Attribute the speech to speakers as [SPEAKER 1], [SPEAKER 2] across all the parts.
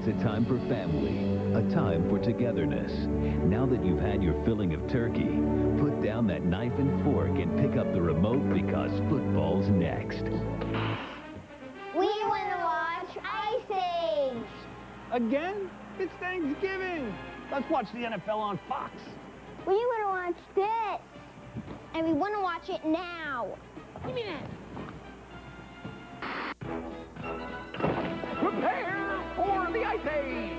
[SPEAKER 1] It's a time for family, a time for togetherness. Now that you've had your filling of turkey, put down that knife and fork and pick up the remote because football's next.
[SPEAKER 2] We want to watch Ice Age.
[SPEAKER 3] Again? It's Thanksgiving. Let's watch the NFL on Fox.
[SPEAKER 2] We want to watch this. And we want to watch it now. Give me that.
[SPEAKER 3] Prepare for the Ice Age.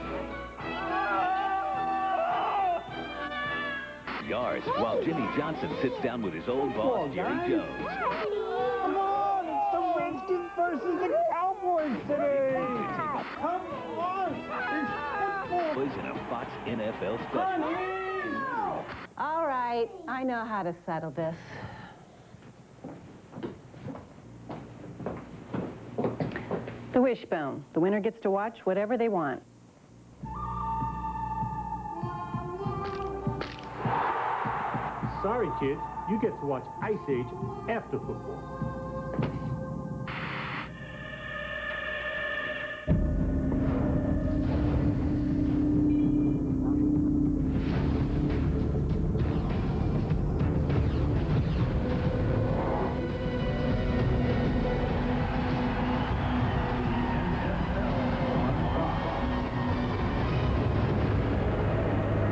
[SPEAKER 1] Yards while Jimmy Johnson sits down with his old boss, Jerry Jones.
[SPEAKER 3] Come on, it's the Redskins versus the Cowboys today. Come on, it's football.
[SPEAKER 1] Was in a Fox NFL special.
[SPEAKER 4] All right, I know how to settle this. The wishbone. The winner gets to watch whatever they want.
[SPEAKER 5] Sorry, kids, you get to watch Ice Age after football.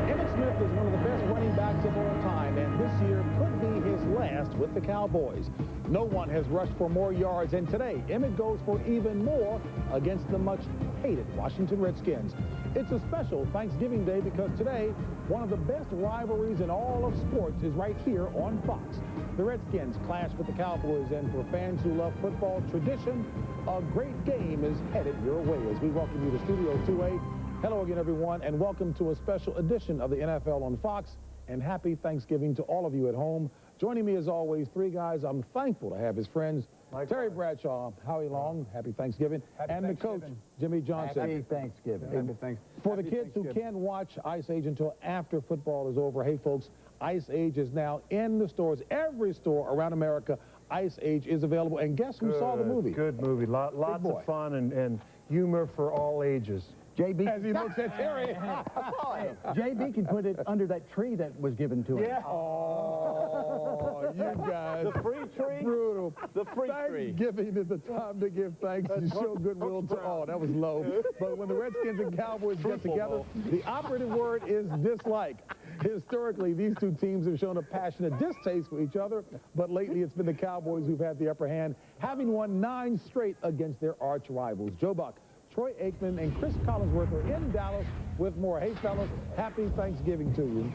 [SPEAKER 6] Emmitt Smith is one of the best running backs of all time, and this year could be his last with the Cowboys. No one has rushed for more yards, and today, Emmitt goes for even more against the much-hated Washington Redskins. It's a special Thanksgiving Day because today, one of the best rivalries in all of sports is right here on Fox. The Redskins clash with the Cowboys, and for fans who love football tradition, a great game is headed your way. As we welcome you to Studio 2A, hello again, everyone, and welcome to a special edition of the NFL on Fox, and happy Thanksgiving to all of you at home. Joining me, as always, three guys I'm thankful to have as friends. Terry Bradshaw, Howie Long, happy Thanksgiving, and the coach, Jimmy Johnson.
[SPEAKER 7] Happy Thanksgiving. Happy Thanksgiving.
[SPEAKER 6] For the kids who can't watch Ice Age until after football is over, hey, folks, Ice Age is now in the stores. Every store around America, Ice Age is available. And guess who saw the movie?
[SPEAKER 8] Good movie. Lots of fun and humor for all ages.
[SPEAKER 7] JB.
[SPEAKER 6] As he looks at Terry.
[SPEAKER 7] JB can put it under that tree that was given to him.
[SPEAKER 8] Yeah.
[SPEAKER 6] Oh, you guys.
[SPEAKER 8] The free tree?
[SPEAKER 6] Brutal.
[SPEAKER 8] The free tree.
[SPEAKER 6] Thanksgiving is the time to give thanks and show goodwill to all. That was low. But when the Redskins and Cowboys get together, the operative word is dislike. Historically, these two teams have shown a passionate distaste for each other, but lately it's been the Cowboys who've had the upper hand, having won 9 straight against their arch rivals. Joe Buck, Troy Aikman, and Chris Collinsworth are in Dallas with more. Hey, fellas, happy Thanksgiving to you.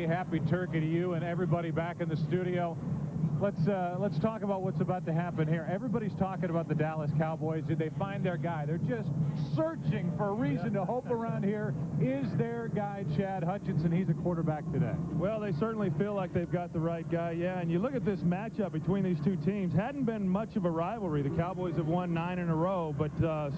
[SPEAKER 9] Happy turkey to you and everybody back in the studio. Let's talk about what's about to happen here. Everybody's talking about the Dallas Cowboys. Did they find their guy? They're just searching for a reason to hope around here. Is their guy Chad Hutchinson? He's a quarterback today.
[SPEAKER 10] Well, they certainly feel like they've got the right guy, yeah. And you look at this matchup between these two teams. Hadn't been much of a rivalry. The Cowboys have won 9 in a row, but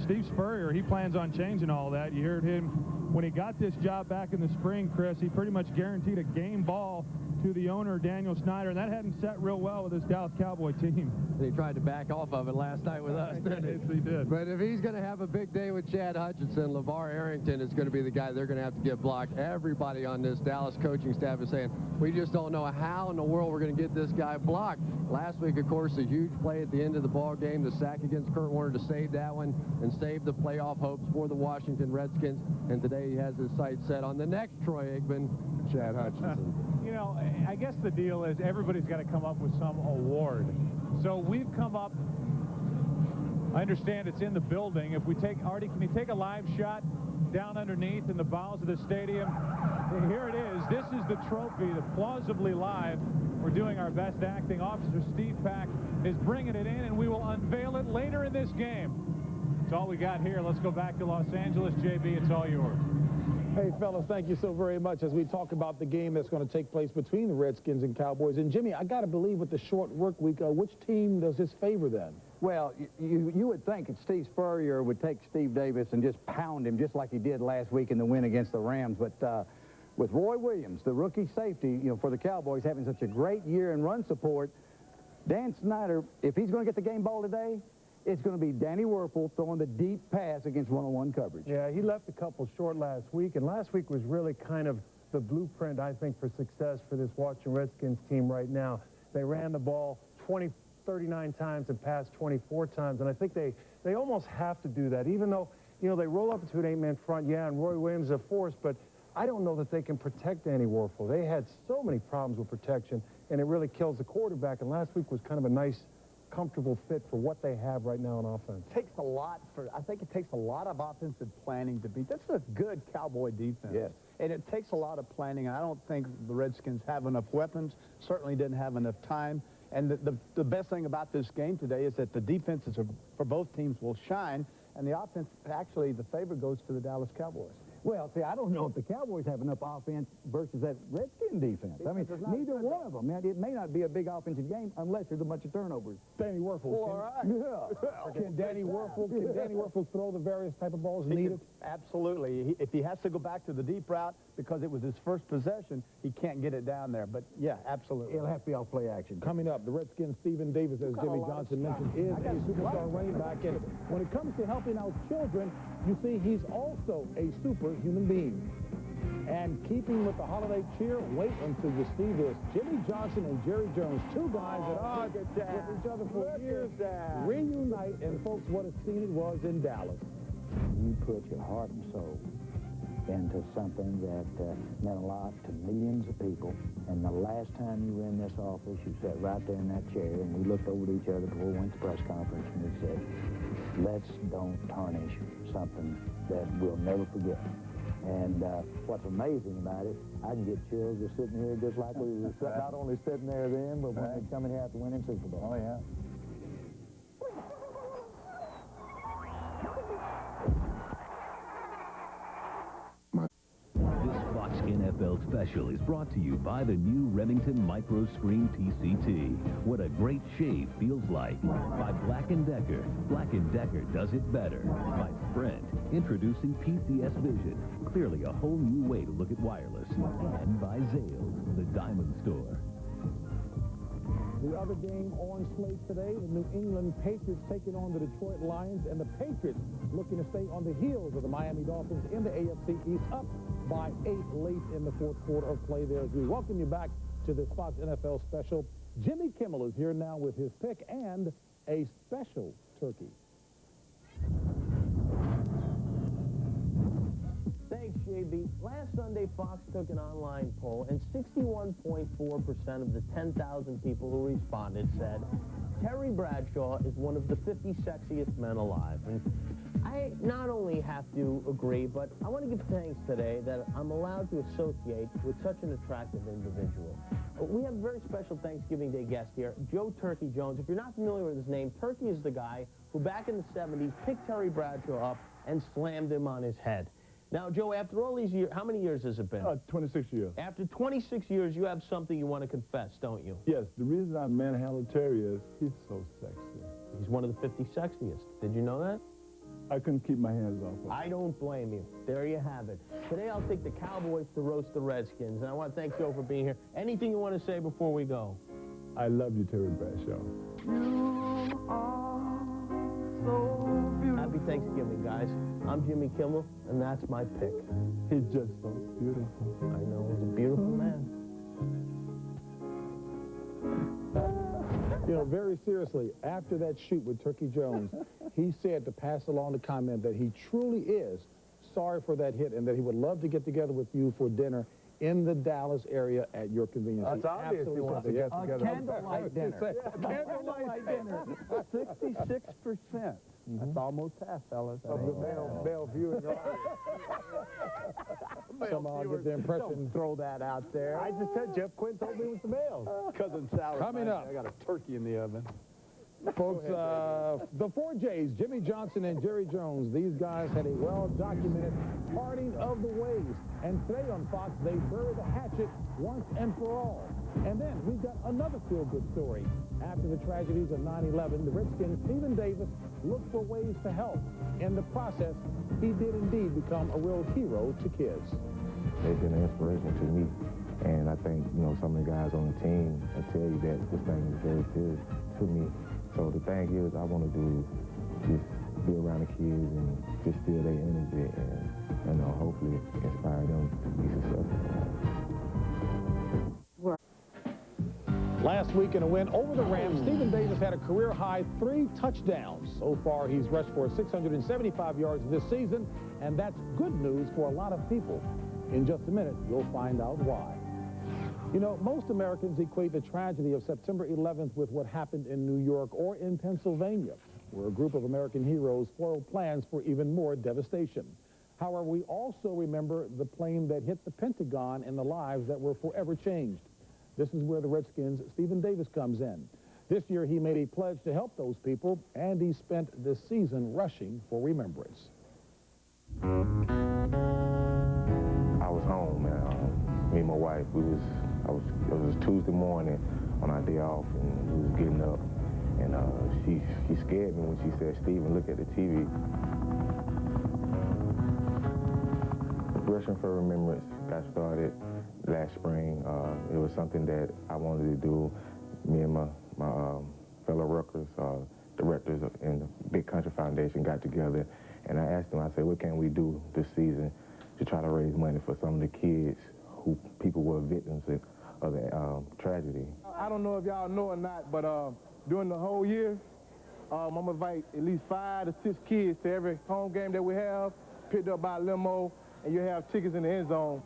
[SPEAKER 10] Steve Spurrier, he plans on changing all that. You heard him when he got this job back in the spring, Chris. He pretty much guaranteed a game ball to the owner, Daniel Snyder, and that hadn't set real well with this Dallas Cowboy team.
[SPEAKER 11] He tried to back off of it last night with us, didn't he?
[SPEAKER 10] Yes, he did.
[SPEAKER 11] But if he's going to have a big day with Chad Hutchinson, LeVar Arrington is going to be the guy they're going to have to get blocked. Everybody on this Dallas coaching staff is saying, we just don't know how in the world we're going to get this guy blocked. Last week, of course, a huge play at the end of the ball game, the sack against Kurt Warner to save that one and save the playoff hopes for the Washington Redskins. And today he has his sights set on the next Troy Aikman, Chad Hutchinson.
[SPEAKER 9] You know, I guess the deal is everybody's got to come up with some award. So we've come up, I understand it's in the building. If we take, Artie, can you take a live shot down underneath in the bowels of the stadium? Here it is. This is the trophy, the plausibly live. We're doing our best acting. Officer Steve Pack is bringing it in, and we will unveil it later in this game. That's all we got here. Let's go back to Los Angeles. JB, it's all yours.
[SPEAKER 6] Hey, fellas, thank you so very much as we talk about the game that's going to take place between the Redskins and Cowboys. And, Jimmy, I got to believe with the short work week, which team does this favor then?
[SPEAKER 7] Well, you would think that Steve Spurrier would take Steve Davis and just pound him just like he did last week in the win against the Rams. But with Roy Williams, the rookie safety, for the Cowboys having such a great year in run support, Dan Snyder, if he's going to get the game ball today, it's going to be Danny Wuerffel throwing the deep pass against one-on-one coverage.
[SPEAKER 8] Yeah, he left a couple short last week, and last week was really kind of the blueprint, I think, for success for this Washington Redskins team right now. They ran the ball 39 times and passed 24 times, and I think they almost have to do that, even though, you know, they roll up into an 8-man front, yeah, and Roy Williams is a force, but I don't know that they can protect Danny Wuerffel. They had so many problems with protection, and it really kills the quarterback, and last week was kind of a nice, comfortable fit for what they have right now on offense.
[SPEAKER 3] I think it takes a lot of offensive planning to beat. That's a good Cowboy defense.
[SPEAKER 7] Yes.
[SPEAKER 3] And it takes a lot of planning. I don't think the Redskins have enough weapons, certainly didn't have enough time. And the best thing about this game today is that the defenses for both teams will shine, and the offense, actually, the favor goes to the Dallas Cowboys.
[SPEAKER 7] Well, see, I don't know if the Cowboys have enough offense versus that Redskin defense. I mean, neither one of them. Man, it may not be a big offensive game unless there's a bunch of turnovers.
[SPEAKER 8] Danny Wuerffel. Can Danny Wuerffel throw the various type of balls needed?
[SPEAKER 3] Absolutely. If he has to go back to the deep route because it was his first possession, he can't get it down there. But, yeah, absolutely.
[SPEAKER 7] It'll have to be off play action.
[SPEAKER 8] Coming up, the Redskins' Stephen Davis, as Jimmy Johnson mentioned, is a superstar running back. And when it comes to helping out children, you see he's also a superhuman being. And keeping with the holiday cheer, wait until you see this. Jimmy Johnson and Jerry Jones, two guys that are with each other for years, reunite. And folks, what a scene it was in Dallas.
[SPEAKER 12] You put your heart and soul into something that meant a lot to millions of people. And the last time you were in this office, you sat right there in that chair, and we looked over at each other before we went to the press conference, and we said, let's don't tarnish something that we'll never forget. And what's amazing about it, I can get chills just sitting here just like we were not only sitting there then, but when they come in here after winning Super Bowl.
[SPEAKER 7] Oh, yeah.
[SPEAKER 1] NFL special is brought to you by the new Remington Micro Screen PCT. What a great shave feels like. By Black & Decker. Black & Decker does it better. By Sprint. Introducing PCS Vision. Clearly a whole new way to look at wireless. And by Zales, the Diamond Store.
[SPEAKER 8] The other game on slate today, the New England Patriots taking on the Detroit Lions, and the Patriots looking to stay on the heels of the Miami Dolphins in the AFC East, up by 8 late in the fourth quarter of play there. As we welcome you back to this Fox NFL special, Jimmy Kimmel is here now with his pick and a special turkey.
[SPEAKER 13] Thanks, JB. Last Sunday, Fox took an online poll, and 61.4% of the 10,000 people who responded said Terry Bradshaw is one of the 50 sexiest men alive. And I not only have to agree, but I want to give thanks today that I'm allowed to associate with such an attractive individual. We have a very special Thanksgiving Day guest here, Joe Turkey Jones. If you're not familiar with his name, Turkey is the guy who back in the 70s picked Terry Bradshaw up and slammed him on his head. Now, Joe, after all these years, how many years has it been?
[SPEAKER 14] 26 years.
[SPEAKER 13] After 26 years, you have something you want to confess, don't you?
[SPEAKER 14] Yes, the reason I manhandled Terry is he's so sexy.
[SPEAKER 13] He's one of the 50 sexiest. Did you know that?
[SPEAKER 14] I couldn't keep my hands off him.
[SPEAKER 13] I don't blame you. There you have it. Today, I'll take the Cowboys to roast the Redskins, and I want to thank Joe for being here. Anything you want to say before we go?
[SPEAKER 14] I love you, Terry Bradshaw.
[SPEAKER 13] You are so beautiful. Happy Thanksgiving, guys. I'm Jimmy Kimmel, and that's my pick.
[SPEAKER 14] He's just so beautiful.
[SPEAKER 13] I know, he's a beautiful man.
[SPEAKER 8] You know, very seriously, after that shoot with Turkey Jones, he said to pass along the comment that he truly is sorry for that hit and that he would love to get together with you for dinner in the Dallas area at your convenience.
[SPEAKER 14] That's obvious. He wants to get together.
[SPEAKER 3] A candlelight dinner. Candlelight dinner. 66%. That's almost half, fellas.
[SPEAKER 14] Of the male viewing audience.
[SPEAKER 8] Somehow I get the impression.
[SPEAKER 3] Don't throw that out there.
[SPEAKER 14] I just said Jeff Quinn told me it was the male.
[SPEAKER 3] Cousin Sally.
[SPEAKER 8] Coming up.
[SPEAKER 3] I got a turkey in the oven.
[SPEAKER 8] Folks, the 4 J's, Jimmy Johnson and Jerry Jones, these guys had a well-documented parting of the ways. And today on Fox, they bury the hatchet once and for all. And then we've got another feel-good story. After the tragedies of 9/11, the Redskins' Stephen Davis looked for ways to help. In the process, he did indeed become a real hero to kids.
[SPEAKER 15] They've been an inspiration to me. And I think, you know, some of the guys on the team will tell you that this thing is very serious to me. So the thing is, I want to do just be around the kids and just feel their energy and hopefully inspire them to be successful.
[SPEAKER 6] Last week in a win over the Rams, Stephen Davis had a career-high 3 touchdowns. So far, he's rushed for 675 yards this season, and that's good news for a lot of people. In just a minute, you'll find out why. You know, most Americans equate the tragedy of September 11th with what happened in New York or in Pennsylvania, where a group of American heroes foiled plans for even more devastation. However, we also remember the plane that hit the Pentagon and the lives that were forever changed. This is where the Redskins' Stephen Davis comes in. This year, he made a pledge to help those people, and he spent this season rushing for remembrance.
[SPEAKER 15] I was home, man. Me and my wife, it was Tuesday morning on our day off, and we was getting up, and she scared me when she said, "Stephen, look at the TV." Rushing for remembrance got started last spring. It was something that I wanted to do. Me and my fellow Rutgers directors in the Big Country Foundation got together, and I asked them, I said, what can we do this season to try to raise money for some of the kids who people were victims of the tragedy?
[SPEAKER 14] I don't know if y'all know or not, but during the whole year, I'm going to invite at least 5 to 6 kids to every home game that we have, picked up by limo, and you have tickets in the end zone.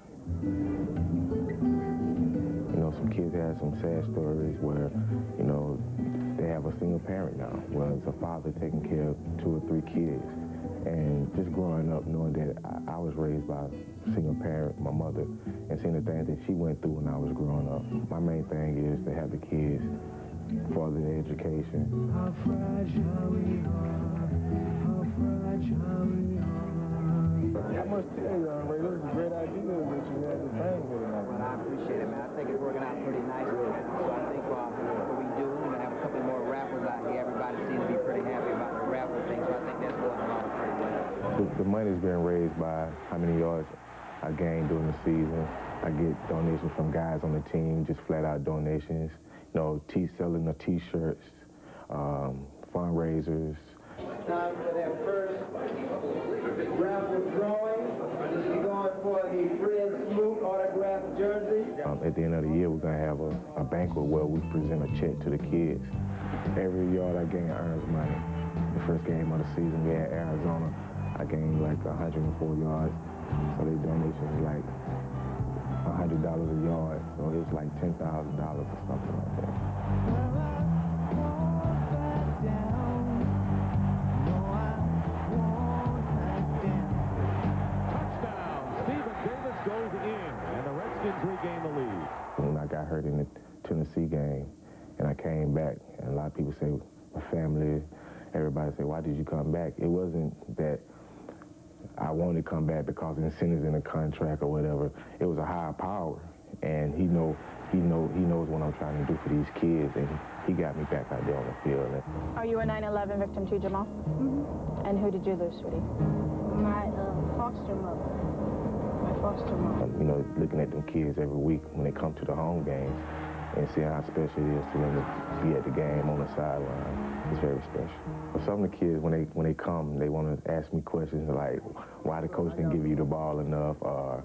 [SPEAKER 15] You know, some kids have some sad stories where, you know, they have a single parent now, where it's a father taking care of 2 or 3 kids. And just growing up knowing that I was raised by a single parent, my mother, and seeing the things that she went through when I was growing up. My main thing is to have the kids further their education.
[SPEAKER 16] How fragile we are, how fragile we are.
[SPEAKER 14] I must tell you, Ray, this is a great idea that you had this thing here tonight.
[SPEAKER 17] Well, I appreciate it, man. I think it's working out pretty nicely. So I think what we do, we're going to have a couple more rappers out here. Everybody seems to be pretty happy about the rapper thing, so I think that's going along pretty well.
[SPEAKER 15] The money's being raised by how many yards I gained during the season. I get donations from guys on the team, just flat-out donations. You know, selling the T-shirts, fundraisers.
[SPEAKER 16] Time for their first raffle drawing. This is going for the Fred Smoot autographed jersey.
[SPEAKER 15] At the end of the year, we're going to have a banquet where we present a check to the kids. Every yard I gain earns money. The first game of the season, we had Arizona. I gained like 104 yards. So their donation is like $100 a yard. So it's like $10,000 or something like that.
[SPEAKER 9] Goes in, and the Redskins regain the lead.
[SPEAKER 15] When I got hurt in the Tennessee game, and I came back, and a lot of people say, my family, everybody say, why did you come back? It wasn't that I wanted to come back because of incentives in the contract or whatever. It was a higher power, and he knows what I'm trying to do for these kids, and he got me back out there on the field.
[SPEAKER 18] Are you a 9/11 victim too, Jamal? Mm-hmm. And who did you lose, sweetie?
[SPEAKER 2] My foster mother.
[SPEAKER 18] Foster mom.
[SPEAKER 15] You know, looking at them kids every week when they come to the home games and seeing how special it is to them to be at the game on the sideline. It's very special. For some of the kids, when they come, they want to ask me questions like, why the coach didn't give you the ball enough, or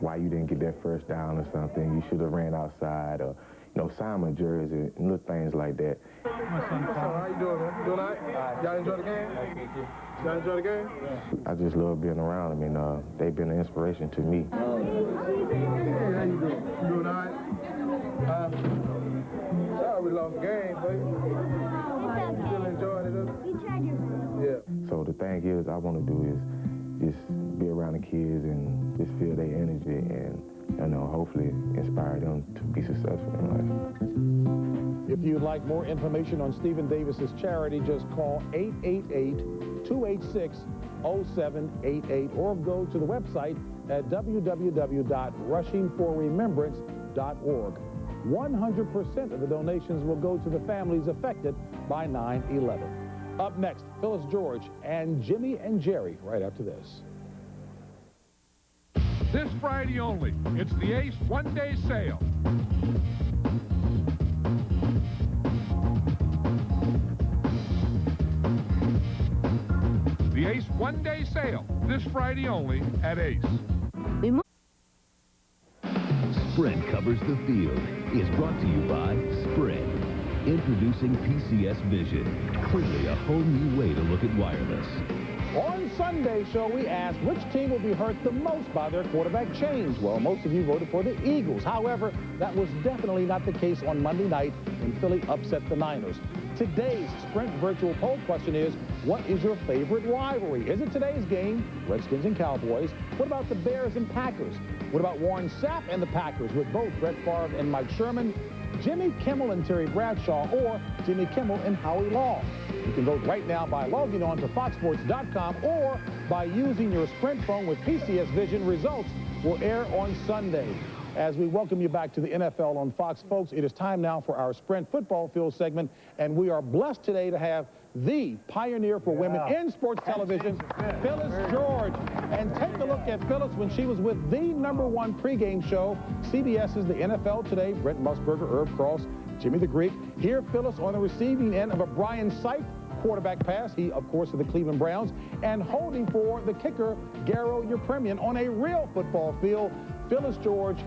[SPEAKER 15] why you didn't get that first down or something. You should have ran outside, or, you know, sign my jersey and little things like that.
[SPEAKER 14] How you doing, man? Doing all right? Y'all enjoy the game? Y'all enjoy the game?
[SPEAKER 15] I just love being around them, and they've been an inspiration to me.
[SPEAKER 14] Hey, how you doing? You doing all right? Sorry we lost the game, but you still enjoying it, though?
[SPEAKER 2] You tried your best.
[SPEAKER 15] Yeah. So the thing is, I want to do is just be around the kids and just feel their energy and, you know, hopefully inspire them to be successful in life.
[SPEAKER 6] If you'd like more information on Stephen Davis's charity, just call 888-286-0788 or go to the website at www.rushingforremembrance.org. 100% of the donations will go to the families affected by 9/11. Up next, Phyllis George and Jimmy and Jerry right after this.
[SPEAKER 19] This Friday only, it's the Ace one-day sale. The Ace one-day sale, this Friday only at Ace.
[SPEAKER 1] Sprint Covers the Field is brought to you by Sprint. Introducing PCS Vision. Clearly a whole new way to look at wireless.
[SPEAKER 6] On Sunday's show, we asked which team will be hurt the most by their quarterback change. Well, most of you voted for the Eagles. However, that was definitely not the case on Monday night when Philly upset the Niners. Today's Sprint virtual poll question is, what is your favorite rivalry? Is it today's game, Redskins and Cowboys? What about the Bears and Packers? What about Warren Sapp and the Packers with both Brett Favre and Mike Sherman? Jimmy Kimmel and Terry Bradshaw, or Jimmy Kimmel and Howie Long? You can vote right now by logging on to foxsports.com or by using your Sprint phone with PCS Vision. Results will air on Sunday. As we welcome you back to the NFL on Fox, folks, it is time now for our Sprint Football Field segment, and we are blessed today to have the pioneer for women in sports television, Phyllis George. And take a look at Phyllis when she was with the #1 pregame show, CBS's The NFL Today. Brent Musburger, Herb Cross, Jimmy the Greek. Here, Phyllis on the receiving end of a Brian Sipe quarterback pass. He, of course, of the Cleveland Browns. And holding for the kicker, Garo Yepremian, on a real football field. Phyllis George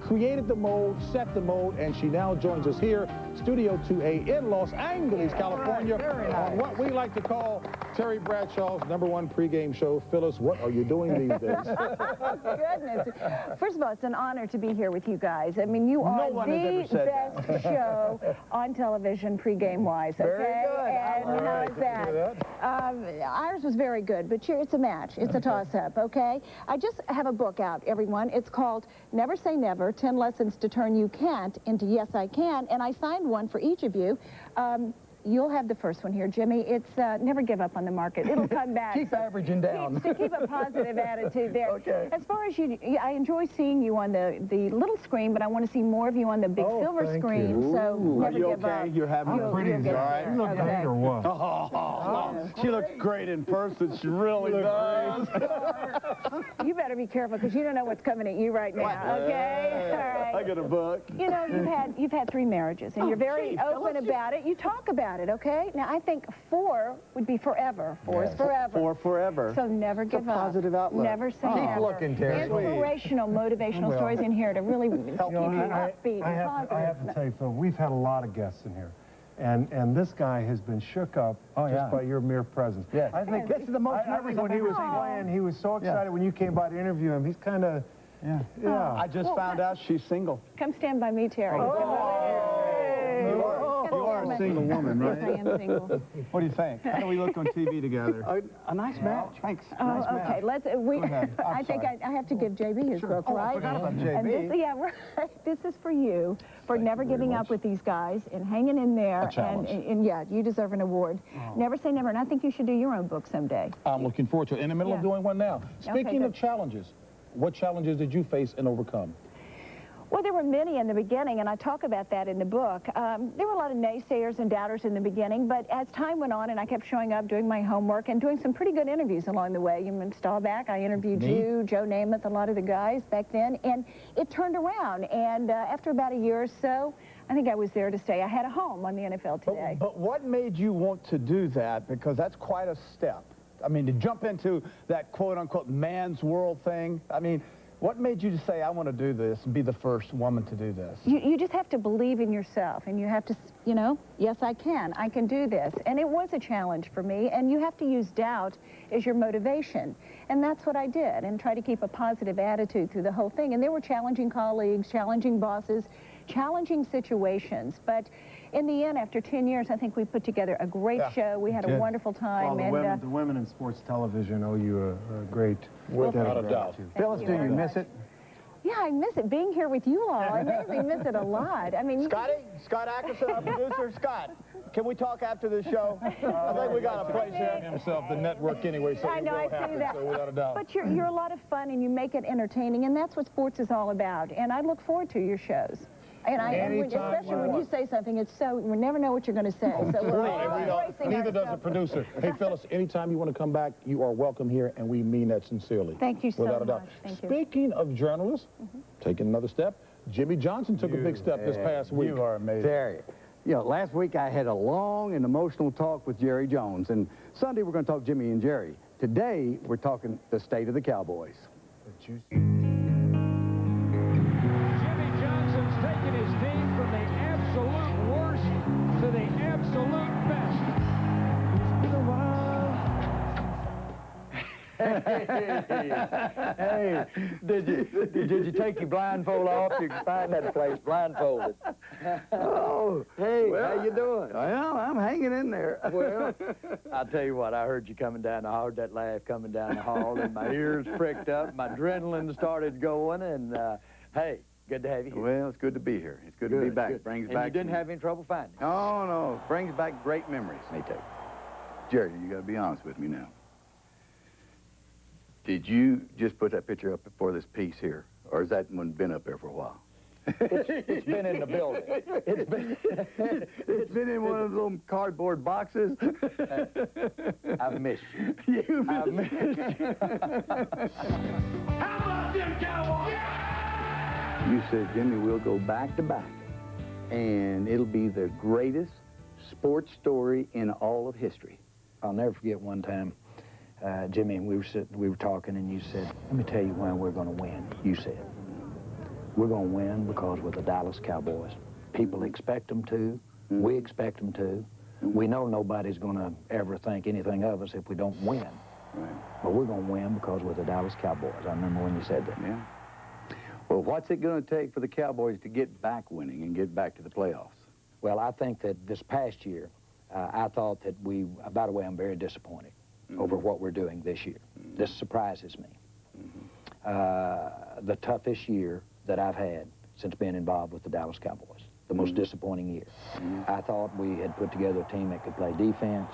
[SPEAKER 6] created the mode, set the mode, and she now joins us here, Studio 2A in Los Angeles, California, on what we like to call Terry Bradshaw's #1 pregame show. Phyllis, what are you doing these days?
[SPEAKER 20] Goodness. First of all, it's an honor to be here with you guys. I mean, you are the best show on television pregame-wise, okay?
[SPEAKER 6] Very good.
[SPEAKER 20] And how is that? Ours was very good, but it's a match. It's a toss-up, okay? I just have a book out, everyone. It's called Never Say Never, 10 Lessons to Turn You Can't into Yes, I Can, and I signed one for each of you. You'll have the first one here, Jimmy. It's never give up on the market. It'll come back.
[SPEAKER 7] Keep averaging down.
[SPEAKER 20] To keep a positive attitude there.
[SPEAKER 7] Okay.
[SPEAKER 20] As far as you, I enjoy seeing you on the little screen, but I want to see more of you on the big silver screen.
[SPEAKER 3] You.
[SPEAKER 20] So never give up.
[SPEAKER 3] You're having
[SPEAKER 20] You'll
[SPEAKER 3] pretty.
[SPEAKER 20] get
[SPEAKER 3] All right.
[SPEAKER 20] there.
[SPEAKER 3] You look
[SPEAKER 20] Okay.
[SPEAKER 3] or what? She looks great in person. She really does.
[SPEAKER 20] You better be careful because you don't know what's coming at you right now. Okay. All right.
[SPEAKER 3] I got a book.
[SPEAKER 20] You know, you've had 3 marriages, and you're very open about it. You talk about it, okay? Now, I think 4 would be forever. 4 is forever.
[SPEAKER 3] 4 forever.
[SPEAKER 20] So never give up.
[SPEAKER 3] Positive outlook.
[SPEAKER 20] Never say
[SPEAKER 3] Keep
[SPEAKER 20] never.
[SPEAKER 3] looking, Terry.
[SPEAKER 20] Inspirational, motivational stories in here to really help keep you upbeat
[SPEAKER 8] I
[SPEAKER 20] and positive.
[SPEAKER 8] have to tell you, Phil, we've had a lot of guests in here. And this guy has been shook up just by your mere presence.
[SPEAKER 7] Yes.
[SPEAKER 8] I think
[SPEAKER 7] this is the most
[SPEAKER 8] I think when he was playing, he was so excited when you came by to interview him. He's kind of,
[SPEAKER 3] I just found out she's single.
[SPEAKER 20] Come stand by me, Terry.
[SPEAKER 3] You are a single woman, right?
[SPEAKER 20] Yes, I am single.
[SPEAKER 3] What do you think? How do we look on TV together?
[SPEAKER 7] A nice match.
[SPEAKER 3] Thanks.
[SPEAKER 20] Oh,
[SPEAKER 3] Nice
[SPEAKER 20] okay.
[SPEAKER 3] match.
[SPEAKER 20] Go
[SPEAKER 3] ahead.
[SPEAKER 20] I think I have to give JB his book, right?
[SPEAKER 3] I forgot about JB.
[SPEAKER 20] And this is for you for never giving up with these guys and hanging in there.
[SPEAKER 6] A challenge.
[SPEAKER 20] And yeah, you deserve an award. Never say never, and I think you should do your own book someday.
[SPEAKER 6] I'm looking forward to it. In the middle of doing one now. Speaking
[SPEAKER 20] good.
[SPEAKER 6] of challenges, what challenges did you face and overcome?
[SPEAKER 20] Well, there were many in the beginning, and I talk about that in the book. There were a lot of naysayers and doubters in the beginning, but as time went on and I kept showing up, doing my homework, and doing some pretty good interviews along the way. You remember Staubach, I interviewed you, Joe Namath, a lot of the guys back then, and it turned around. And after about a year or so, I think I was there to stay. I had a home on the NFL Today.
[SPEAKER 3] But what made you want to do that? Because that's quite a step. I mean, to jump into that quote-unquote man's world thing, I mean, what made you say, I want to do this and be the first woman to do this?
[SPEAKER 20] You just have to believe in yourself, and you have to, you know, yes, I can do this. And it was a challenge for me, and you have to use doubt as your motivation. And that's what I did, and try to keep a positive attitude through the whole thing. And there were challenging colleagues, challenging bosses, challenging situations. But in the end, after 10 years, I think we put together a great show. We had a wonderful time.
[SPEAKER 8] Well, the women in sports television owe you a great
[SPEAKER 6] Without a doubt.
[SPEAKER 7] Phyllis, do you miss it?
[SPEAKER 20] Yeah, I miss it. Being here with you all, I really miss it a lot. I mean,
[SPEAKER 3] Scott Ackerson, our producer. Scott, can we talk after the show? I think we got a place here.
[SPEAKER 6] Himself, the network anyway, so
[SPEAKER 20] I know, I see that.
[SPEAKER 6] so without a doubt.
[SPEAKER 20] But you're a lot of fun, and you make it entertaining, and that's what sports is all about. And I look forward to your shows. And especially when you say something, it's so, we never know what you're going to say. So we're voicing
[SPEAKER 6] Neither does the
[SPEAKER 20] ourselves.
[SPEAKER 6] producer. Hey, Phyllis, anytime you want to come back, you are welcome here, and we mean that sincerely.
[SPEAKER 20] Thank you so
[SPEAKER 6] Without a doubt.
[SPEAKER 20] much. Thank you.
[SPEAKER 6] Speaking of journalists, taking another step, Jimmy Johnson took a big step this past week.
[SPEAKER 3] You are amazing.
[SPEAKER 7] Terry, you know, last week I had a long and emotional talk with Jerry Jones, and Sunday we're going to talk Jimmy and Jerry. Today, we're talking the state of the Cowboys.
[SPEAKER 9] Jimmy Johnson's taking his team from the absolute worst to the absolute best. It's been a while.
[SPEAKER 7] Hey, did you take your blindfold off? You can find that place blindfolded. Oh, hey, well, how you doing? Well, I'm hanging in there. Well, I'll tell you what, I heard you coming down the hall, heard that laugh coming down the hall, and my ears pricked up, my adrenaline started going, and hey, good to have you here. Well, it's good to be here. It's good to be back. It brings back. You didn't have any trouble finding it? Oh, no, brings back great memories. Me too. Jerry, you got to be honest with me now. Did you just put that picture up for this piece here, or has that one been up there for a while? It's been in the building. It's been in one of those cardboard boxes. I've missed you. I've missed you. How about them Cowboys? Yeah! You said, Jimmy, we'll go back to back, and it'll be the greatest sports story in all of history. I'll never forget one time. Jimmy, we were talking, and you said, let me tell you why we're going to win. You said, we're going to win because we're the Dallas Cowboys. People expect them to. We expect them to. We know nobody's going to ever think anything of us if we don't win. Right. But we're going to win because we're the Dallas Cowboys. I remember when you said that. Yeah. Well, what's it going to take for the Cowboys to get back winning and get back to the playoffs? Well, I think that this past year, I thought that by the way, I'm very disappointed over what we're doing this year. This surprises me. The toughest year that I've had since being involved with the Dallas Cowboys. The most disappointing year. I thought we had put together a team that could play defense,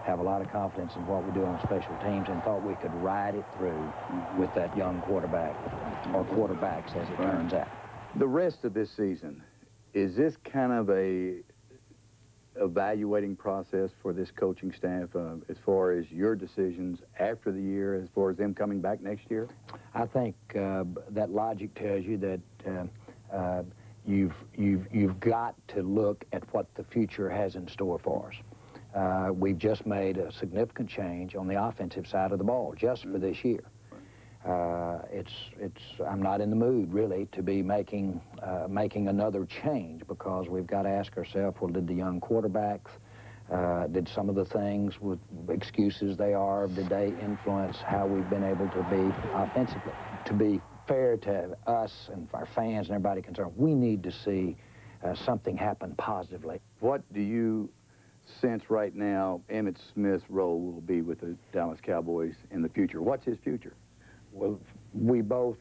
[SPEAKER 7] have a lot of confidence in what we do on special teams, and thought we could ride it through with that young quarterback, or quarterbacks as it turns out. The rest of this season, is this kind of a evaluating process for this coaching staff as far as your decisions after the year, as far as them coming back next year? I think that logic tells you that you've got to look at what the future has in store for us. We've just made a significant change on the offensive side of the ball just for this year. I'm not in the mood really to be making another change, because we've got to ask ourselves, well, did the young quarterbacks, did some of the things with excuses they are, did they influence how we've been able to be offensively? To be fair to us and our fans and everybody concerned, we need to see something happen positively. What do you sense right now Emmitt Smith's role will be with the Dallas Cowboys in the future? What's his future? Well, we both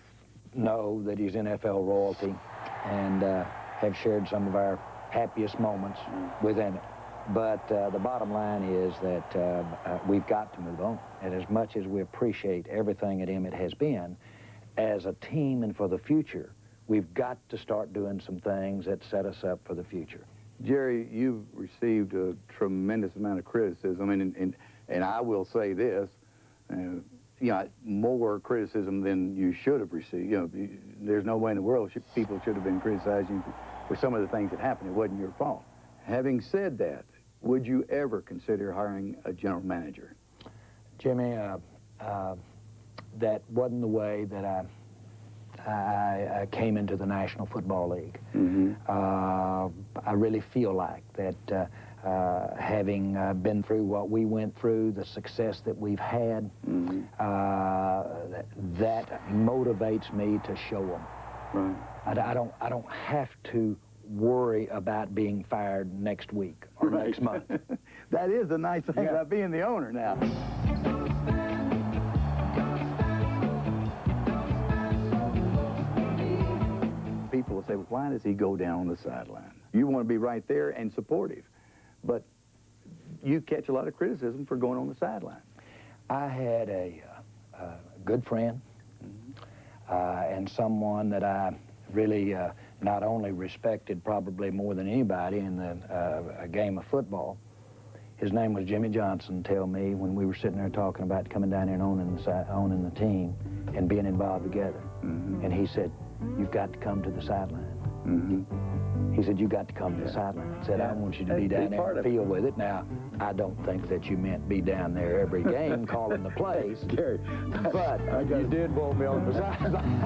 [SPEAKER 7] know that he's NFL royalty and have shared some of our happiest moments with Emmitt. But the bottom line is that we've got to move on. And as much as we appreciate everything that Emmitt has been, as a team and for the future, we've got to start doing some things that set us up for the future. Jerry, you've received a tremendous amount of criticism, and I will say this, you know, more criticism than you should have received. You know, there's no way in the world people should have been criticizing you for some of the things that happened. It wasn't your fault. Having said that, would you ever consider hiring a general manager? Jimmy, that wasn't the way that I came into the National Football League. I really feel like that having been through what we went through, the success that we've had, that motivates me to show them. Right. I don't have to worry about being fired next week or next month. That is the nice thing about being the owner now. People will say, well, why does he go down on the sideline? You want to be right there and supportive, but you catch a lot of criticism for going on the sideline. I had a good friend and someone that I really not only respected probably more than anybody in a game of football. His name was Jimmy Johnson. Tell me when we were sitting there talking about coming down here and owning the team and being involved together. And he said, you've got to come to the sideline.
[SPEAKER 12] He said, you got to come to the sideline. He said, I want you to be down there and feel with it. Now, I don't think that you meant be down there every game calling the plays.
[SPEAKER 6] Gary,
[SPEAKER 12] but you did bowl me on the sideline.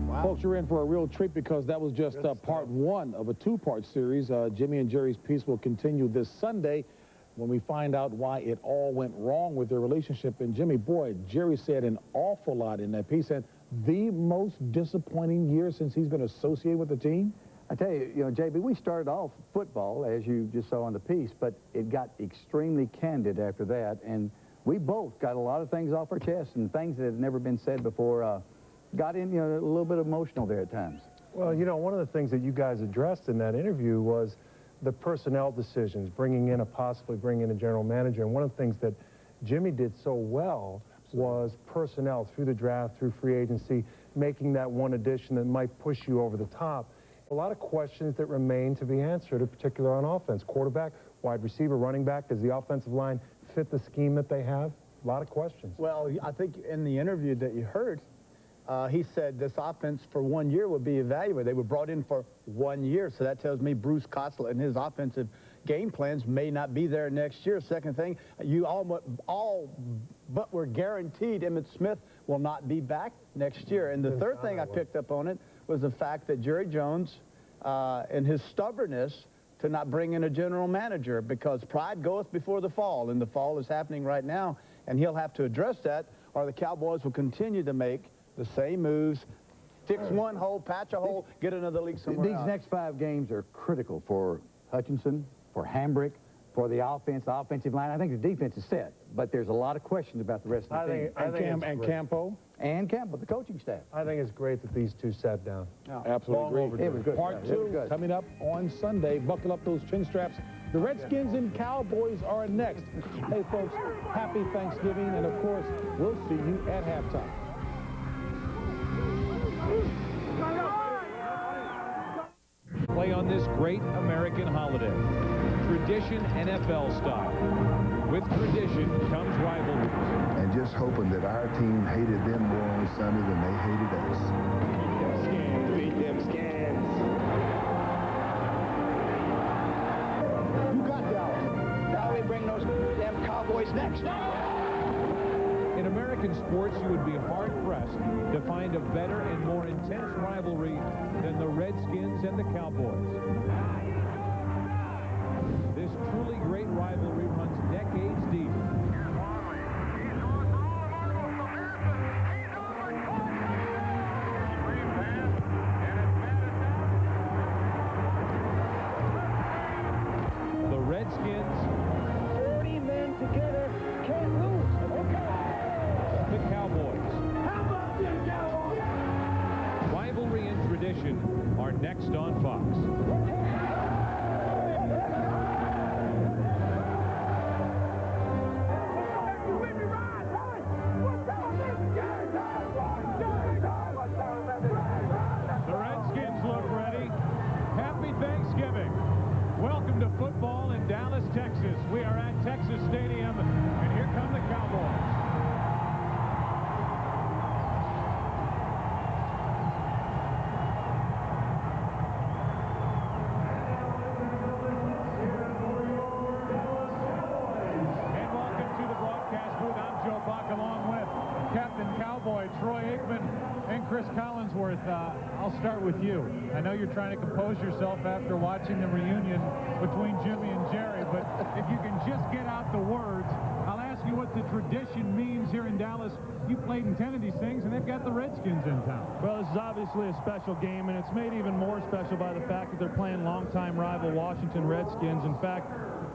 [SPEAKER 6] Wow. Folks, you're in for a real treat because that was just part one of a two-part series. Jimmy and Jerry's piece will continue this Sunday when we find out why it all went wrong with their relationship. And Jimmy, boy, Jerry said an awful lot in that piece. And the most disappointing year since he's been associated with the team?
[SPEAKER 21] I tell you, JB, we started off football, as you just saw on the piece, but it got extremely candid after that, and we both got a lot of things off our chests and things that had never been said before. Got in, a little bit emotional there at times.
[SPEAKER 8] Well, one of the things that you guys addressed in that interview was the personnel decisions, possibly bringing in a general manager, and one of the things that Jimmy did so well was personnel through the draft, through free agency, making that one addition that might push you over the top. A lot of questions that remain to be answered, in particular on offense. Quarterback, wide receiver, running back, does the offensive line fit the scheme that they have? A lot of questions.
[SPEAKER 3] Well, I think in the interview that you heard, he said this offense for 1 year would be evaluated. They were brought in for 1 year, so that tells me Bruce Kosler and his offensive game plans may not be there next year. Second thing, you all but we're guaranteed Emmitt Smith will not be back next year. And the third thing I picked up on it was the fact that Jerry Jones and his stubbornness to not bring in a general manager, because pride goeth before the fall, and the fall is happening right now, and he'll have to address that, or the Cowboys will continue to make the same moves, fix one hole, patch a hole, get another league somewhere else.
[SPEAKER 21] These next 5 games are critical for Hutchinson, for Hambrick, for the offense, the offensive line. I think the defense is set, but there's a lot of questions about the rest of the team.
[SPEAKER 8] And
[SPEAKER 21] Campo, the coaching staff.
[SPEAKER 8] I think it's great that these two sat down.
[SPEAKER 6] Absolutely great.
[SPEAKER 21] It was good.
[SPEAKER 6] Part 2 coming up on Sunday. Buckle up those chin straps. The Redskins and Cowboys are next. Hey, folks, happy Thanksgiving, and of course, we'll see you at halftime.
[SPEAKER 9] Play on this great American holiday. Tradition NFL style. With tradition comes rivalry.
[SPEAKER 22] And just hoping that our team hated them more on Sunday than they hated us.
[SPEAKER 16] Beat them Skins.
[SPEAKER 12] You got Dallas. Now we bring those damn Cowboys next.
[SPEAKER 9] In American sports, you would be hard-pressed to find a better and more intense rivalry than the Redskins and the Cowboys. This truly great rivalry runs decades deep. The Redskins,
[SPEAKER 16] 40 men together, can't lose.
[SPEAKER 9] the Cowboys.
[SPEAKER 16] How about them Cowboys?
[SPEAKER 9] Rivalry and tradition are next on Fox. The Redskins look ready. Happy Thanksgiving. Welcome to football in Dallas, Texas. We are at Texas Stadium, and here come the Cowboys. Chris Collinsworth, I'll start with you. I know you're trying to compose yourself after watching the reunion between Jimmy and Jerry, but if you can just get out the words, I'll ask you what the tradition means here in Dallas. You played in 10 of these things, and they've got the Redskins in town.
[SPEAKER 10] Well, this is obviously a special game, and it's made even more special by the fact that they're playing longtime rival Washington Redskins. In fact,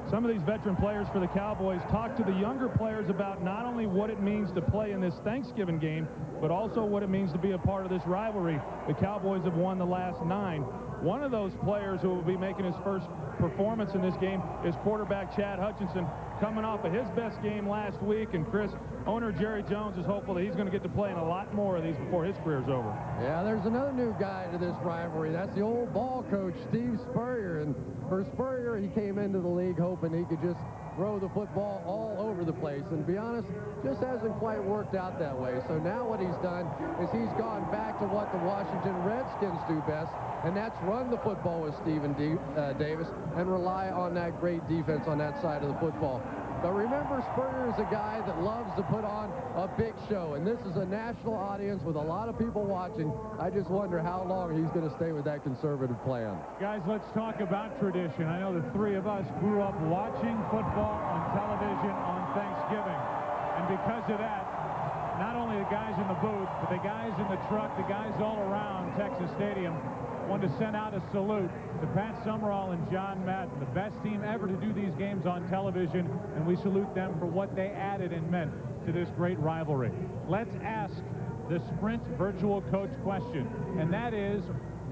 [SPEAKER 10] some of these veteran players for the Cowboys talk to the younger players about not only what it means to play in this Thanksgiving game, but also what it means to be a part of this rivalry. The Cowboys have won the last 9. One of those players who will be making his first performance in this game is quarterback Chad Hutchinson, coming off of his best game last week. And Chris, owner Jerry Jones is hopeful that he's going to get to play in a lot more of these before his career's over.
[SPEAKER 11] Yeah, there's another new guy to this rivalry. That's the old ball coach, Steve Spurrier. And for Spurrier, he came into the league hoping he could just throw the football all over the place. And to be honest, just hasn't quite worked out that way. So now what he's done is he's gone back to what the Washington Redskins do best, and that's run the football with Stephen Davis and rely on that great defense on that side of the football. But remember, Spurrier is a guy that loves to put on a big show, and this is a national audience with a lot of people watching. I just wonder how long he's going to stay with that conservative plan.
[SPEAKER 9] Guys, let's talk about tradition. I know the three of us grew up watching football on television on Thanksgiving, and because of that, not only the guys in the booth, but the guys in the truck, the guys all around Texas Stadium, wanted to send out a salute to Pat Summerall and John Madden, the best team ever to do these games on television, and we salute them for what they added and meant to this great rivalry. Let's ask the Sprint virtual coach question, and that is,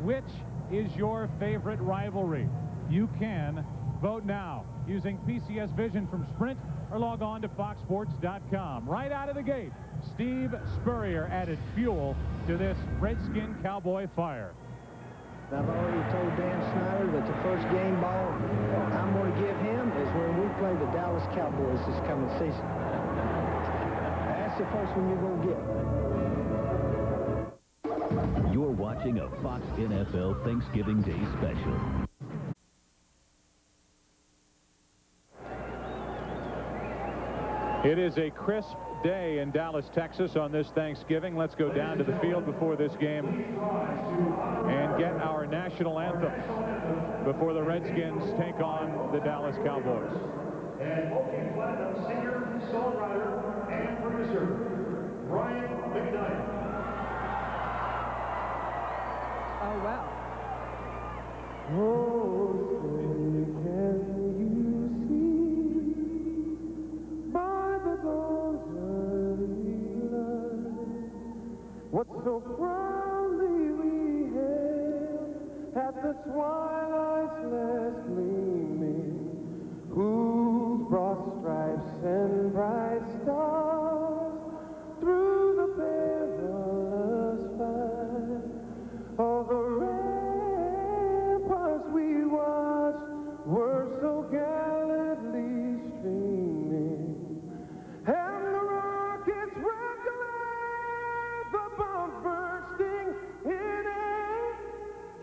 [SPEAKER 9] which is your favorite rivalry? You can vote now using PCS Vision from Sprint or log on to foxsports.com. Right out of the gate, Steve Spurrier added fuel to this Redskin Cowboy fire.
[SPEAKER 4] I've already told Dan Snyder that the first game ball I'm going to give him is when we play the Dallas Cowboys this coming season. That's the first one you're going to get.
[SPEAKER 1] You're watching a Fox NFL Thanksgiving Day special.
[SPEAKER 9] It is a crisp day in Dallas, Texas on this Thanksgiving. Let's go down to the field before this game and get our national anthem before the Redskins take on the Dallas Cowboys.
[SPEAKER 5] And multi-platinum singer, songwriter, and producer, Brian McKnight.
[SPEAKER 23] Oh, wow.
[SPEAKER 5] Oh, can you see by the dawn's early light what so proudly we hailed at the twilight's last gleaming, whose broad stripes and bright stars through the perilous fight of the ramparts we watched were so gallantly streaming, and the rockets were glad, the bombs bursting in air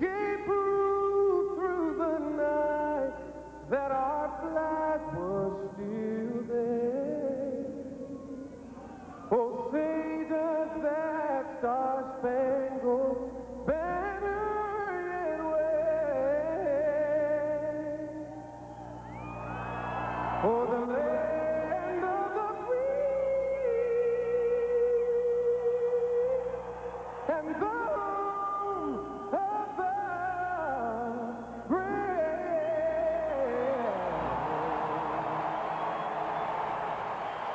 [SPEAKER 5] gave proof through the night that our flag was still there. Oh, say does that star-spangled banner yet wave? Oh, the land of the free and the home of the brave.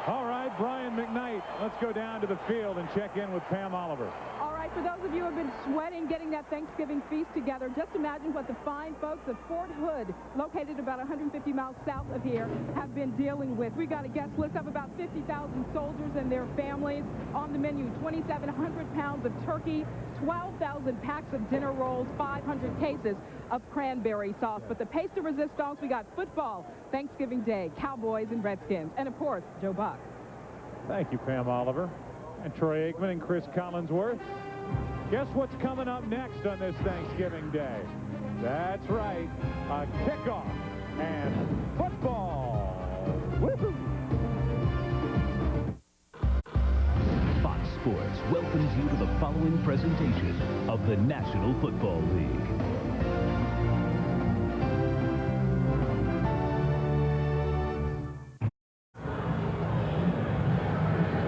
[SPEAKER 9] All right, Brian McKnight, let's go down to the field and check in with Pam Oliver.
[SPEAKER 23] All right, for those of you who have been sweating getting that Thanksgiving feast together, just imagine what the fine folks of Fort Hood, located about 150 miles south of here, have been dealing with. We got a guest list of about 50,000 soldiers and their families. On the menu, 2,700 pounds of turkey, 12,000 packs of dinner rolls, 500 cases of cranberry sauce. But the pace to resist, dogs, we got football, Thanksgiving Day, Cowboys and Redskins, and of course, Joe Buck.
[SPEAKER 9] Thank you, Pam Oliver. And Troy Aikman and Chris Collinsworth. Guess what's coming up next on this Thanksgiving Day? That's right, a kickoff and football. Woohoo!
[SPEAKER 1] Fox Sports welcomes you to the following presentation of the National Football League.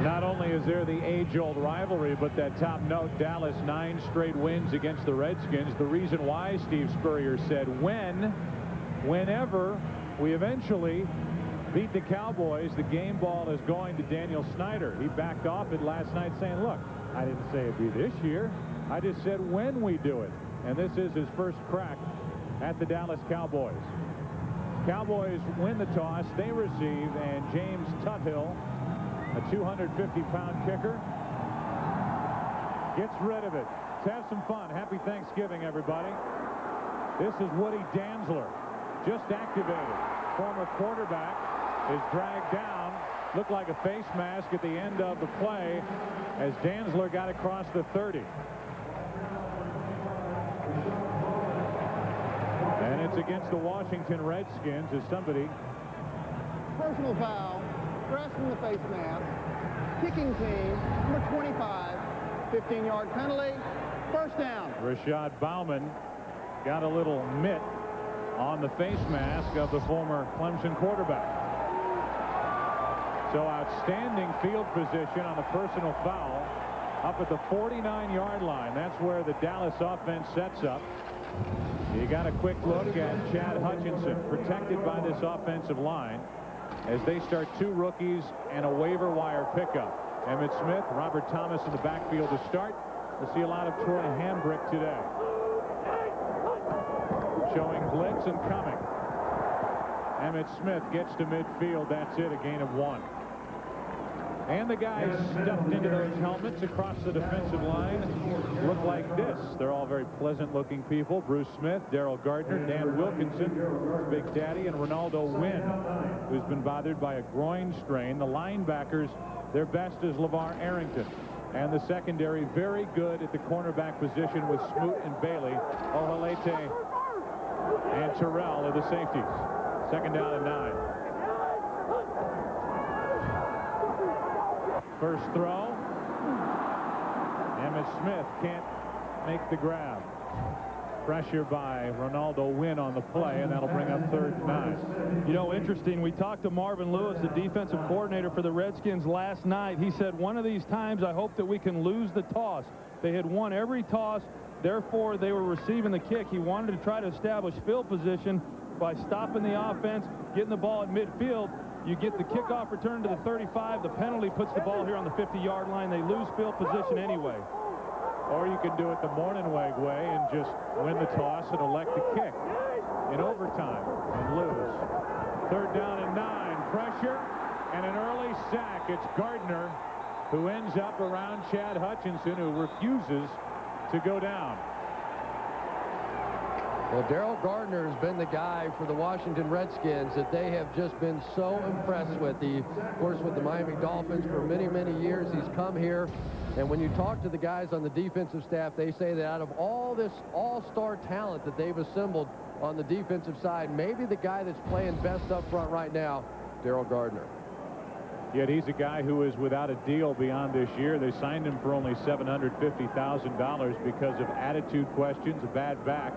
[SPEAKER 9] Not only is there the age-old rivalry, but that top note, Dallas 9 straight wins against the Redskins. The reason why Steve Spurrier said whenever we eventually beat the Cowboys, the game ball is going to Daniel Snyder. He backed off it last night saying, look, I didn't say it'd be this year. I just said when we do it. And this is his first crack at the Dallas Cowboys. Cowboys win the toss, they receive, and James Tuthill, a 250-pound kicker, gets rid of it. Let's have some fun. Happy Thanksgiving, everybody. This is Woody Dantzler, just activated, former quarterback is dragged down. Looked like a face mask at the end of the play as Dantzler got across the 30. And it's against the Washington Redskins as somebody.
[SPEAKER 13] Personal foul, grasping the face mask, kicking team, number 25, 15-yard penalty, first down.
[SPEAKER 9] Rashad Bauman got a little mitt on the face mask of the former Clemson quarterback. So outstanding field position on the personal foul up at the 49-yard line. That's where the Dallas offense sets up. You got a quick look at Chad Hutchinson, protected by this offensive line as they start 2 rookies and a waiver wire pickup. Emmitt Smith, Robert Thomas in the backfield to start. We'll see a lot of Troy Hambrick today. Showing blitz and coming. Emmitt Smith gets to midfield. That's it, a gain of 1. And the guys stuffed into those helmets across the defensive line look like this. They're all very pleasant-looking people. Bruce Smith, Daryl Gardner, Dan Wilkinson, Big Daddy, and Ronaldo Wynn, who's been bothered by a groin strain. The linebackers, their best is LeVar Arrington. And the secondary very good at the cornerback position with Smoot and Bailey. Ohalete and Terrell are the safeties. Second down and 9. First throw. Emmitt Smith can't make the grab. Pressure by Ronaldo Wynn on the play, and that'll bring up 3rd and 9.
[SPEAKER 10] You know, interesting, we talked to Marvin Lewis, the defensive coordinator for the Redskins last night. He said, one of these times I hope that we can lose the toss. They had won every toss, therefore they were receiving the kick. He wanted to try to establish field position by stopping the offense, getting the ball at midfield. You get the kickoff return to the 35. The penalty puts the ball here on the 50-yard line. They lose field position anyway.
[SPEAKER 9] Or you can do it the Morningweg way and just win the toss and elect the kick in overtime and lose. 3rd down and 9. Pressure and an early sack. It's Gardner who ends up around Chad Hutchinson, who refuses to go down.
[SPEAKER 11] Well, Daryl Gardner has been the guy for the Washington Redskins that they have just been so impressed with. Of course, with the Miami Dolphins for many, many years, he's come here. And when you talk to the guys on the defensive staff, they say that out of all this all-star talent that they've assembled on the defensive side, maybe the guy that's playing best up front right now, Daryl Gardner.
[SPEAKER 9] Yet he's a guy who is without a deal beyond this year. They signed him for only $750,000 because of attitude questions, a bad back.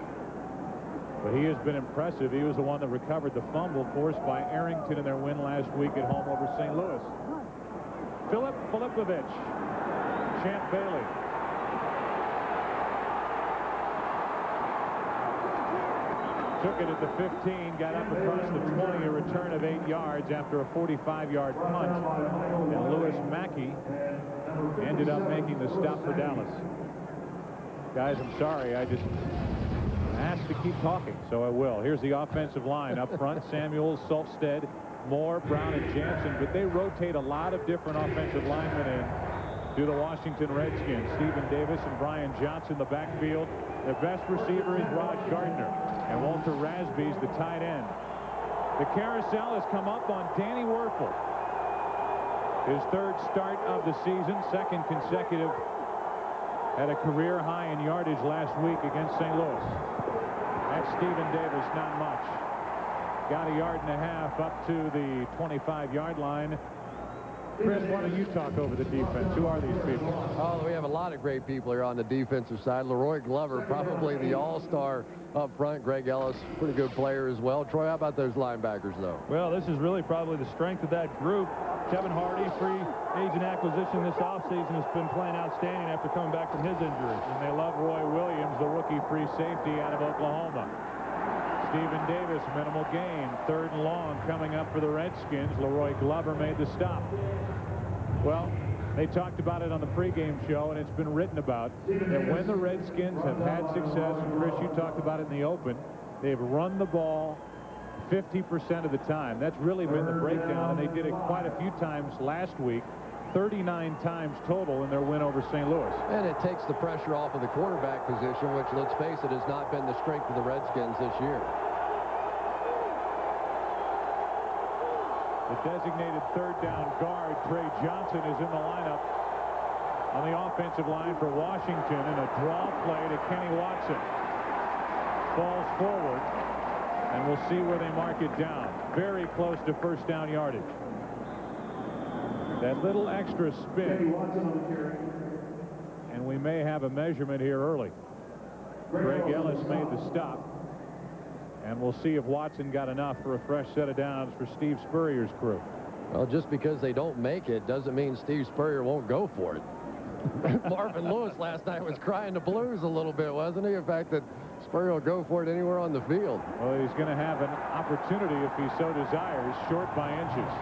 [SPEAKER 9] But he has been impressive. He was the one that recovered the fumble forced by Arrington in their win last week at home over St. Louis. Philip Filipovich. Champ Bailey. Took it at the 15, got up across the 20, a return of 8 yards after a 45-yard punt. And Lewis Mackey ended up making the stop for Dallas. Guys, I'm sorry. I just asked to keep talking, so I will. Here's the offensive line up front. Samuels, Solstead, Moore, Brown, and Jansen. But they rotate a lot of different offensive linemen in to the Washington Redskins. Stephen Davis and Brian Johnson, the backfield. Their best receiver is Raj Gardner. And Walter Rasby's the tight end. The carousel has come up on Danny Wuerffel. His 3rd start of the season, 2nd consecutive. Had a career high in yardage last week against St. Louis. That's Stephen Davis, not much. Got a yard and a half up to the 25-yard line. Chris, why don't you talk over the defense? Who are these people?
[SPEAKER 11] Oh, we have a lot of great people here on the defensive side. Leroy Glover, probably the all-star up front. Greg Ellis, pretty good player as well. Troy, how about those linebackers, though?
[SPEAKER 10] Well, this is really probably the strength of that group. Kevin Hardy, free agent acquisition this offseason, has been playing outstanding after coming back from his injury.
[SPEAKER 9] And they love Roy Williams, the rookie free safety out of Oklahoma. Stephen Davis, minimal gain. 3rd and long coming up for the Redskins. Leroy Glover made the stop. Well, they talked about it on the pregame show, and it's been written about, that when the Redskins have had success, and Chris, you talked about it in the open, they've run the ball 50% of the time. That's really been the breakdown, and they did it quite a few times last week. 39 times total in their win over St. Louis.
[SPEAKER 11] And it takes the pressure off of the quarterback position, which, let's face it, has not been the strength of the Redskins this year.
[SPEAKER 9] The designated third down guard, Trey Johnson, is in the lineup on the offensive line for Washington, and a draw play to Kenny Watson. Falls forward, and we'll see where they mark it down. Very close to first down yardage. That little extra spin, and we may have a measurement here early. Greg Ellis made the stop, and we'll see if Watson got enough for a fresh set of downs for Steve Spurrier's crew.
[SPEAKER 11] Well, just because they don't make it doesn't mean Steve Spurrier won't go for it. Marvin Lewis last night was crying the blues a little bit, wasn't he? The fact that Spurrier will go for it anywhere on the field.
[SPEAKER 9] Well, he's going to have an opportunity if he so desires, short by inches.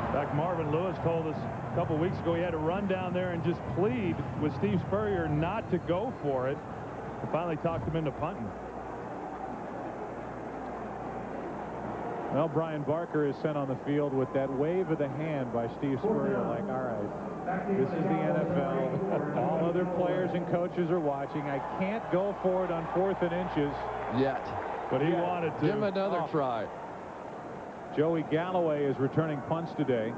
[SPEAKER 10] In fact, Marvin Lewis told us a couple weeks ago he had to run down there and just plead with Steve Spurrier not to go for it. And finally talked him into punting.
[SPEAKER 9] Well, Brian Barker is sent on the field with that wave of the hand by Steve Spurrier, like, all right, this is the NFL. All other players and coaches are watching. I can't go for it on 4th and inches.
[SPEAKER 11] Yet.
[SPEAKER 10] But he wanted to.
[SPEAKER 11] Give him another try.
[SPEAKER 9] Joey Galloway is returning punts today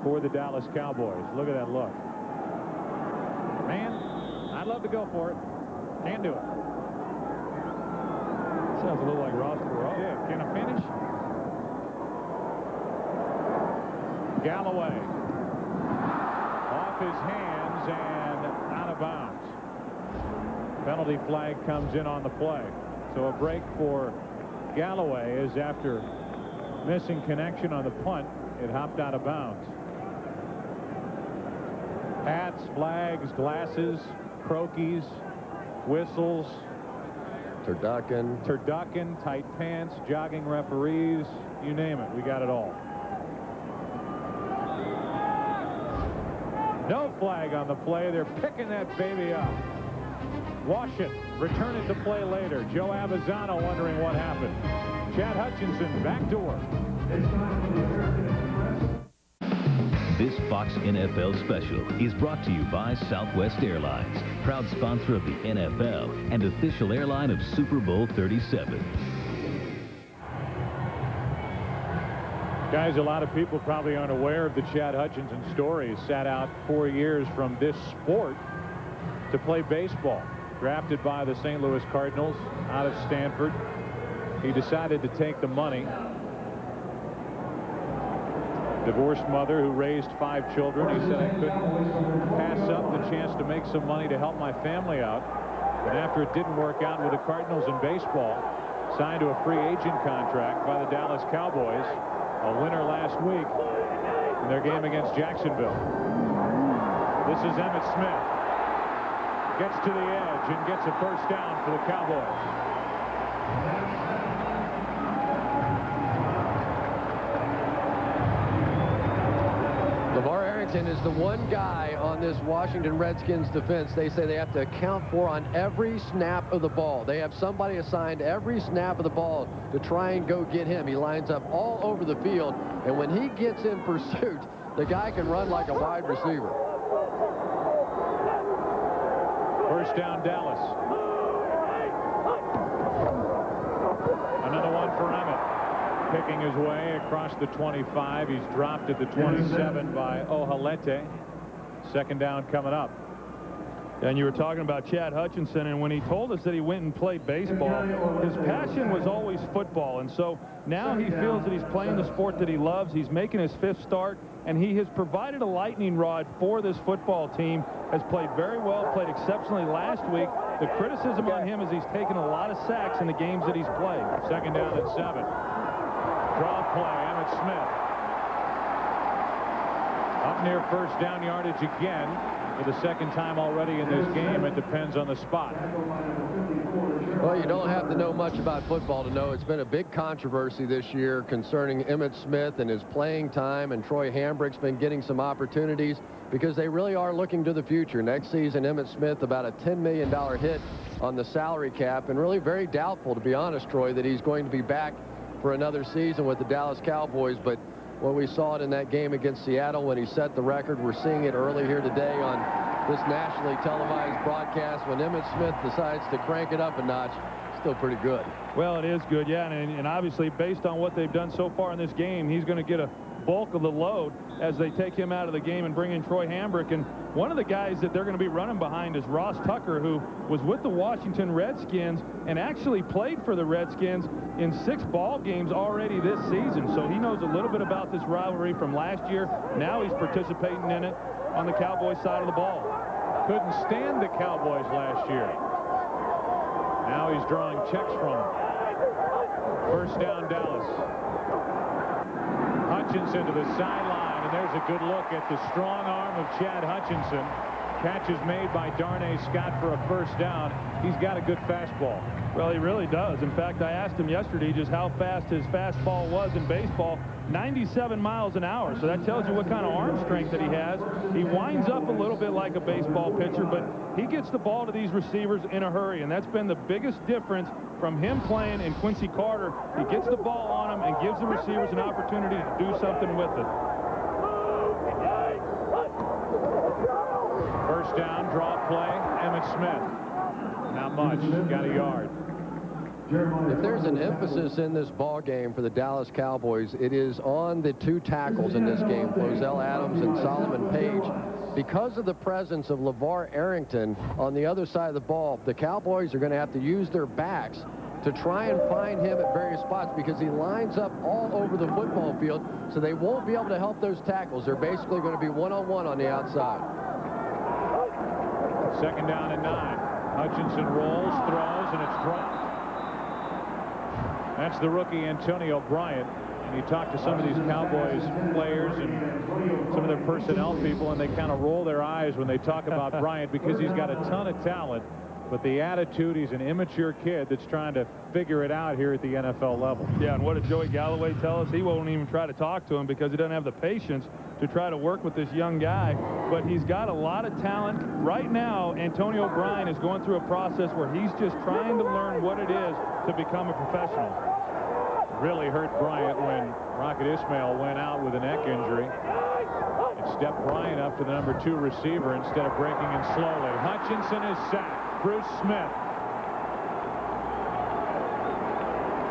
[SPEAKER 9] for the Dallas Cowboys. Look at that look. Man, I'd love to go for it. Can't do it.
[SPEAKER 10] Sounds a little like Ross Perot.
[SPEAKER 9] Yeah, can I finish? Galloway off his hands and out of bounds. Penalty flag comes in on the play. So a break for Galloway is after missing connection on the punt. It hopped out of bounds. Hats, flags, glasses, croquis, whistles. Turducken, tight pants, jogging referees, you name it. We got it all. No flag on the play. They're picking that baby up. Wash it. Return it to play later. Joe Avezzano wondering what happened. Chad Hutchinson back to work.
[SPEAKER 1] This Fox NFL special is brought to you by Southwest Airlines, proud sponsor of the NFL and official airline of Super Bowl 37.
[SPEAKER 9] Guys, a lot of people probably aren't aware of the Chad Hutchinson story. He sat out 4 years from this sport to play baseball. Drafted by the St. Louis Cardinals out of Stanford. He decided to take the money. Divorced mother who raised 5 children. He said, I couldn't pass up the chance to make some money to help my family out. And after it didn't work out with the Cardinals in baseball, signed to a free agent contract by the Dallas Cowboys. A winner last week in their game against Jacksonville. This is Emmitt Smith. Gets to the edge and gets a first down for the Cowboys.
[SPEAKER 11] LeVar Arrington is the one guy on this Washington Redskins defense they say they have to account for on every snap of the ball. They have somebody assigned every snap of the ball to try and go get him. He lines up all over the field, and when he gets in pursuit, the guy can run like a wide receiver.
[SPEAKER 9] First down, Dallas. Another one for Emmitt. Picking his way across the 25. He's dropped at the 27 by Ohalete. Second down coming up.
[SPEAKER 10] And you were talking about Chad Hutchinson, and when he told us that he went and played baseball, his passion was always football. And so now he feels that he's playing the sport that he loves. He's making his 5th start, and he has provided a lightning rod for this football team. Has played very well, played exceptionally last week. The criticism on him is he's taken a lot of sacks in the games that he's played.
[SPEAKER 9] Second down at 7. Draw play, Emmitt Smith. Up near first down yardage again for the second time already in this game. It depends on the spot.
[SPEAKER 11] Well, you don't have to know much about football to know it's been a big controversy this year concerning Emmitt Smith and his playing time, and Troy Hambrick's been getting some opportunities because they really are looking to the future. Next season, Emmitt Smith about a $10 million hit on the salary cap, and really very doubtful, to be honest, Troy, that he's going to be back for another season with the Dallas Cowboys. But when we saw it in that game against Seattle when he set the record, we're seeing it early here today on this nationally televised broadcast when Emmitt Smith decides to crank it up a notch. still pretty good.
[SPEAKER 10] Well, it is good, yeah, and obviously based on what they've done so far in this game, he's going to get a bulk of the load as they take him out of the game and bring in Troy Hambrick. And one of the guys that they're going to be running behind is Ross Tucker, who was with the Washington Redskins and actually played for the Redskins in 6 ball games already this season. So he knows a little bit about this rivalry from last year. Now he's participating in it on the Cowboys side of the ball.
[SPEAKER 9] Couldn't stand the Cowboys last year. Now he's drawing checks from them. First down, Dallas. Hutchinson to the sideline, and there's a good look at the strong arm of Chad Hutchinson. Catch is made by Darnay Scott for a first down. He's got a good fastball.
[SPEAKER 10] Well, he really does. In fact, I asked him yesterday just how fast his fastball was in baseball. 97 miles an hour. So that tells you what kind of arm strength that he has. He winds up a little bit like a baseball pitcher, but he gets the ball to these receivers in a hurry, and that's been the biggest difference from him playing and Quincy Carter. He gets the ball on him and gives the receivers an opportunity to do something with it.
[SPEAKER 9] First down, draw play, Emmitt Smith. Not much, got a yard.
[SPEAKER 11] If there's an emphasis in this ball game for the Dallas Cowboys, it is on the 2 tackles in this game, Flozell Adams and Solomon Page. Because of the presence of LeVar Arrington on the other side of the ball, the Cowboys are going to have to use their backs to try and find him at various spots because he lines up all over the football field, so they won't be able to help those tackles. They're basically going to be one-on-one on the outside.
[SPEAKER 9] Second down and 9. Hutchinson rolls, throws, and it's dropped. That's the rookie Antonio Bryant. And you talk to some of these Cowboys players and some of their personnel people, and they kind of roll their eyes when they talk about Bryant because he's got a ton of talent, but the attitude, he's an immature kid that's trying to figure it out here at the NFL level.
[SPEAKER 10] Yeah, and what did Joey Galloway tell us? He won't even try to talk to him because he doesn't have the patience to try to work with this young guy, but he's got a lot of talent. Right now, Antonio Bryant is going through a process where he's just trying to learn what it is to become a professional.
[SPEAKER 9] Really hurt Bryant when Rocket Ismail went out with a neck injury. It stepped Bryant up to the number 2 receiver instead of breaking in slowly. Hutchinson is sacked. Bruce Smith.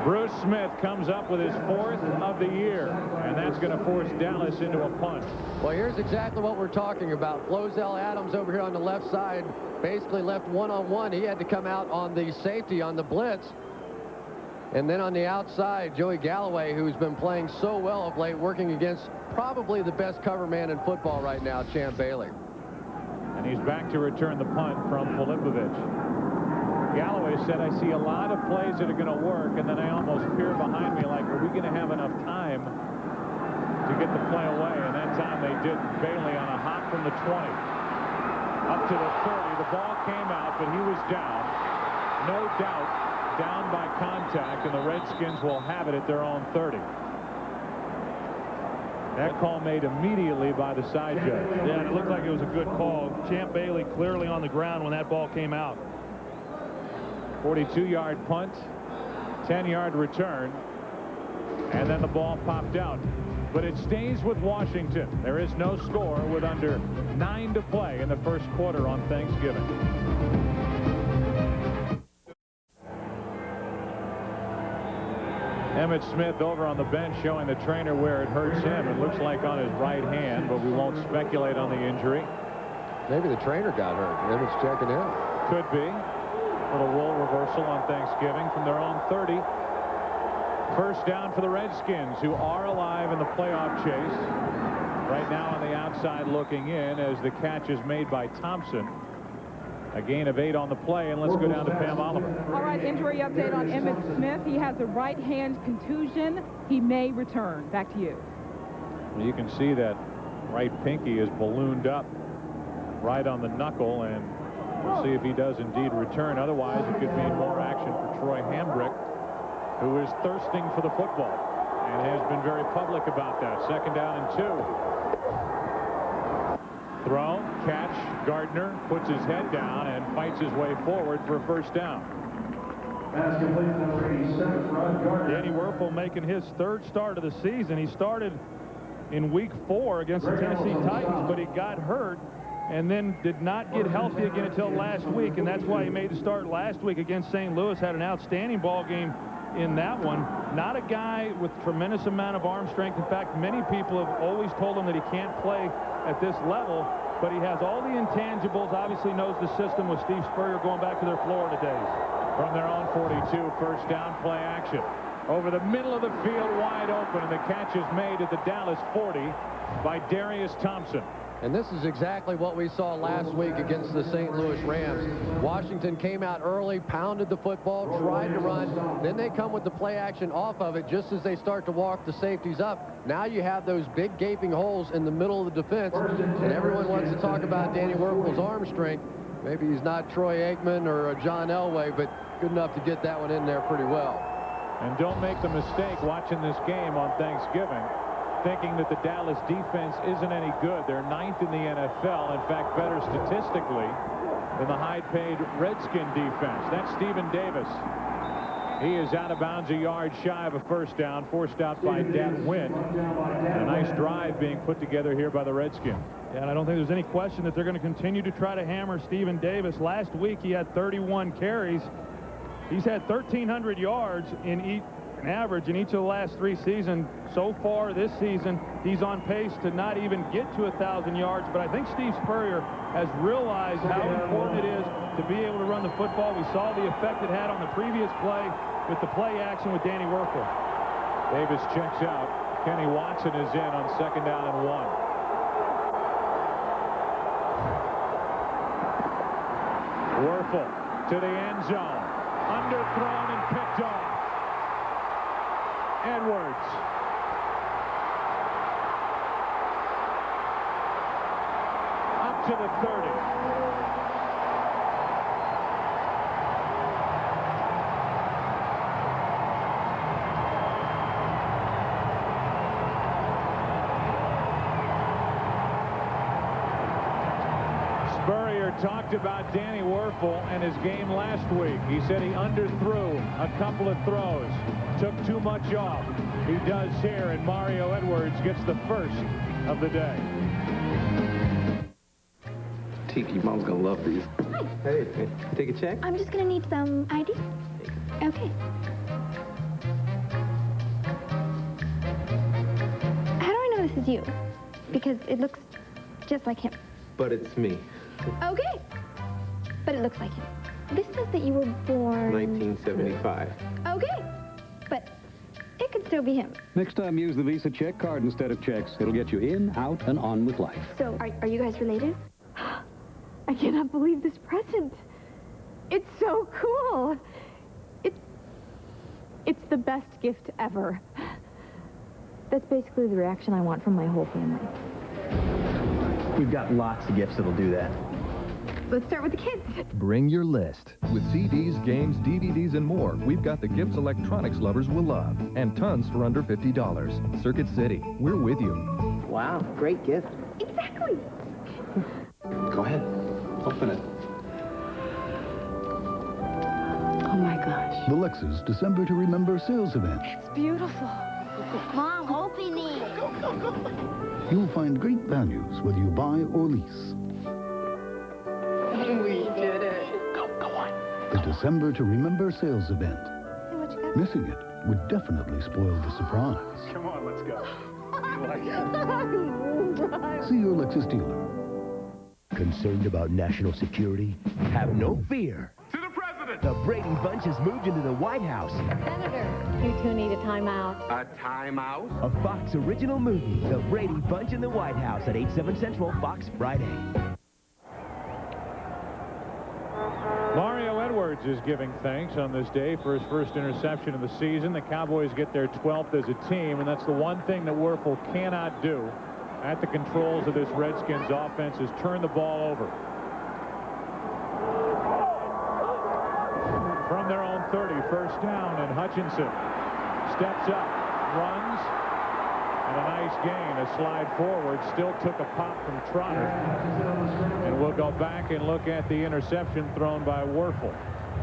[SPEAKER 9] Bruce Smith comes up with his 4th of the year, and that's going to force Dallas into a punt.
[SPEAKER 11] Well, here's exactly what we're talking about. Flozell Adams over here on the left side basically left one-on-one. He had to come out on the safety on the blitz. And then on the outside, Joey Galloway, who's been playing so well of late, working against probably the best cover man in football right now, Champ Bailey.
[SPEAKER 9] And he's back to return the punt from Filipovich. Galloway said, I see a lot of plays that are going to work, and then I almost peer behind me like, are we going to have enough time to get the play away? And that time they did. Bailey on a hop from the 20. Up to the 30. The ball came out, but he was down. No doubt. Down by contact, and the Redskins will have it at their own 30. That call made immediately by the side judge.
[SPEAKER 10] Yeah, and it looked like it was a good call. Champ Bailey clearly on the ground when that ball came out.
[SPEAKER 9] 42-yard punt, 10-yard return, and then the ball popped out. But it stays with Washington. There is no score with under 9 to play in the first quarter on Thanksgiving. Emmitt Smith over on the bench showing the trainer where it hurts him. It looks like on his right hand, but we won't speculate on the injury.
[SPEAKER 11] Maybe the trainer got hurt. Emmitt's checking in.
[SPEAKER 9] Could be. A little role reversal on Thanksgiving from their own 30. First down for the Redskins, who are alive in the playoff chase. Right now on the outside looking in as the catch is made by Thompson. A gain of 8 on the play, and let's go down to Pam Oliver.
[SPEAKER 23] All right, injury update on Emmitt Smith. He has a right hand contusion. He may return. Back to you.
[SPEAKER 9] You can see that right pinky is ballooned up right on the knuckle, and we'll see if he does indeed return. Otherwise, it could mean more action for Troy Hambrick, who is thirsting for the football and has been very public about that. Second down and 2. Throw, catch, Gardner puts his head down and fights his way forward for a first down.
[SPEAKER 10] Danny Wuerffel making his 3rd start of the season. He started in week 4 against the Tennessee Titans, but he got hurt and then did not get healthy again until last week, and that's why he made the start last week against St. Louis. Had an outstanding ball game in that one. Not a guy with tremendous amount of arm strength. In fact, many people have always told him that he can't play at this level, but he has all the intangibles, obviously knows the system with Steve Spurrier going back to their Florida days.
[SPEAKER 9] From their own 42, first down, play action. Over the middle of the field, wide open, and the catch is made at the Dallas 40 by Derrius Thompson.
[SPEAKER 11] And this is exactly what we saw last week against the St. Louis Rams. Washington came out early, pounded the football, tried to run. Then they come with the play action off of it just as they start to walk the safeties up. Now you have those big gaping holes in the middle of the defense. And everyone wants to talk about Danny Wuerffel's arm strength. Maybe he's not Troy Aikman or John Elway, but good enough to get that one in there pretty well.
[SPEAKER 9] And don't make the mistake watching this game on Thanksgiving thinking that the Dallas defense isn't any good. They're 9th in the NFL, in fact, better statistically than the high-paid Redskin defense. That's Stephen Davis. He is out of bounds a yard shy of a first down, forced out by Dan Wynn. And a nice drive being put together here by the Redskins.
[SPEAKER 10] Yeah, and I don't think there's any question that they're going to continue to try to hammer Stephen Davis. Last week he had 31 carries. He's had 1,300 yards in average in each of the last 3 seasons. So far this season, he's on pace to not even get to 1,000 yards. But I think Steve Spurrier has realized how important it is to be able to run the football. We saw the effect it had on the previous play with the play action with Danny Wuerffel.
[SPEAKER 9] Davis checks out. Kenny Watson is in on 2nd down and 1. Wuerffel to the end zone. Underthrown and picked off. Edwards. Up to the 30. Spurrier talked about Danny Wuerffel and his game last week. He said he underthrew a couple of throws, took too much off. He does here, and Mario Edwards gets the first of the day.
[SPEAKER 14] Tiki, Mom's gonna love these.
[SPEAKER 2] Hi.
[SPEAKER 14] Hey, take a check?
[SPEAKER 2] I'm just gonna need some ID. Okay. How do I know this is you? Because it looks just like him.
[SPEAKER 14] But it's me.
[SPEAKER 2] Okay. But it looks like him. This says that you were born...
[SPEAKER 14] 1975.
[SPEAKER 2] Okay. But it could still be him.
[SPEAKER 17] Next time, use the Visa check card instead of checks. It'll get you in, out, and on with life.
[SPEAKER 2] So, are you guys related? I cannot believe this present. It's so cool. It's the best gift ever. That's basically the reaction I want from my whole family.
[SPEAKER 18] We've got lots of gifts that'll do that.
[SPEAKER 2] Let's start with the kids.
[SPEAKER 24] Bring your list. With CDs, games, DVDs, and more, we've got the gifts electronics lovers will love. And tons for under $50. Circuit City, we're with you.
[SPEAKER 18] Wow, great gift.
[SPEAKER 2] Exactly.
[SPEAKER 14] Go ahead. Open it.
[SPEAKER 20] Oh, my gosh.
[SPEAKER 22] The Lexus December to Remember sales event.
[SPEAKER 20] It's beautiful.
[SPEAKER 2] Mom, open it.
[SPEAKER 22] You'll find great values whether you buy or lease.
[SPEAKER 20] We did it.
[SPEAKER 18] Go on.
[SPEAKER 22] The December to Remember sales event.
[SPEAKER 2] Hey, what you got?
[SPEAKER 22] Missing it would definitely spoil the surprise.
[SPEAKER 18] Come on, let's go. You like it?
[SPEAKER 22] See your Lexus dealer.
[SPEAKER 25] Concerned about national security? Have no fear.
[SPEAKER 19] To the president!
[SPEAKER 25] The Brady Bunch has moved into the White House.
[SPEAKER 20] Senator, you two need a timeout.
[SPEAKER 14] A timeout?
[SPEAKER 25] A Fox original movie, The Brady Bunch in the White House at 8/7 Central, Fox Friday.
[SPEAKER 9] Mario Edwards is giving thanks on this day for his first interception of the season. The Cowboys get their 12th as a team, and that's the one thing that Wuerffel cannot do at the controls of this Redskins offense is turn the ball over. From their own 30, first down, and Hutchinson steps up, runs, and a nice gain, a slide forward, still took a pop from Trotter. And we'll go back and look at the interception thrown by Wuerffel.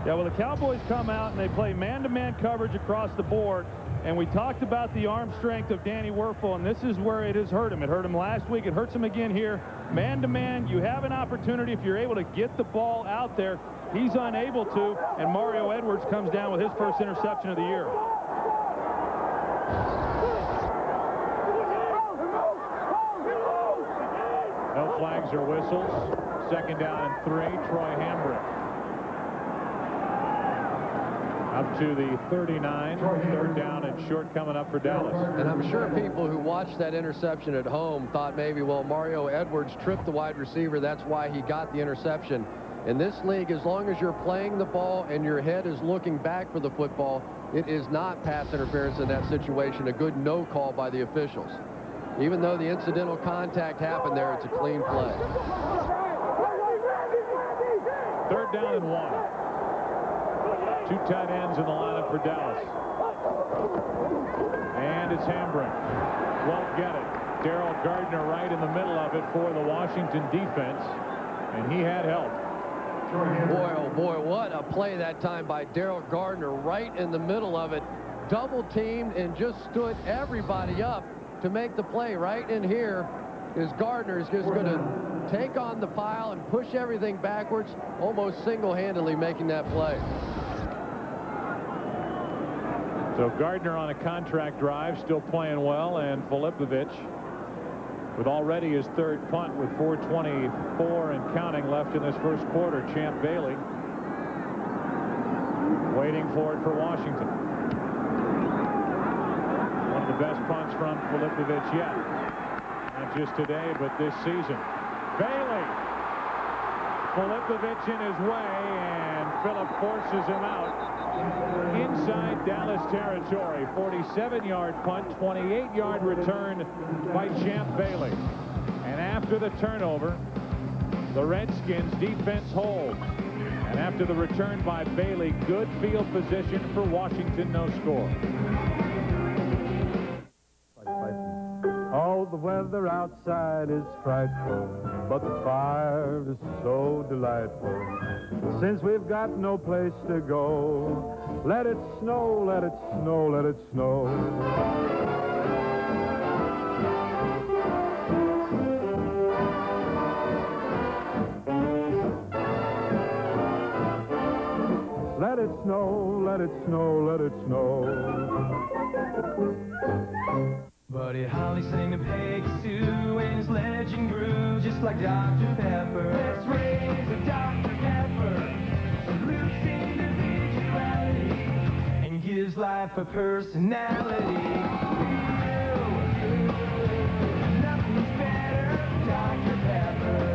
[SPEAKER 10] Yeah, well, the Cowboys come out and they play man-to-man coverage across the board. And we talked about the arm strength of Danny Wuerffel, and this is where it has hurt him. It hurt him last week. It hurts him again here. Man-to-man, you have an opportunity if you're able to get the ball out there. He's unable to, and Mario Edwards comes down with his first interception of the year.
[SPEAKER 9] No flags or whistles. 2nd down and 3, Troy Hambrick. Up to the 39, 3rd down and short coming up for Dallas.
[SPEAKER 11] And I'm sure people who watched that interception at home thought maybe, well, Mario Edwards tripped the wide receiver. That's why he got the interception. In this league, as long as you're playing the ball and your head is looking back for the football, it is not pass interference in that situation. A good no call by the officials. Even though the incidental contact happened there, it's a clean play.
[SPEAKER 9] 3rd down and 1. 2 tight ends in the lineup for Dallas. And it's Hambrick. Won't get it. Darrell Gardner right in the middle of it for the Washington defense. And he had help.
[SPEAKER 11] Boy, oh boy, what a play that time by Darrell Gardner right in the middle of it. Double teamed and just stood everybody up to make the play. Right in here is Gardner is just going to take on the pile and push everything backwards, almost single-handedly making that play.
[SPEAKER 9] So Gardner on a contract drive, still playing well, and Filipovic with already his 3rd punt with 4:24 and counting left in this first quarter. Champ Bailey waiting for it for Washington. One of the best punts from Filipovic yet. Not just today, but this season. Bailey. Filipovic in his way, and Phillip forces him out. Inside Dallas territory. 47-yard punt, 28-yard return by Champ Bailey. And after the turnover, the Redskins defense holds. And after the return by Bailey, good field position for Washington, no score.
[SPEAKER 5] All the weather outside is frightful, but the fire is so delightful. Since we've got no place to go, let it snow, let it snow, let it snow. Let it snow, let it snow, let it snow.
[SPEAKER 3] Buddy Holly sang to Peggy Sue, and his legend grew just like Dr. Pepper. Let's raise a Dr. Pepper, salutes individuality, and gives life a personality. Nothing's better than Dr. Pepper.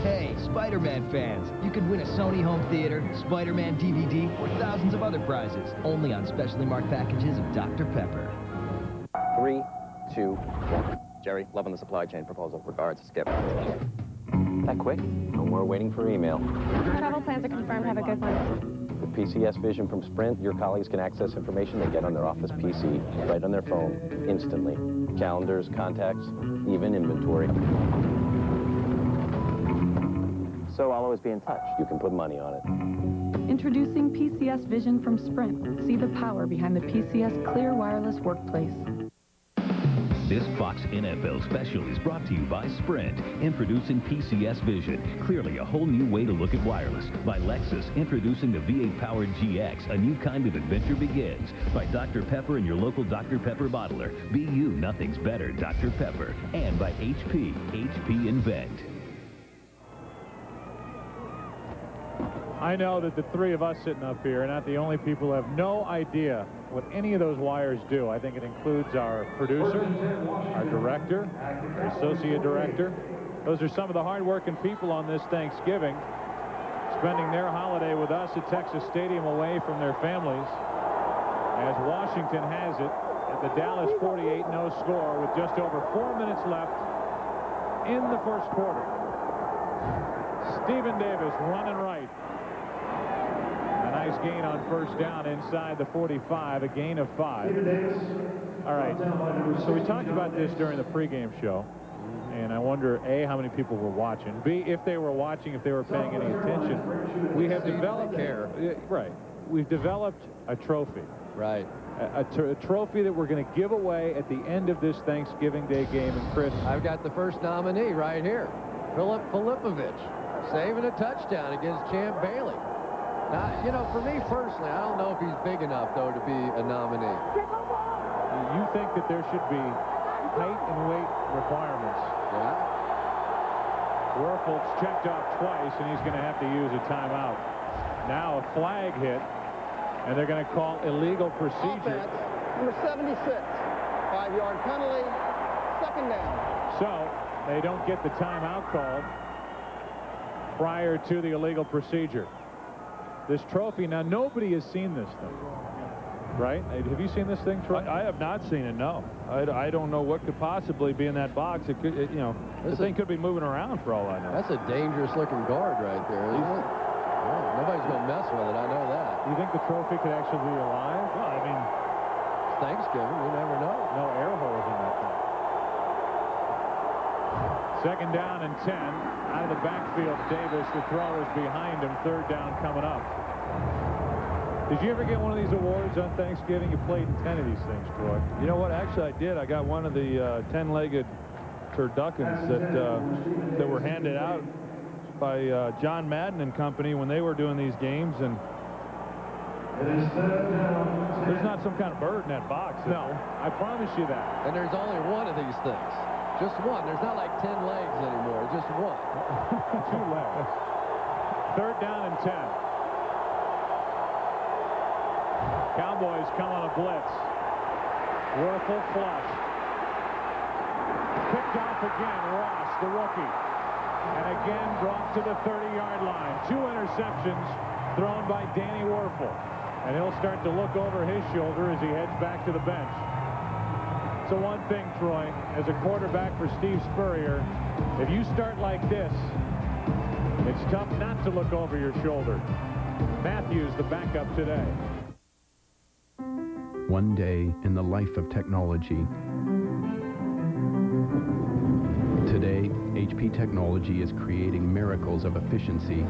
[SPEAKER 7] Hey, Spider-Man fans, you could win a Sony home theater, Spider-Man DVD, or thousands of other prizes, only on specially marked packages of Dr. Pepper.
[SPEAKER 8] 3, 2, 1. Jerry, loving the supply chain proposal. Regards, Skip. That quick? No more waiting for email.
[SPEAKER 2] Travel plans are confirmed. Have a good one.
[SPEAKER 8] With PCS Vision from Sprint, your colleagues can access information they get on their office PC right on their phone instantly. Calendars, contacts, even inventory. So I'll always be in touch. You can put money on it.
[SPEAKER 15] Introducing PCS Vision from Sprint. See the power behind the PCS Clear Wireless Workplace.
[SPEAKER 1] This Fox NFL special is brought to you by Sprint. Introducing PCS Vision. Clearly a whole new way to look at wireless. By Lexus, introducing the V8-powered GX. A new kind of adventure begins. By Dr. Pepper and your local Dr. Pepper bottler. Be you, nothing's better, Dr. Pepper. And by HP. HP Invent.
[SPEAKER 9] I know that the three of us sitting up here are not the only people who have no idea what any of those wires do. I think it includes our producer, our director, our associate director. Those are some of the hard-working people on this Thanksgiving, spending their holiday with us at Texas Stadium away from their families, as Washington has it at the Dallas 48, no score, with just over 4 minutes left in the first quarter. Stephen Davis running right. A nice gain on first down inside the 45, a gain of 5. All right, so we talked about this during the pregame show, and I wonder, A, how many people were watching, B, if they were watching, if they were paying any attention. We have developed, right, we've developed a trophy.
[SPEAKER 11] Right.
[SPEAKER 9] A trophy that we're going to give away at the end of this Thanksgiving Day game. And Chris,
[SPEAKER 11] I've got the first nominee right here, Philip Filipovich, saving a touchdown against Champ Bailey. Now, you know, for me personally, I don't know if he's big enough, though, to be a nominee.
[SPEAKER 9] You think that there should be height and weight requirements?
[SPEAKER 11] Yeah.
[SPEAKER 9] Wuerffel's checked off twice, and he's going to have to use a timeout. Now a flag hit, and they're going to call illegal procedure.
[SPEAKER 13] Offense, number 76, 5-yard penalty, second down.
[SPEAKER 9] So they don't get the timeout called prior to the illegal procedure. This trophy, now nobody has seen this thing, right? Have you seen this thing, Troy?
[SPEAKER 10] I have not seen it, no. I don't know what could possibly be in that box. It could, you know, the thing could be moving around for all I know.
[SPEAKER 11] That's a dangerous-looking guard right there, isn't it? Yeah, nobody's going to mess with it, I know that.
[SPEAKER 9] You think the trophy could actually be alive?
[SPEAKER 10] Well, I mean,
[SPEAKER 11] it's Thanksgiving, you never know.
[SPEAKER 9] No air holes in that thing. Second down and 10. Out of the backfield, Davis. The throw is behind him. Third down coming up. Did you ever get one of these awards on Thanksgiving? You played in 10 of these things, Troy.
[SPEAKER 10] You know what? Actually, I did. I got one of the 10-legged turduckens that were handed out by John Madden and company when they were doing these games. And there's not some kind of bird in that box.
[SPEAKER 9] No, I promise you that.
[SPEAKER 11] And there's only one of these things. Just one. There's not like 10 legs anymore. Just one.
[SPEAKER 9] 2 legs. Third down and 10. Cowboys come on a blitz. Wuerffel flush. Picked off again. Ross, the rookie. And again brought to the 30-yard line. 2 interceptions thrown by Danny Wuerffel. And he'll start to look over his shoulder as he heads back to the bench. So one thing, Troy, as a quarterback for Steve Spurrier, if you start like this, it's tough not to look over your shoulder. Matthews, the backup today.
[SPEAKER 4] One day in the life of technology. Today, HP Technology is creating miracles of efficiency.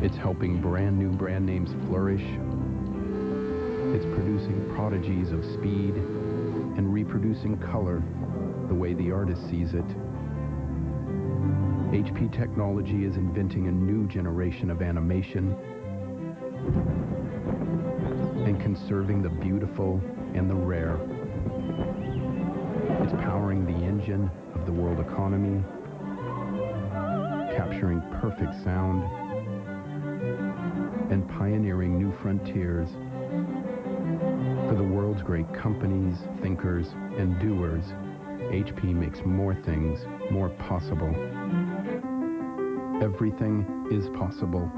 [SPEAKER 4] It's helping brand new brand names flourish. It's producing prodigies of speed and reproducing color the way the artist sees it. HP Technology is inventing a new generation of animation and conserving the beautiful and the rare. It's powering the engine of the world economy, capturing perfect sound, and pioneering new frontiers for the world's great companies, thinkers, and doers. HP makes more things more possible. Everything is possible.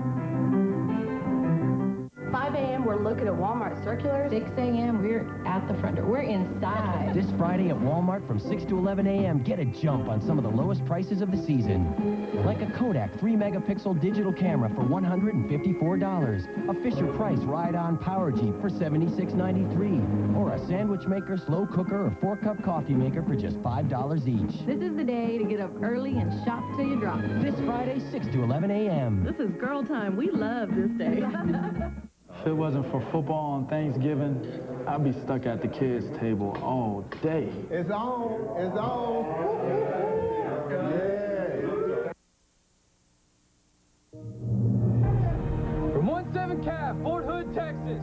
[SPEAKER 6] 5 a.m. we're looking at Walmart circulars. 6 a.m. we're at the front door. We're inside.
[SPEAKER 25] This Friday at Walmart from 6 to 11 a.m. get a jump on some of the lowest prices of the season. Like a Kodak 3-megapixel digital camera for $154. A Fisher-Price ride-on power Jeep for $76.93. Or a sandwich maker, slow cooker, or 4-cup coffee maker for just $5 each.
[SPEAKER 6] This is the day to get up early and shop till you drop.
[SPEAKER 25] This Friday, 6 to 11 a.m.
[SPEAKER 6] This is girl time. We love this day.
[SPEAKER 12] If it wasn't for football on Thanksgiving, I'd be stuck at the kids' table all day.
[SPEAKER 13] It's on. It's on. Yeah.
[SPEAKER 3] From 1-7 Calf, Fort Hood, Texas.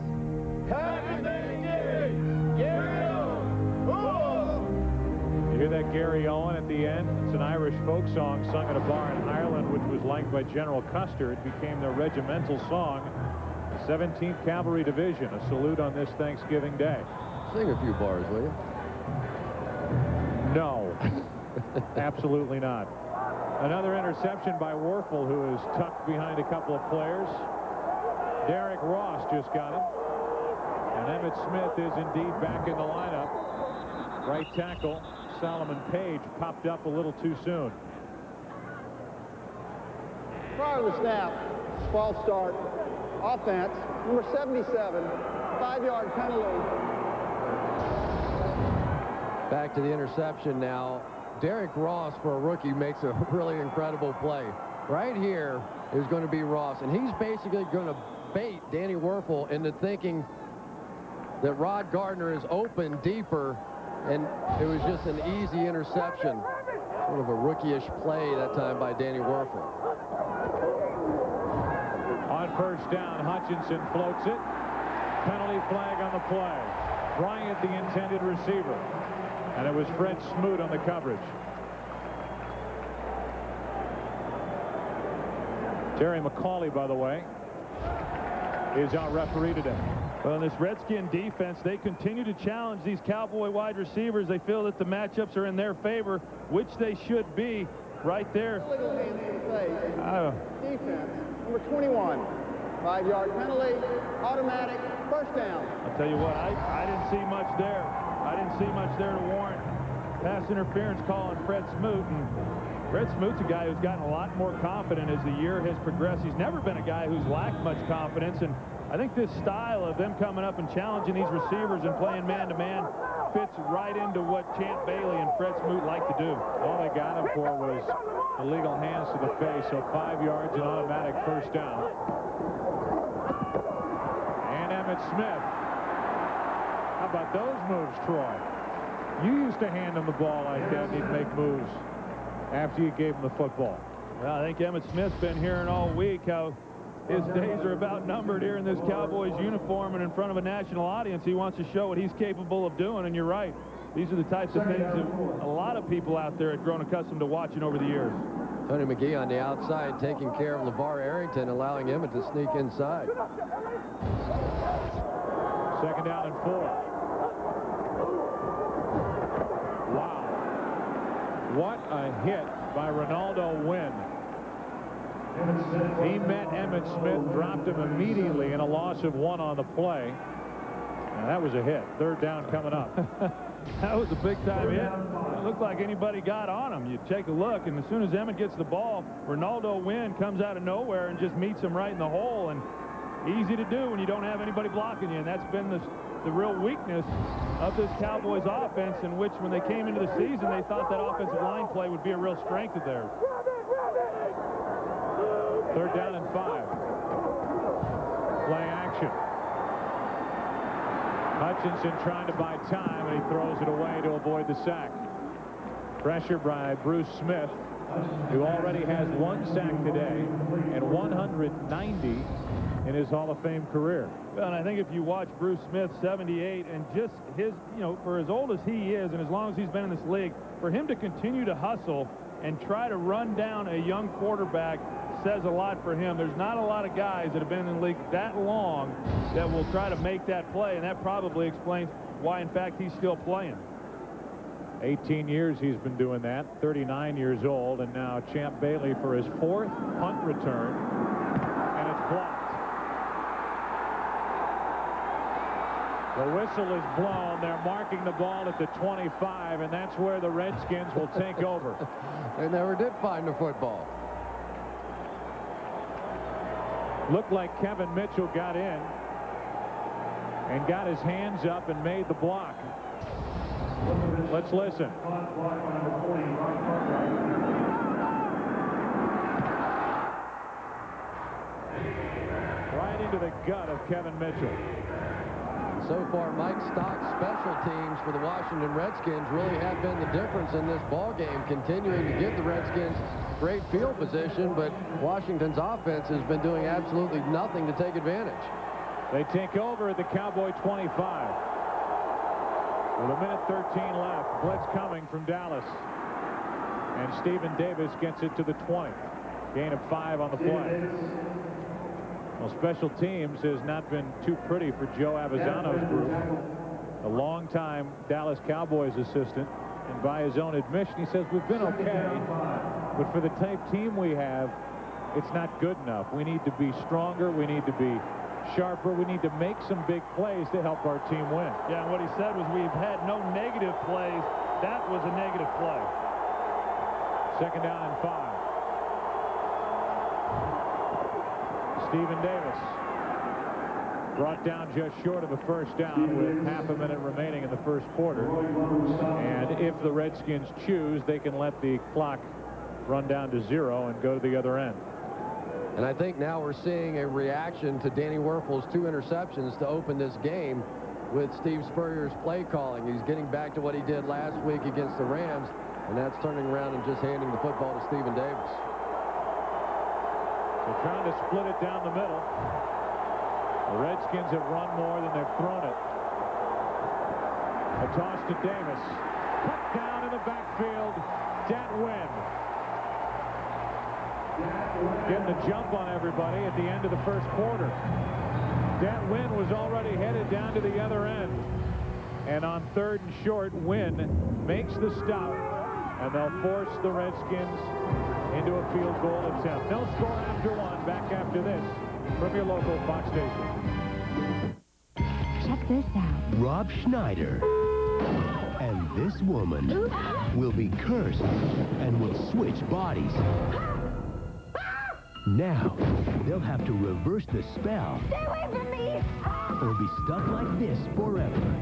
[SPEAKER 3] Happy Thanksgiving, Gary Owen. Oh!
[SPEAKER 9] You hear that Gary Owen at the end? It's an Irish folk song sung at a bar in Ireland, which was liked by General Custer. It became their regimental song. 17th Cavalry Division, a salute on this Thanksgiving Day.
[SPEAKER 11] Sing a few bars, will you?
[SPEAKER 9] No, absolutely not. Another interception by Wuerffel, who is tucked behind a couple of players. Derek Ross just got him. And Emmitt Smith is indeed back in the lineup. Right tackle, Solomon Page, popped up a little too soon.
[SPEAKER 13] Prior to the snap, false start. Offense, number 77, 5-yard penalty.
[SPEAKER 11] Back to the interception now. Derek Ross, for a rookie, makes a really incredible play. Right here is going to be Ross, and he's basically going to bait Danny Wuerffel into thinking that Rod Gardner is open deeper, and it was just an easy interception. Sort of a rookie-ish play that time by Danny Wuerffel.
[SPEAKER 9] On first down, Hutchinson floats it. Penalty flag on the play. Bryant, the intended receiver. And it was Fred Smoot on the coverage. Terry McCauley, by the way, is our referee today.
[SPEAKER 10] Well, in this Redskin defense, they continue to challenge these Cowboy wide receivers. They feel that the matchups are in their favor, which they should be right there.
[SPEAKER 13] Defense, number 21. 5-yard penalty, automatic, first down.
[SPEAKER 10] I'll tell you what, I didn't see much there. I didn't see much there to warrant pass interference call on Fred Smoot. And Fred Smoot's a guy who's gotten a lot more confident as the year has progressed. He's never been a guy who's lacked much confidence, and I think this style of them coming up and challenging these receivers and playing man-to-man fits right into what Champ Bailey and Fred Smoot like to do.
[SPEAKER 9] All they got him for was illegal hands to the face, so 5 yards and automatic first down. And Emmitt Smith. How about those moves, Troy? You used to hand him the ball like that, and he'd make moves after you gave him the football.
[SPEAKER 10] Well, I think Emmitt Smith's been hearing all week how his days are about numbered here in this Cowboys uniform and in front of a national audience. He wants to show what he's capable of doing, and you're right. These are the types of things that a lot of people out there have grown accustomed to watching over the years.
[SPEAKER 11] Tony McGee on the outside taking care of LeVar Arrington, allowing Emmitt to sneak inside.
[SPEAKER 9] Second down and 4. Wow. What a hit by Ronaldo Wynn. He met Emmitt Smith, dropped him immediately in a loss of 1 on the play. And that was a hit. Third down coming up.
[SPEAKER 10] That was a big-time hit. It looked like anybody got on him. You take a look, and as soon as Emmitt gets the ball, Ronaldo Wynn comes out of nowhere and just meets him right in the hole. And easy to do when you don't have anybody blocking you. And that's been the real weakness of this Cowboys offense, in which when they came into the season, they thought that offensive line play would be a real strength of theirs.
[SPEAKER 9] Third down and 5. Play action. Hutchinson trying to buy time, and he throws it away to avoid the sack. Pressure by Bruce Smith, who already has 1 sack today and 190 in his Hall of Fame career.
[SPEAKER 10] Well, and I think if you watch Bruce Smith, 78, and just his, for as old as he is and as long as he's been in this league, for him to continue to hustle and try to run down a young quarterback says a lot for him. There's not a lot of guys that have been in the league that long that will try to make that play, and that probably explains why, in fact, he's still playing.
[SPEAKER 9] 18 years he's been doing that, 39 years old, and now Champ Bailey for his 4th punt return, and it's blocked. The whistle is blown. They're marking the ball at the 25, and that's where the Redskins will take over.
[SPEAKER 11] They never did find the football.
[SPEAKER 9] Looked like Kevin Mitchell got in and got his hands up and made the block. Let's listen. Right into the gut of Kevin Mitchell.
[SPEAKER 11] So far, Mike Stock's special teams for the Washington Redskins really have been the difference in this ball game, continuing to give the Redskins great field position, but Washington's offense has been doing absolutely nothing to take advantage.
[SPEAKER 9] They take over at the Cowboy 25. With 1:13 left, blitz coming from Dallas. And Stephen Davis gets it to the 20. Gain of 5 on the play. Well, special teams has not been too pretty for Joe Avezzano's group. A long-time Dallas Cowboys assistant. And by his own admission, he says, we've been okay. But for the type team we have, it's not good enough. We need to be stronger. We need to be sharper. We need to make some big plays to help our team win.
[SPEAKER 10] Yeah, and what he said was we've had no negative plays. That was a negative play.
[SPEAKER 9] Second down and 5. Stephen Davis brought down just short of a first down with half a minute remaining in the first quarter. And if the Redskins choose, they can let the clock run down to 0 and go to the other end.
[SPEAKER 11] And I think now we're seeing a reaction to Danny Wuerffel's 2 interceptions to open this game with Steve Spurrier's play calling. He's getting back to what he did last week against the Rams, and that's turning around and just handing the football to Stephen Davis.
[SPEAKER 9] They're trying to split it down the middle. The Redskins have run more than they've thrown it. A toss to Davis. Cut down in the backfield. Dat Nguyen. Getting the jump on everybody at the end of the first quarter. Dat Nguyen was already headed down to the other end. And on 3rd and short, Nguyen makes the stop. And they'll force the Redskins into a field goal attempt. No score after 1. Back after this from your local Fox station.
[SPEAKER 16] Check this out.
[SPEAKER 1] Rob Schneider and this woman will be cursed and will switch bodies. Now, they'll have to reverse the spell.
[SPEAKER 16] Stay away from me!
[SPEAKER 1] Or be stuck like this forever.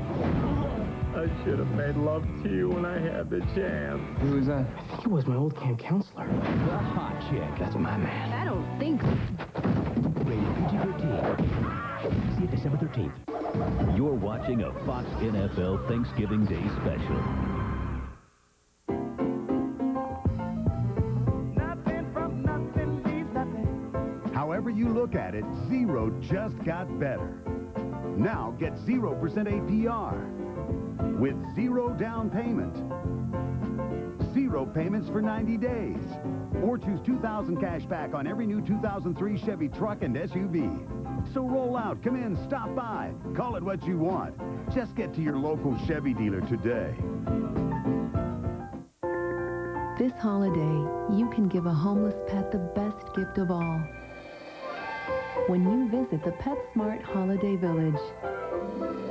[SPEAKER 12] I should have made love to you when I had the chance.
[SPEAKER 7] Who was that?
[SPEAKER 12] I think it was my old camp counselor.
[SPEAKER 1] The hot chick.
[SPEAKER 7] That's my man.
[SPEAKER 2] I don't think so.
[SPEAKER 1] Rated PG-13. See it December 13th. You're watching a Fox NFL Thanksgiving Day special.
[SPEAKER 17] However you look at it, Zero just got better. Now get 0% APR with 0 down payment. 0 payments for 90 days. Or choose $2,000 cash back on every new 2003 Chevy truck and SUV. So roll out, come in, stop by, call it what you want. Just get to your local Chevy dealer today.
[SPEAKER 15] This holiday, you can give a homeless pet the best gift of all. When you visit the PetSmart Holiday Village.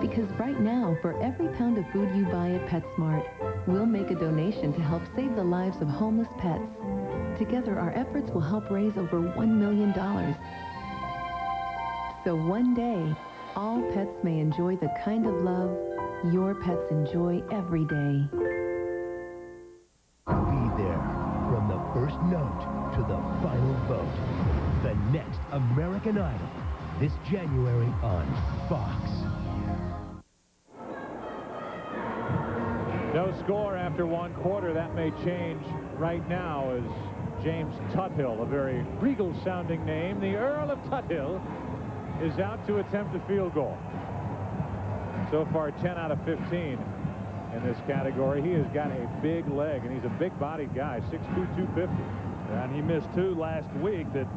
[SPEAKER 15] Because right now, for every pound of food you buy at PetSmart, we'll make a donation to help save the lives of homeless pets. Together, our efforts will help raise over $1 million. So one day, all pets may enjoy the kind of love your pets enjoy every day.
[SPEAKER 1] Be there from the first note to the final vote. The next American Idol, this January on Fox.
[SPEAKER 9] No score after 1 quarter. That may change right now as James Tuthill, a very regal-sounding name, the Earl of Tuthill, is out to attempt a field goal. So far, 10 out of 15 in this category. He has got a big leg, and he's a big-bodied guy, 6'2", 250.
[SPEAKER 10] And he missed 2 last week that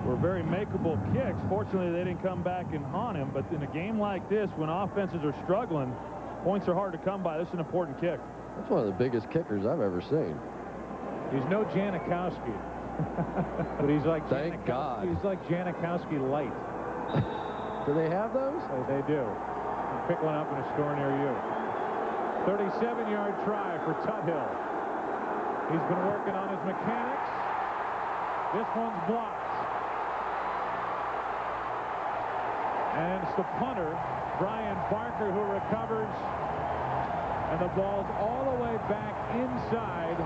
[SPEAKER 10] were very makeable kicks. Fortunately, they didn't come back and haunt him. But in a game like this, when offenses are struggling, points are hard to come by. This is an important kick.
[SPEAKER 11] That's one of the biggest kickers I've ever seen.
[SPEAKER 9] He's no Janikowski, but he's like
[SPEAKER 11] Thank God.
[SPEAKER 9] He's like Janikowski light.
[SPEAKER 11] Do they have those?
[SPEAKER 9] They do. You pick one up in a store near you. 37-yard try for Tuthill. He's been working on his mechanics. This one's blocked. And it's the punter, Brian Barker, who recovers. And the ball's all the way back inside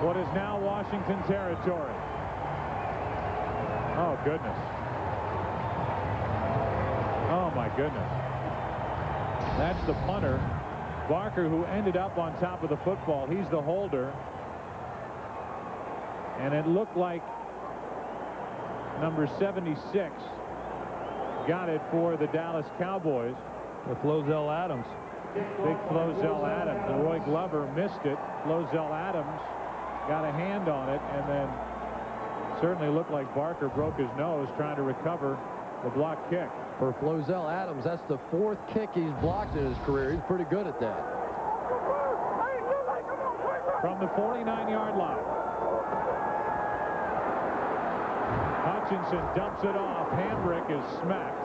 [SPEAKER 9] what is now Washington territory. Oh, goodness. Oh, my goodness. That's the punter. Barker, who ended up on top of the football. He's the holder. And it looked like number 76 got it for the Dallas Cowboys.
[SPEAKER 10] With Flozell Adams.
[SPEAKER 9] Big Flozell Adams. Roy Glover missed it. Flozell Adams got a hand on it, and then certainly looked like Barker broke his nose trying to recover the block kick.
[SPEAKER 11] For Flozell Adams, that's the 4th kick he's blocked in his career. He's pretty good at that.
[SPEAKER 9] From the 49-yard line. Hutchinson dumps it off. Hambrick is smacked.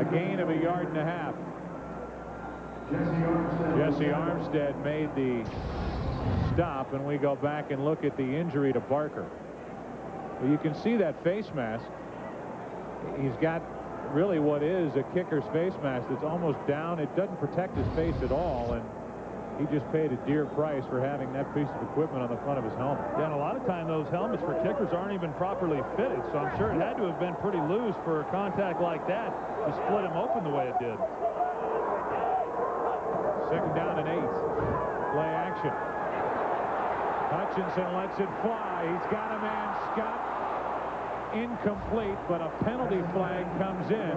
[SPEAKER 9] A gain of 1.5 yards. Jesse Armstead made the stop, and we go back and look at the injury to Barker. Well, you can see that face mask. He's got really what is a kicker's face mask that's almost down. It doesn't protect his face at all, and he just paid a dear price for having that piece of equipment on the front of his helmet.
[SPEAKER 10] Yeah, and a lot of time those helmets for kickers aren't even properly fitted, so I'm sure it had to have been pretty loose for a contact like that to split him open the way it did.
[SPEAKER 9] 2nd down and 8. Play action. Hutchinson lets it fly. He's got a man, Scott. Incomplete, but a penalty flag comes in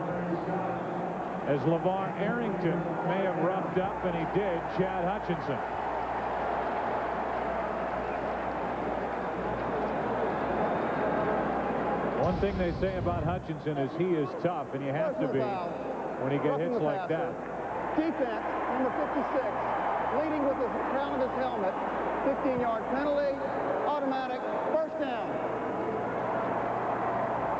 [SPEAKER 9] as LeVar Arrington may have roughed up, and he did, Chad Hutchinson. One thing they say about Hutchinson is he is tough, and you have to be when you get hits like that.
[SPEAKER 13] Defense, number 56, leading with the crown of his helmet. 15-yard penalty, automatic, 1st down.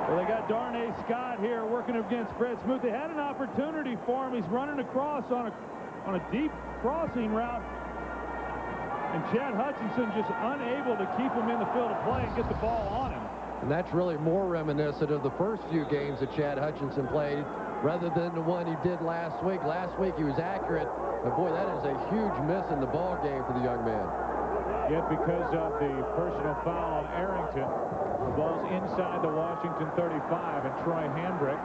[SPEAKER 10] Well, they got Darnay Scott here working against Fred Smoot. They had an opportunity for him. He's running across on a deep crossing route. And Chad Hutchinson just unable to keep him in the field of play and get the ball on him.
[SPEAKER 11] And that's really more reminiscent of the first few games that Chad Hutchinson played rather than the one he did last week. Last week he was accurate, but boy, that is a huge miss in the ball game for the young man.
[SPEAKER 9] Yet because of the personal foul on Arrington, the ball's inside the Washington 35, and Troy Hambrick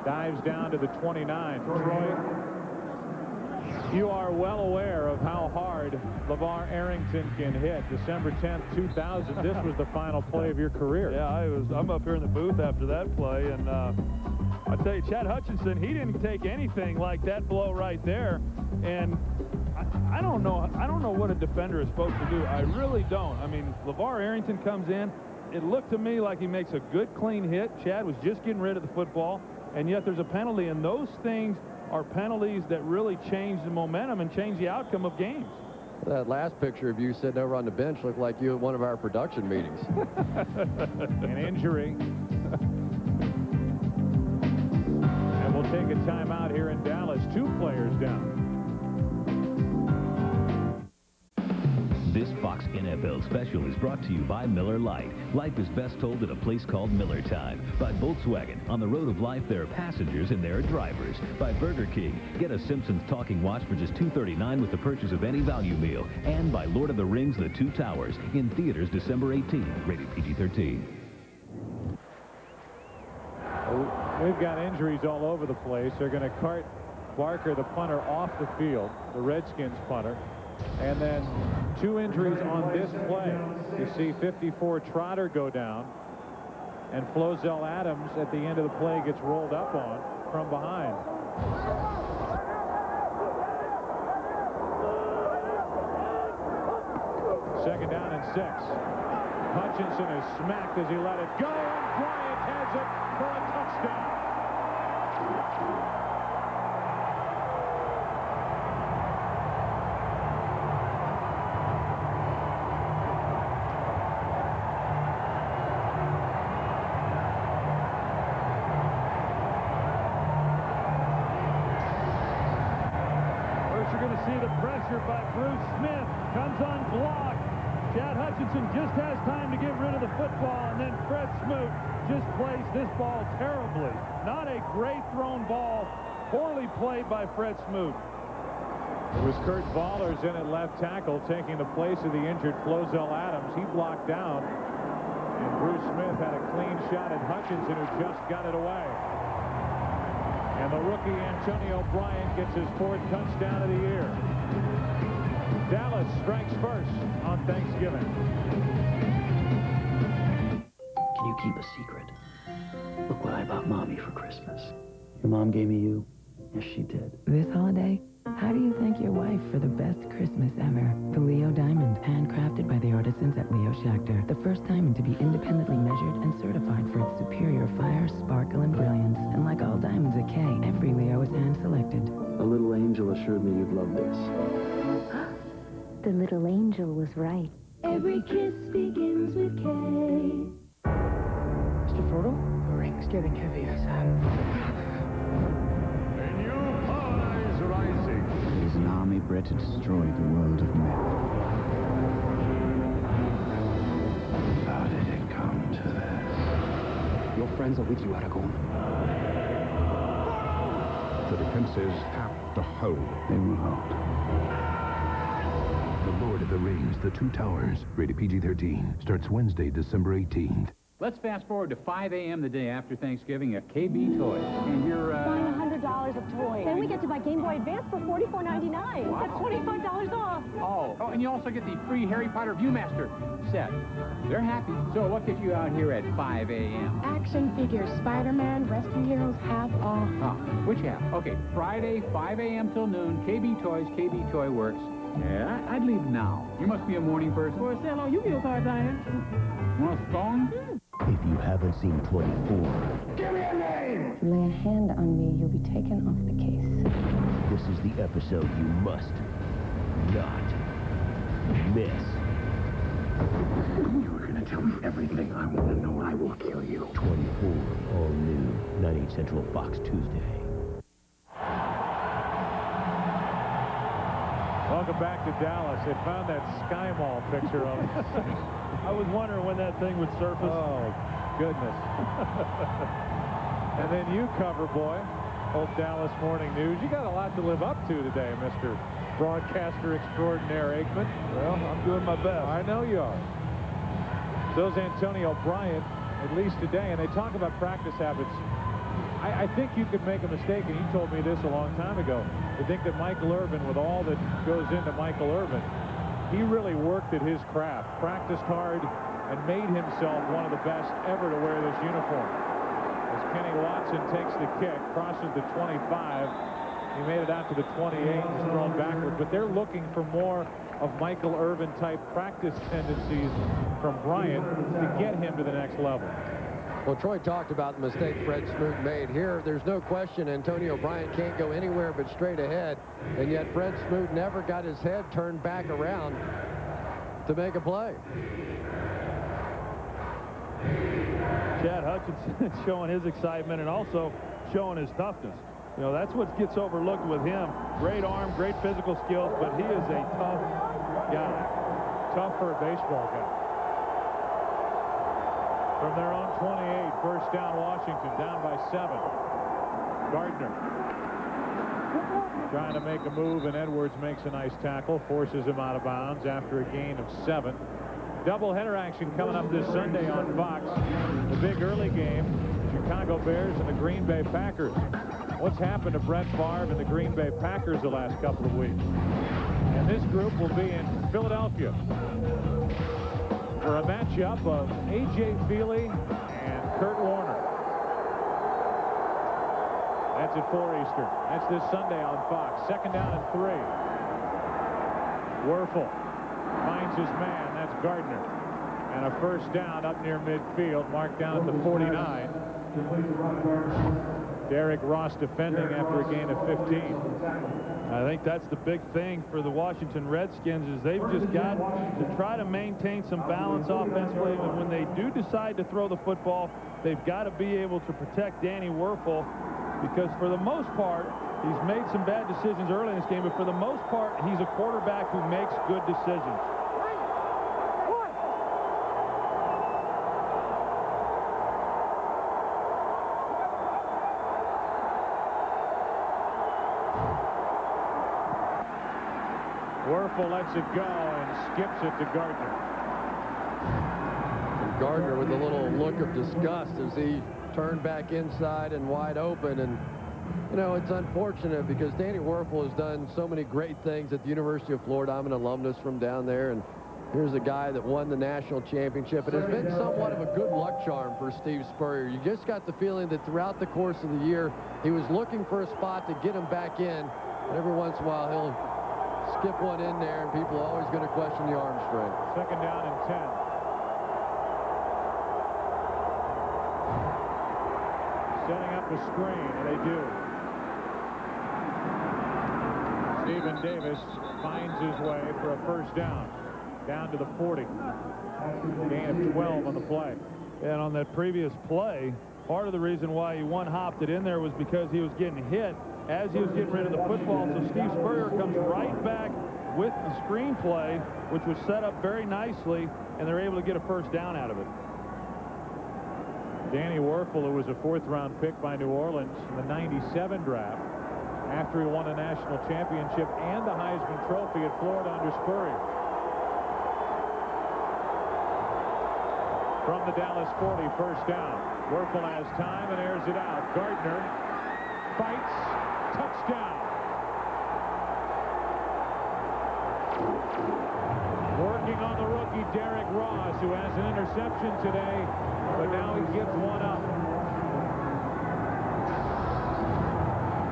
[SPEAKER 9] dives down to the 29. Troy, you are well aware of how hard LeVar Arrington can hit. December 10th, 2000, this was the final play of your career.
[SPEAKER 10] Yeah, I'm up here in the booth after that play, and I tell you, Chad Hutchinson, he didn't take anything like that blow right there, and I don't know what a defender is supposed to do. I really don't. I mean, LeVar Arrington comes in. It looked to me like he makes a good, clean hit. Chad was just getting rid of the football, and yet there's a penalty, and those things are penalties that really change the momentum and change the outcome of games.
[SPEAKER 11] That last picture of you sitting over on the bench looked like you at one of our production meetings.
[SPEAKER 9] An injury. And we'll take a timeout here in Dallas. 2 players down.
[SPEAKER 1] This Fox NFL special is brought to you by Miller Lite. Life is best told at a place called Miller Time. By Volkswagen. On the road of life, there are passengers and there are drivers. By Burger King. Get a Simpsons talking watch for just $2.39 with the purchase of any value meal. And by Lord of the Rings, The Two Towers. In theaters December 18th. Rated PG-13.
[SPEAKER 9] We've got injuries all over the place. They're going to cart Barker, the punter, off the field. The Redskins punter. And then 2 injuries on this play. You see 54 Trotter go down, and Flozell Adams at the end of the play gets rolled up on from behind. Second down and 6. Hutchinson is smacked as he let it go, and Bryant has it for a touchdown.
[SPEAKER 10] By Bruce Smith, comes on block. Chad Hutchinson just has time to get rid of the football, and then Fred Smoot just plays this ball terribly. Not a great thrown ball, poorly played by Fred Smoot.
[SPEAKER 9] It was Kurt Vollers in at left tackle, taking the place of the injured Flozell Adams. He blocked down, and Bruce Smith had a clean shot at Hutchinson, who just got it away. And the rookie Antonio Bryant gets his 4th touchdown of the year. Dallas strikes first on Thanksgiving.
[SPEAKER 18] Can you keep a secret? Look what I bought Mommy for Christmas. Your mom gave me you? Yes, she did.
[SPEAKER 21] This holiday, how do you thank your wife for the best Christmas ever? The Leo Diamond, handcrafted by the artisans at Leo Schachter. The first diamond to be independently measured and certified for its superior fire, sparkle, and brilliance. And like all diamonds at Kay, every Leo is hand-selected.
[SPEAKER 18] A little angel assured me you'd love this.
[SPEAKER 16] The little angel was right. Every kiss begins with K.
[SPEAKER 18] Mr. Frodo, the ring's getting heavier, son.
[SPEAKER 19] A new power is rising.
[SPEAKER 22] It is an army bred to destroy the world of men. How did it come to this?
[SPEAKER 18] Your friends are with you, Aragorn.
[SPEAKER 19] The defenses have to hold.
[SPEAKER 22] They will hold.
[SPEAKER 5] The Lord of the Rings, The Two Towers, rated PG-13, starts Wednesday, December 18th.
[SPEAKER 14] Let's fast forward to 5 a.m. the day after Thanksgiving at KB Toys. And you're,
[SPEAKER 20] Buying $100 of toys. Then we get to buy Game Boy Advance for $44.99.
[SPEAKER 14] Wow.
[SPEAKER 20] That's $25 off.
[SPEAKER 14] Oh, and you also get the free Harry Potter Viewmaster set. They're happy. So what gets you out here at 5 a.m.?
[SPEAKER 20] Action figures, Spider-Man, Rescue Heroes, half off.
[SPEAKER 14] Which half? Okay, Friday, 5 a.m. till noon, KB Toys, KB Toy Works. Yeah, I'd leave now. You must be a morning person.
[SPEAKER 20] For a sale on Yu-Gi-Oh cards, I am.
[SPEAKER 14] Want a phone?
[SPEAKER 1] If you haven't seen 24,
[SPEAKER 20] Give me a name! If you lay a hand on me, you'll be taken off the case.
[SPEAKER 1] this is the episode you must not miss.
[SPEAKER 22] You were going to tell me everything I want to know. I will kill you.
[SPEAKER 1] 24, all new, 9/8 Central Fox Tuesday.
[SPEAKER 9] Welcome back to Dallas. They found that Sky Mall picture of us.
[SPEAKER 10] I was wondering when that thing would surface.
[SPEAKER 9] Oh, goodness. And then you cover, boy, old Dallas Morning News. You got a lot to live up to today, Mr. Broadcaster Extraordinaire Aikman.
[SPEAKER 10] Well, I'm doing my best.
[SPEAKER 9] I know you are. So's Antonio Bryant, at least today. And they talk about practice habits. I think you could make a mistake, and you told me this a long time ago, to think that Michael Irvin, with all that goes into Michael Irvin, he really worked at his craft, practiced hard, and made himself one of the best ever to wear this uniform. As Kenny Watson takes the kick, crosses the 25, he made it out to the 28, he's thrown backward, but they're looking for more of Michael Irvin-type practice tendencies from Bryant to get him to the next level.
[SPEAKER 11] Well, Troy talked about the mistake Fred Smoot made here. There's no question Antonio Bryant can't go anywhere but straight ahead, and yet Fred Smoot never got his head turned back around to make a play.
[SPEAKER 10] Chad Hutchinson showing his excitement and also showing his toughness. You know, that's what gets overlooked with him. Great arm, great physical skills, but he is a tough guy.
[SPEAKER 9] Tough for a baseball guy. From their own 28, first down Washington, down by 7. Gardner trying to make a move, and Edwards makes a nice tackle, forces him out of bounds after a gain of 7. Doubleheader action coming up this Sunday on Fox. The big early game, Chicago Bears and the Green Bay Packers. What's happened to Brett Favre and the Green Bay Packers the last couple of weeks? And this group will be in Philadelphia for a matchup of A.J. Feely and Kurt Warner. That's at 4 Eastern. That's this Sunday on Fox. Second down and 3. Wuerffel finds his man. That's Gardner. And a first down up near midfield, marked down at the 49. Derrick Ross defending after a gain of 15.
[SPEAKER 10] I think that's the big thing for the Washington Redskins is they've just got to try to maintain some balance offensively, and when they do decide to throw the football, they've got to be able to protect Danny Wuerffel, because for the most part, he's made some bad decisions early in this game, but for the most part, he's a quarterback who makes good decisions.
[SPEAKER 9] Wuerffel lets it go and skips it to Gardner.
[SPEAKER 11] And Gardner with a little look of disgust as he turned back inside and wide open. And, you know, it's unfortunate because Danny Wuerffel has done so many great things at the University of Florida. I'm an alumnus from down there, and here's a guy that won the national championship. It has been somewhat of a good luck charm for Steve Spurrier. You just got the feeling that throughout the course of the year, he was looking for a spot to get him back in. And every once in a while, he'll skip one in there, and people are always going to question the arm strength.
[SPEAKER 9] Second down and 10. Setting up a screen, and they do. Stephen Davis finds his way for a first down to the 40. Gain of 12 on the play.
[SPEAKER 10] And on that previous play, part of the reason why he one-hopped it in there was because he was getting hit as he was getting rid of the football. So Steve Spurrier comes right back with the screen play, which was set up very nicely, and they're able to get a first down out of it.
[SPEAKER 9] Danny Wuerffel, who was a 4th-round pick by New Orleans in the '97 draft, after he won a national championship and the Heisman Trophy at Florida under Spurrier. From the Dallas 40, first down. Wuerffel has time and airs it out. Gardner fights. Touchdown. Working on the rookie Derrick Ross, who has an interception today, but now he gives one up.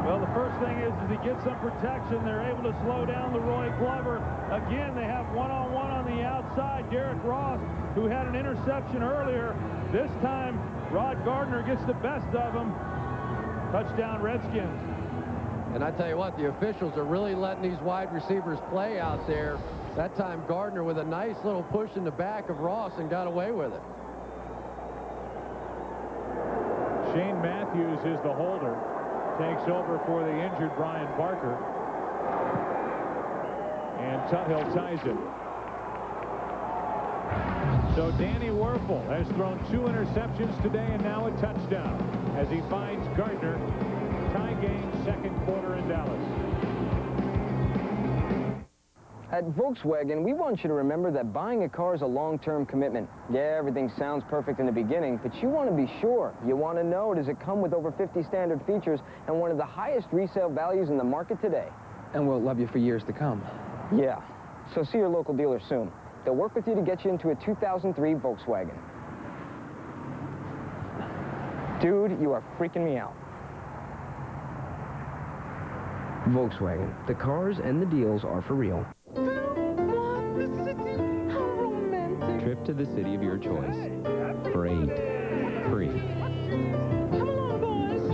[SPEAKER 10] Well, the first thing is he gets some protection. They're able to slow down the Roy Glover. Again, they have one-on-one on the outside. Derrick Ross, who had an interception earlier. This time, Rod Gardner gets the best of him. Touchdown, Redskins.
[SPEAKER 11] And I tell you what, the officials are really letting these wide receivers play out there. That time, Gardner with a nice little push in the back of Ross and got away with it.
[SPEAKER 9] Shane Matthews is the holder. Takes over for the injured Brian Barker. And Tuthill ties it. So Danny Wuerffel has thrown 2 interceptions today and now a touchdown as he finds Gardner. Tie game, second quarter in Dallas.
[SPEAKER 4] At Volkswagen, we want you to remember that buying a car is a long-term commitment. Yeah, everything sounds perfect in the beginning, but you want to be sure. You want to know, does it come with over 50 standard features and one of the highest resale values in the market today?
[SPEAKER 8] And will it love you for years to come?
[SPEAKER 4] Yeah. So see your local dealer soon. They'll work with you to get you into a 2003 Volkswagen. Dude, you are freaking me out.
[SPEAKER 8] Volkswagen. The cars and the deals are for real.
[SPEAKER 23] Trip to the city of your choice for 8 free.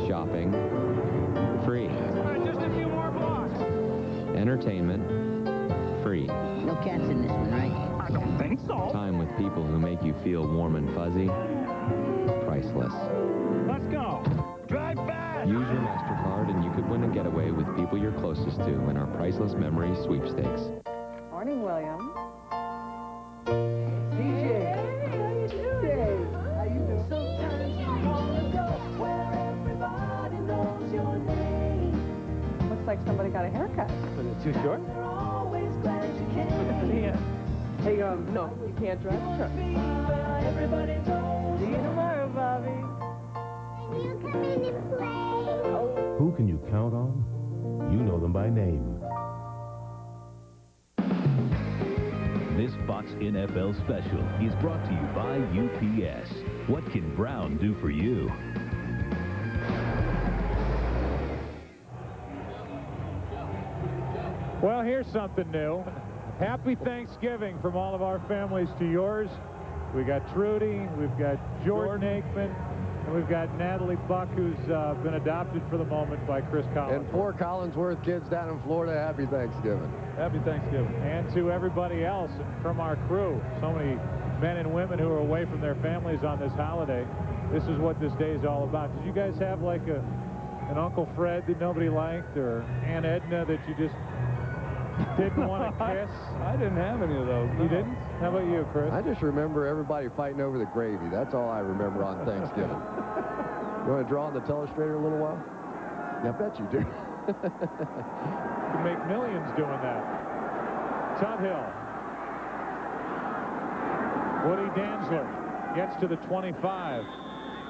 [SPEAKER 23] Shopping free.
[SPEAKER 3] Just a few more blocks.
[SPEAKER 23] Entertainment free.
[SPEAKER 24] No cats in this one, right?
[SPEAKER 3] I don't think so.
[SPEAKER 23] Time with people who make you feel warm and fuzzy. Priceless.
[SPEAKER 3] Let's go. Drive fast.
[SPEAKER 23] Use your MasterCard and you could win a getaway with people you're closest to in our Priceless Memories sweepstakes.
[SPEAKER 25] Morning, William. Like somebody got a haircut.
[SPEAKER 8] Was it too short?
[SPEAKER 25] Yeah. Hey, no, you can't drive the truck. See you tomorrow, Bobby.
[SPEAKER 26] Can you come in and play?
[SPEAKER 27] Who can you count on? You know them by name.
[SPEAKER 1] This Fox NFL special is brought to you by UPS. What can Brown do for you?
[SPEAKER 9] Well, here's something new. Happy Thanksgiving from all of our families to yours. We got Trudy, we've got Jordan Aikman, and we've got Natalie Buck, who's been adopted for the moment by Chris Collinsworth.
[SPEAKER 11] And 4 Collinsworth kids down in Florida, happy Thanksgiving.
[SPEAKER 9] Happy Thanksgiving. And to everybody else from our crew, so many men and women who are away from their families on this holiday. This is what this day is all about. Did you guys have like an Uncle Fred that nobody liked, or Aunt Edna that you just didn't want to kiss?
[SPEAKER 11] I didn't have any of those.
[SPEAKER 9] You didn't? How about you, Chris?
[SPEAKER 11] I just remember everybody fighting over the gravy. That's all I remember on Thanksgiving. You want to draw on the telestrator a little while? Yeah, I bet you do.
[SPEAKER 9] You can make millions doing that. Tuthill. Woody Dantzler gets to the 25.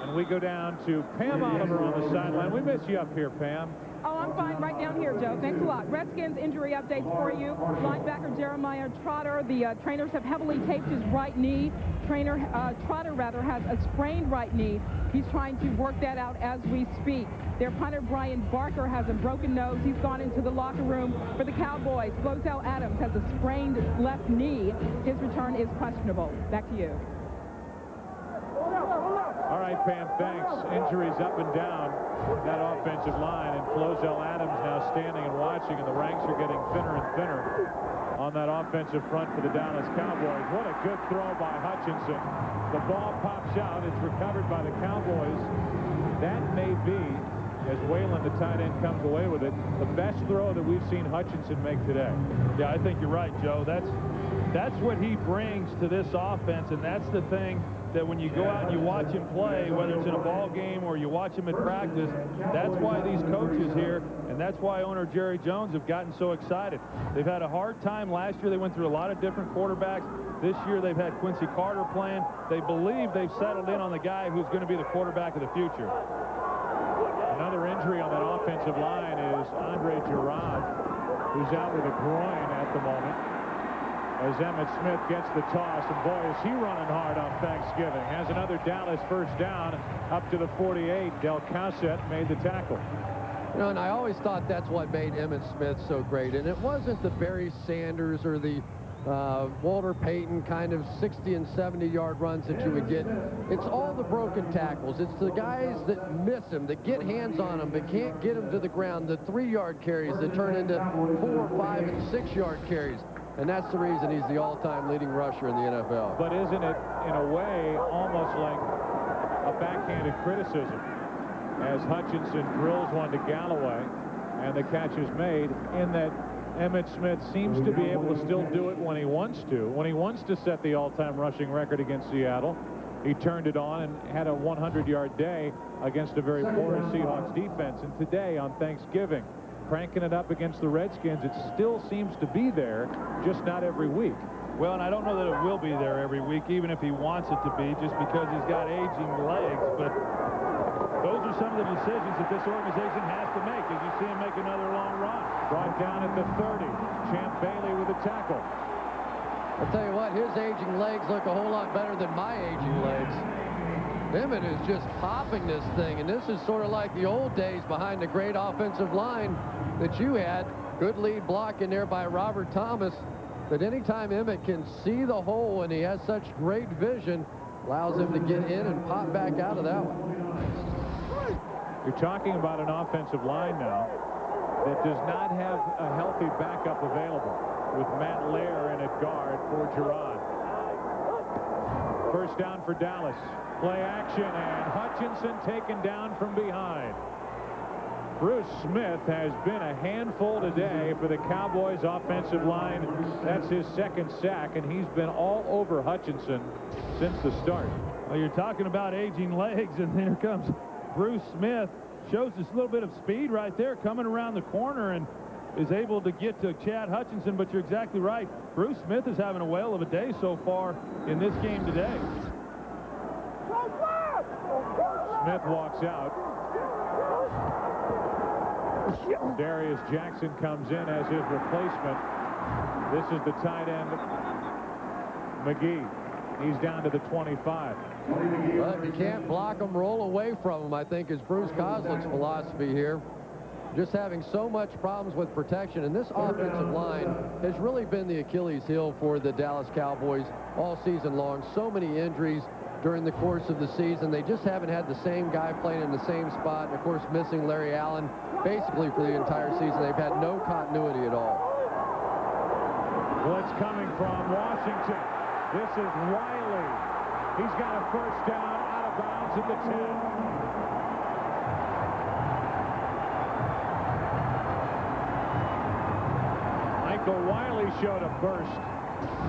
[SPEAKER 9] And we go down to Pam Oliver on the sideline. We miss you up here, Pam.
[SPEAKER 28] Oh, I'm fine right down here, Joe. Thanks a lot. Redskins injury updates for you. Linebacker Jeremiah Trotter, the trainers have heavily taped his right knee. Trotter has a sprained right knee. He's trying to work that out as we speak. Their punter Brian Barker has a broken nose. He's gone into the locker room. For the Cowboys, Flozell Adams has a sprained left knee. His return is questionable. Back to you.
[SPEAKER 9] All right, Pam, thanks. Injuries up and down that offensive line, and Flozell Adams now standing and watching, and the ranks are getting thinner and thinner on that offensive front for the Dallas Cowboys. What a good throw by Hutchinson. The ball pops out. It's recovered by the Cowboys. That may be, as Whalen, the tight end, comes away with it, the best throw that we've seen Hutchinson make today.
[SPEAKER 10] Yeah, I think you're right, Joe. That's what he brings to this offense, and that's the thing that when you go out and you watch him play, whether it's in a ball game or you watch him at practice, that's why these coaches here, and that's why owner Jerry Jones have gotten so excited. They've had a hard time. Last year they went through a lot of different quarterbacks. This year they've had Quincy Carter playing. They believe they've settled in on the guy who's going to be the quarterback of the future.
[SPEAKER 9] Another injury on that offensive line is Andre Girard, who's out with a groin at the moment, as Emmitt Smith gets the toss, and boy, is he running hard on Thanksgiving. Has another Dallas first down up to the 48. Del Cassett made the tackle.
[SPEAKER 11] You know, and I always thought that's what made Emmitt Smith so great, and it wasn't the Barry Sanders or the Walter Payton kind of 60 and 70-yard runs that you would get. It's all the broken tackles. It's the guys that miss him, that get hands on him, but can't get him to the ground, the 3-yard carries that turn into 4, 5, and 6-yard carries. And that's the reason he's the all-time leading rusher in the NFL.
[SPEAKER 9] But isn't it, in a way, almost like a backhanded criticism, as Hutchinson drills one to Galloway, and the catch is made, in that Emmitt Smith seems to be able to still do it when he wants to. When he wants to set the all-time rushing record against Seattle, he turned it on and had a 100-yard day against a very poor Seahawks defense. And today, on Thanksgiving, cranking it up against the Redskins, it still seems to be there, just not every week.
[SPEAKER 10] Well, and I don't know that it will be there every week, even if he wants it to be, just because he's got aging legs. But those are some of the decisions that this organization has to make as you see him make another long run.
[SPEAKER 9] Brought down at the 30. Champ Bailey with a tackle.
[SPEAKER 11] I'll tell you what, his aging legs look a whole lot better than my aging legs. Emmitt is just popping this thing, and this is sort of like the old days behind the great offensive line that you had. Good lead block in there by Robert Thomas. But anytime Emmitt can see the hole and he has such great vision, allows him to get in and pop back out of that one.
[SPEAKER 9] You're talking about an offensive line now that does not have a healthy backup available, with Matt Lair in at guard for Girard. First down for Dallas. Play action, and Hutchinson taken down from behind. Bruce Smith has been a handful today for the Cowboys offensive line. That's his second sack, and he's been all over Hutchinson since the start.
[SPEAKER 10] Well, you're talking about aging legs, and here comes Bruce Smith. Shows this little bit of speed right there, coming around the corner and is able to get to Chad Hutchinson. But you're exactly right. Bruce Smith is having a whale of a day so far in this game today.
[SPEAKER 9] Smith walks out. Darius Jackson comes in as his replacement. This is the tight end, McGee. He's down to the 25.
[SPEAKER 11] Well, if you can't block him, roll away from him, I think, is Bruce Coslet's philosophy here. Just having so much problems with protection. And this offensive line has really been the Achilles heel for the Dallas Cowboys all season long. So many injuries during the course of the season. They just haven't had the same guy playing in the same spot. And, of course, missing Larry Allen basically for the entire season. They've had no continuity at all.
[SPEAKER 9] Blitz coming from Washington. This is Wiley. He's got a first down out of bounds at the 10. Michael Wiley showed a burst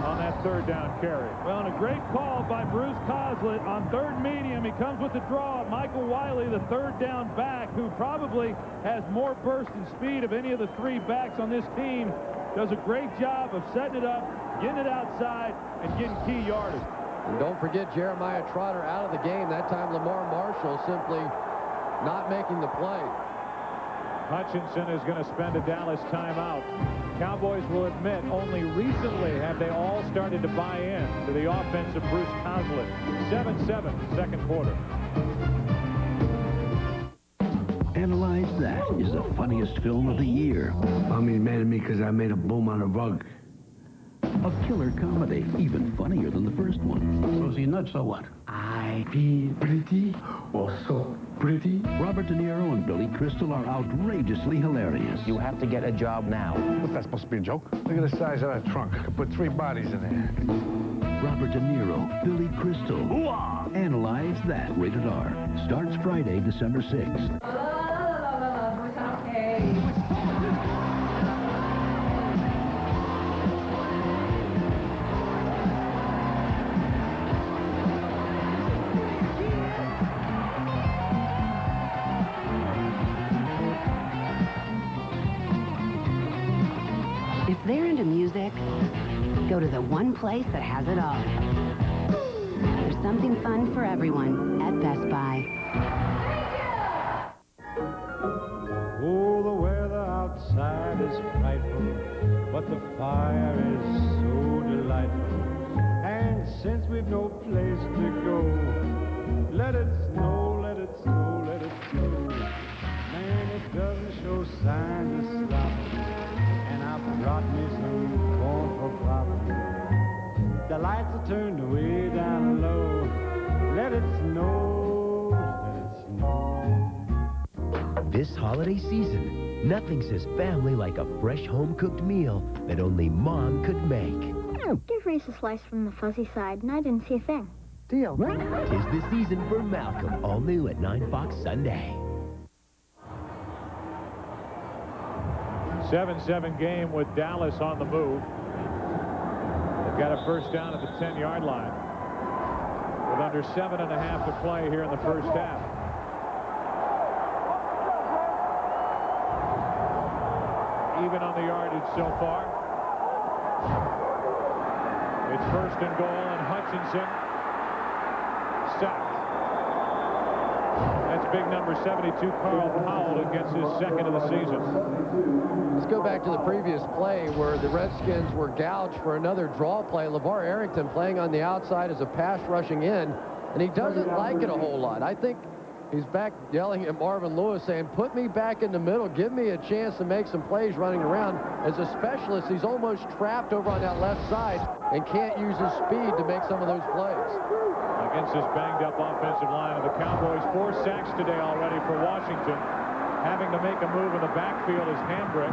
[SPEAKER 9] on that third down carry.
[SPEAKER 10] Well, and a great call by Bruce Coslet on third medium. He comes with the draw. Michael Wiley, the third down back, who probably has more burst and speed of any of the three backs on this team, does a great job of setting it up, getting it outside, and getting key yardage.
[SPEAKER 11] And don't forget Jeremiah Trotter out of the game. That time Lamar Marshall simply not making the play.
[SPEAKER 9] Hutchinson is going to spend a Dallas timeout. Cowboys will admit only recently have they all started to buy in to the offense of Bruce Coslet. 7-7, second quarter.
[SPEAKER 5] Analyze That is the funniest film of the year.
[SPEAKER 22] Mommy's mad at me because I made a boom on a rug.
[SPEAKER 5] A killer comedy, even funnier than the first one.
[SPEAKER 22] So is he nuts or what? I feel pretty or so pretty.
[SPEAKER 5] Robert De Niro and Billy Crystal are outrageously hilarious.
[SPEAKER 22] You have to get a job now.
[SPEAKER 2] What's that supposed to be, a joke? Look at the size of that trunk. I could put 3 bodies in there.
[SPEAKER 5] Robert De Niro, Billy Crystal. Hooah! Analyze That, rated R. Starts Friday, December 6th.
[SPEAKER 6] you're into music, go to the one place that has it all. There's something fun for everyone at Best Buy.
[SPEAKER 3] Oh, the weather outside is frightful, but the fire is so delightful. And since we've no place to go, let it snow, let it snow, let it snow. Man, it doesn't show signs of stopping, and I brought me some corn for popping. The lights are turned way down low. Let it snow, let it snow.
[SPEAKER 7] This holiday season, nothing says family like a fresh home-cooked meal that only Mom could make.
[SPEAKER 26] Give Reese a slice from the fuzzy side, and I didn't see a thing.
[SPEAKER 7] Deal. 'Tis the season for Malcolm, all new at 9 Fox Sunday.
[SPEAKER 9] 7-7 game with Dallas on the move. They've got a first down at the 10-yard line with under 7.5 to play here in the first half. Even on the yardage so far. It's first and goal, and Hutchinson sacked. That's big number 72, Carl Powell, who gets his second of the season.
[SPEAKER 11] Let's go back to the previous play where the Redskins were gouged for another draw play. LeVar Arrington playing on the outside as a pass rushing in, and he doesn't like it a whole lot. I think he's back yelling at Marvin Lewis saying, put me back in the middle, give me a chance to make some plays running around. As a specialist, he's almost trapped over on that left side and can't use his speed to make some of those plays.
[SPEAKER 9] Against this banged-up offensive line of the Cowboys, 4 sacks today already for Washington. Having to make a move in the backfield is Hambrick.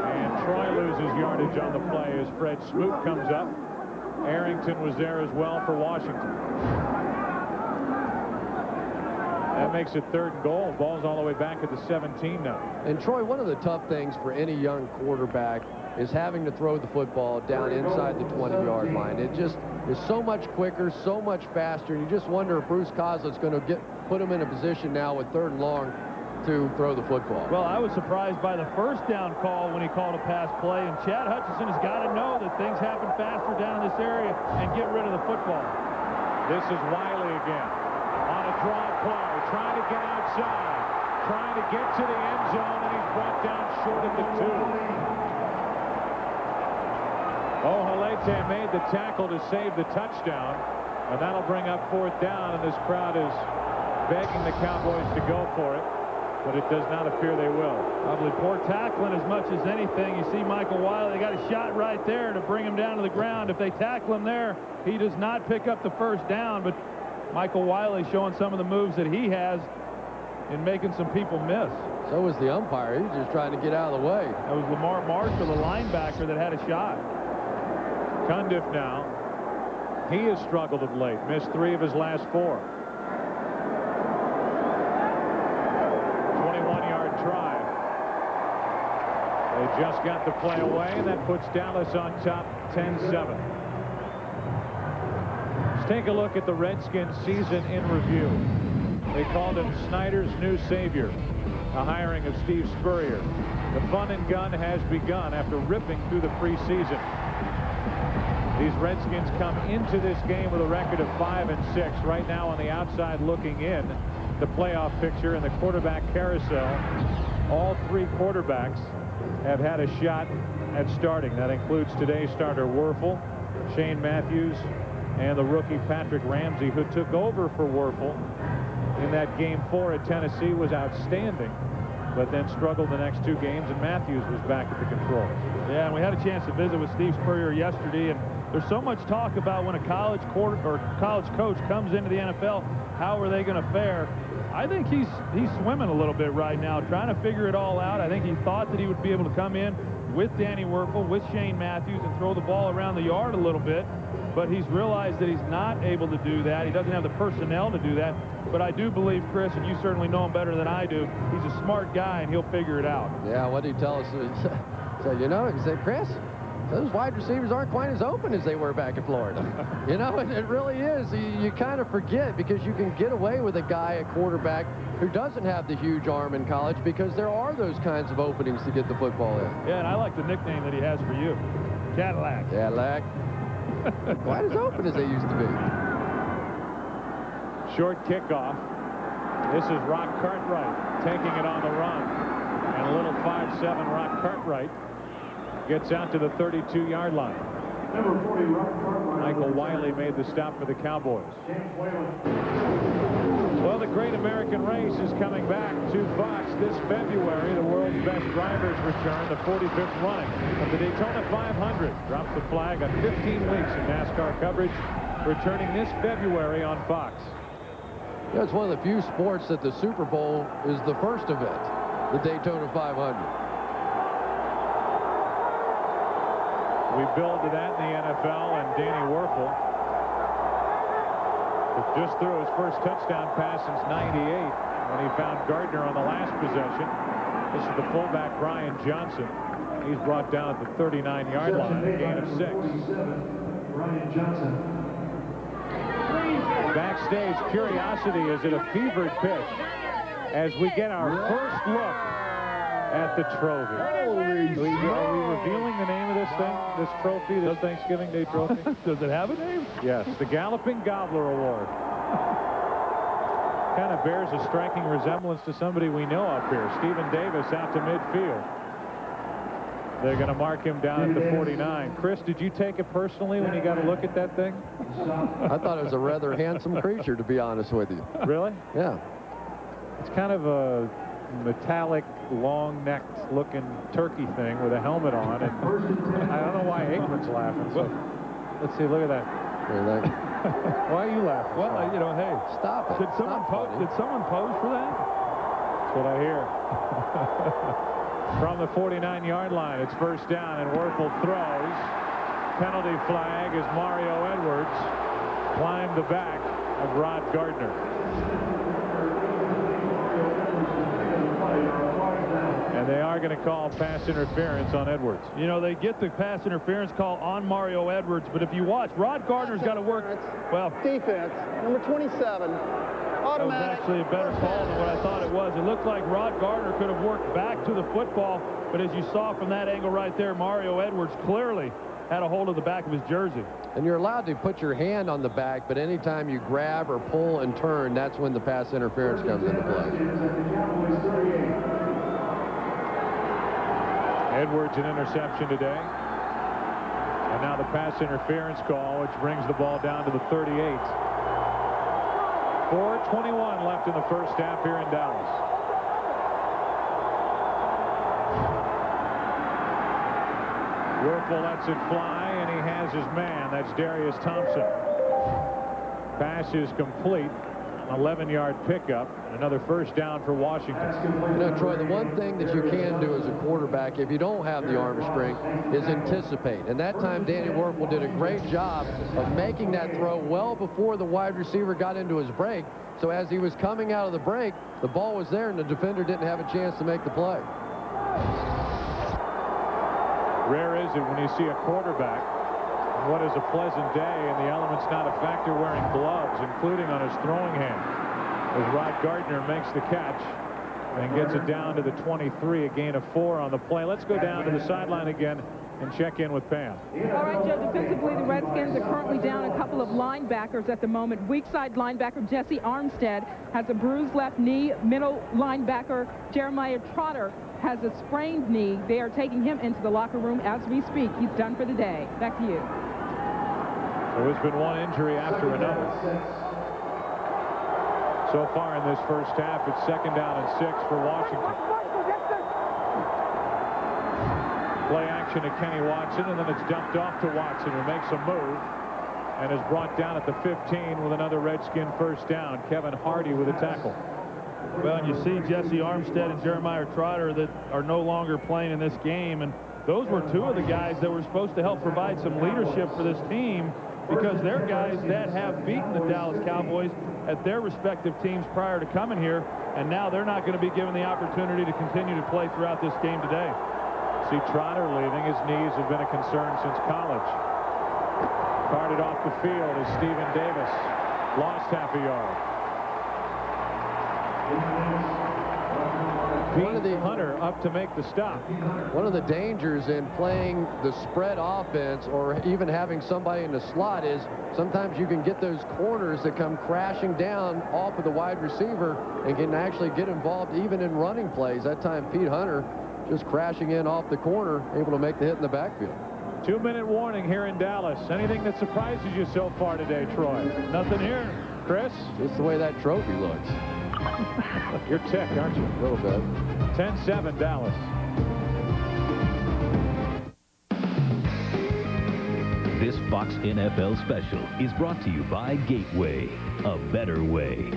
[SPEAKER 9] And Troy loses yardage on the play as Fred Smoot comes up. Arrington was there as well for Washington. That makes it third and goal. Ball's all the way back at the 17 now.
[SPEAKER 11] And Troy, one of the tough things for any young quarterback is having to throw the football down inside the 20-yard line. It just is so much quicker, so much faster, and you just wonder if Bruce Kozlick's going to put him in a position now with third and long to throw the football.
[SPEAKER 10] Well, I was surprised by the first down call when he called a pass play, and Chad Hutchinson has got to know that things happen faster down in this area and get rid of the football.
[SPEAKER 9] This is Wiley again on a draw play, trying to get outside, trying to get to the end zone, and he's brought down short at the 2. Ohalete made the tackle to save the touchdown, and that'll bring up fourth down, and this crowd is begging the Cowboys to go for it, but it does not appear they will.
[SPEAKER 10] Probably poor tackling as much as anything. You see Michael Wiley, they got a shot right there to bring him down to the ground. If they tackle him there, he does not pick up the first down, but Michael Wiley showing some of the moves that he has in making some people miss.
[SPEAKER 11] So was the umpire. He was just trying to get out of the way.
[SPEAKER 10] That was Lamar Marshall, the linebacker, that had a shot.
[SPEAKER 9] Cundiff now. He has struggled of late. Missed 3 of his last 4. 21-yard try. They just got the play away, and that puts Dallas on top 10-7. Let's take a look at the Redskins season in review. They called him Snyder's new savior, a hiring of Steve Spurrier. The fun and gun has begun after ripping through the preseason. These Redskins come into this game with a record of 5-6. Right now on the outside looking in, the playoff picture in the quarterback carousel. All 3 quarterbacks have had a shot at starting. That includes today's starter Wuerffel, Shane Matthews, and the rookie Patrick Ramsey, who took over for Wuerffel in that game 4 at Tennessee, was outstanding, but then struggled the next 2 games, and Matthews was back at the controls.
[SPEAKER 10] Yeah, and we had a chance to visit with Steve Spurrier yesterday, and there's so much talk about when a college coach comes into the NFL, how are they going to fare? I think he's swimming a little bit right now, trying to figure it all out. I think he thought that he would be able to come in with Danny Wuerffel, with Shane Matthews, and throw the ball around the yard a little bit, but he's realized that he's not able to do that. He doesn't have the personnel to do that. But I do believe, Chris, and you certainly know him better than I do, he's a smart guy, and he'll figure it out.
[SPEAKER 11] Yeah, what did he tell us? So, you know, he said, Chris, those wide receivers aren't quite as open as they were back in Florida. You know, it really is. You kind of forget because you can get away with a guy at quarterback who doesn't have the huge arm in college because there are those kinds of openings to get the football in.
[SPEAKER 10] Yeah, and I like the nickname that he has for you. Cadillac.
[SPEAKER 11] Cadillac. Quite as open as they used to be.
[SPEAKER 9] Short kickoff. This is Rock Cartwright taking it on the run. And a little 5'7" Rock Cartwright gets out to the 32-yard line.
[SPEAKER 3] Number 40, Rock Cartwright.
[SPEAKER 9] Michael Wiley made the stop for the Cowboys. Well, the Great American Race is coming back to Fox this February. The world's best drivers return, the 45th running of the Daytona 500. Drops the flag on 15 weeks in NASCAR coverage, returning this February on Fox.
[SPEAKER 11] You know, it's one of the few sports that the Super Bowl is the first event, the Daytona 500.
[SPEAKER 9] We build to that in the NFL, and Danny Wuerffel just threw his first touchdown pass since '98 when he found Gardner on the last possession. This is the fullback, Brian Johnson. He's brought down at the 39-yard line, a gain of 6.
[SPEAKER 3] Brian Johnson.
[SPEAKER 9] Backstage curiosity is at a fevered pitch as we get our first look at the trophy. Are we revealing the name of this thing, this trophy, this Thanksgiving Day trophy?
[SPEAKER 10] Does it have a name?
[SPEAKER 9] Yes, the Galloping Gobbler Award. Kind of bears a striking resemblance to somebody we know up here, Stephen Davis out to midfield. They're going to mark him down at the 49. Chris, did you take it personally when you got a look at that thing?
[SPEAKER 11] I thought it was a rather handsome creature, to be honest with you.
[SPEAKER 9] Really?
[SPEAKER 11] Yeah.
[SPEAKER 9] It's kind of a metallic, long-necked looking turkey thing with a helmet on. And I don't know why Aikman's laughing. So let's see, look at that. Why are you laughing?
[SPEAKER 10] Well, you know, hey,
[SPEAKER 11] stop it.
[SPEAKER 10] Did someone pose for that?
[SPEAKER 9] That's what I hear. From the 49-yard line, it's first down, and Wuerffel throws. Penalty flag as Mario Edwards climbed the back of Rod Gardner. And they are going to call pass interference on Edwards.
[SPEAKER 10] You know, they get the pass interference call on Mario Edwards, but if you watch, Rod Gardner's got to work. Well,
[SPEAKER 12] defense, number 27.
[SPEAKER 10] That was actually a better call than what I thought it was. It looked like Rod Gardner could have worked back to the football, but as you saw from that angle right there, Mario Edwards clearly had a hold of the back of his jersey.
[SPEAKER 11] And you're allowed to put your hand on the back, but anytime you grab or pull and turn, that's when the pass interference comes into play.
[SPEAKER 9] Edwards an interception today. And now the pass interference call, which brings the ball down to the 38. 4:21 left in the first half here in Dallas. Wuerffel lets it fly, and he has his man. That's Derrius Thompson. Pass is complete. 11-yard pickup, and another first down for Washington.
[SPEAKER 11] You know, Troy, the one thing that you can do as a quarterback, if you don't have the arm strength, is anticipate. And that time, Danny Wuerffel did a great job of making that throw well before the wide receiver got into his break. So as he was coming out of the break, the ball was there, and the defender didn't have a chance to make the play.
[SPEAKER 9] Rare is it when you see a quarterback, what is a pleasant day, and the element's not a factor, wearing gloves, including on his throwing hand, as Rod Gardner makes the catch and gets it down to the 23, a gain of 4 on the play. Let's go down to the sideline again and check in with Pam.
[SPEAKER 28] All right, Joe, defensively, the Redskins are currently down a couple of linebackers at the moment. Weak side linebacker Jesse Armstead has a bruised left knee. Middle linebacker Jeremiah Trotter has a sprained knee. They are taking him into the locker room as we speak. He's done for the day. Back to you.
[SPEAKER 9] So there's been one injury after another. So far in this first half, it's 2nd down and 6 for Washington. Play action to Kenny Watson, and then it's dumped off to Watson, who makes a move and is brought down at the 15 with another Redskin first down. Kevin Hardy with a tackle.
[SPEAKER 10] Well, and you see Jesse Armstead and Jeremiah Trotter that are no longer playing in this game, and those were two of the guys that were supposed to help provide some leadership for this team, because they're guys that have beaten the Dallas Cowboys at their respective teams prior to coming here, and now they're not going to be given the opportunity to continue to play throughout this game today.
[SPEAKER 9] See Trotter leaving. His knees have been a concern since college. Carted off the field is Stephen Davis. Lost half a yard. Pete Hunter up to make the stop.
[SPEAKER 11] One of the dangers in playing the spread offense or even having somebody in the slot is sometimes you can get those corners that come crashing down off of the wide receiver and can actually get involved even in running plays. That time Pete Hunter just crashing in off the corner, able to make the hit in the backfield.
[SPEAKER 9] 2-minute warning here in Dallas. Anything that surprises you so far today, Troy? Nothing here. Chris?
[SPEAKER 11] Just the way that trophy looks.
[SPEAKER 9] You're ticked, aren't you?
[SPEAKER 11] A little bit.
[SPEAKER 9] 10-7 Dallas.
[SPEAKER 1] This Fox NFL special is brought to you by Gateway, a better way.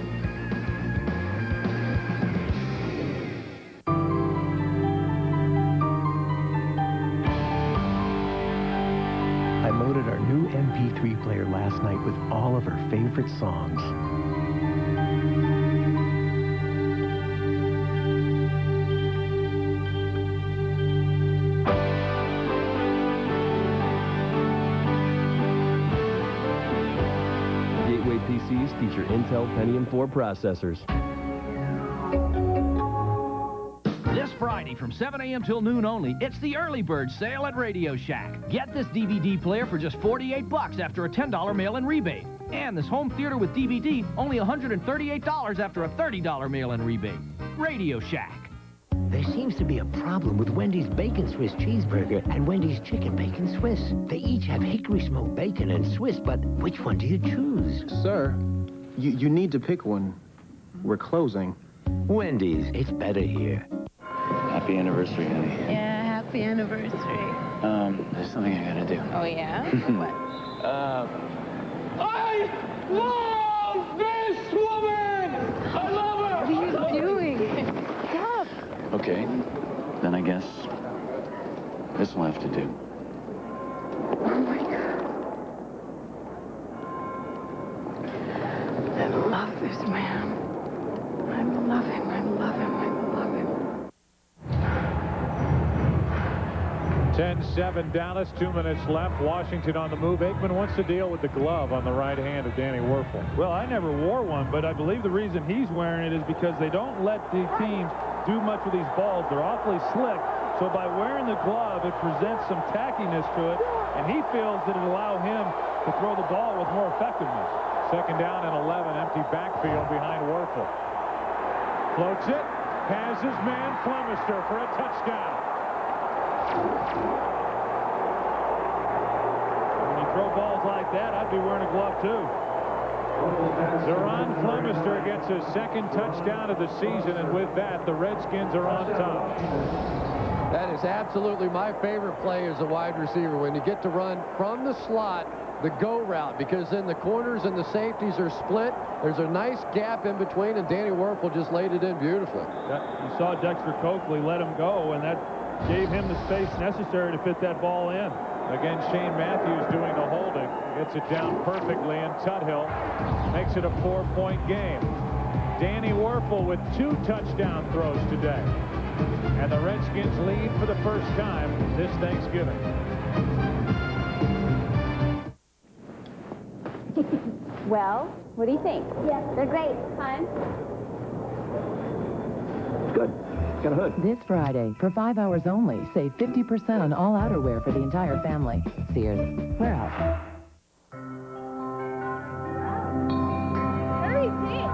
[SPEAKER 13] I loaded our new MP3 player last night with all of her favorite songs.
[SPEAKER 14] Gateway PCs feature Intel Pentium 4 processors.
[SPEAKER 15] This Friday from 7 a.m. till noon only, it's the early bird sale at Radio Shack. Get this DVD player for just $48 after a $10 mail-in rebate. And this home theater with DVD, only $138 after a $30 mail-in rebate. Radio Shack.
[SPEAKER 16] There seems to be a problem with Wendy's Bacon Swiss Cheeseburger and Wendy's Chicken Bacon Swiss. They each have hickory smoked bacon and Swiss, but which one do you choose?
[SPEAKER 17] Sir, you need to pick one. We're closing.
[SPEAKER 16] Wendy's, it's better here.
[SPEAKER 18] Happy anniversary, honey.
[SPEAKER 19] Yeah, happy anniversary.
[SPEAKER 18] There's something I gotta do.
[SPEAKER 19] Oh, yeah? What?
[SPEAKER 3] I love this woman! I love her!
[SPEAKER 19] What are you doing? Stop!
[SPEAKER 18] Okay, then I guess this will have to do.
[SPEAKER 19] Oh, my God. I love this man. I love him. I love him. I love him.
[SPEAKER 9] 10-7 Dallas, 2 minutes left. Washington on the move. Aikman wants to deal with the glove on the right hand of Danny Wuerffel.
[SPEAKER 10] Well, I never wore one, but I believe the reason he's wearing it is because they don't let the teams do much with these balls. They're awfully slick. So by wearing the glove, it presents some tackiness to it, and he feels that it allow him to throw the ball with more effectiveness.
[SPEAKER 9] Second down and 11, empty backfield behind Wuerffel. Floats it, has his man Flemister for a touchdown.
[SPEAKER 10] When you throw balls like that, I'd be wearing a glove too.
[SPEAKER 9] Zeron Flemister gets his second touchdown of the season, and with that, the Redskins are on top.
[SPEAKER 11] That is absolutely my favorite play as a wide receiver, when you get to run from the slot, the go route, because then the corners and the safeties are split. There's a nice gap in between, and Danny Wuerffel just laid it in beautifully.
[SPEAKER 10] You saw Dexter Coakley let him go, and that gave him the space necessary to fit that ball in.
[SPEAKER 9] Again, Shane Matthews doing the holding. Gets it down perfectly, and Tuthill makes it a 4-point game. Danny Wuerffel with 2 touchdown throws today. And the Redskins lead for the first time this Thanksgiving.
[SPEAKER 21] Well, what do you think?
[SPEAKER 20] Yes, they're great.
[SPEAKER 21] Fun.
[SPEAKER 17] Good. Got a hood.
[SPEAKER 29] This Friday, for 5 hours only, save 50% on all outerwear for the entire family. Sears. Warehouse.
[SPEAKER 20] Hurry, please.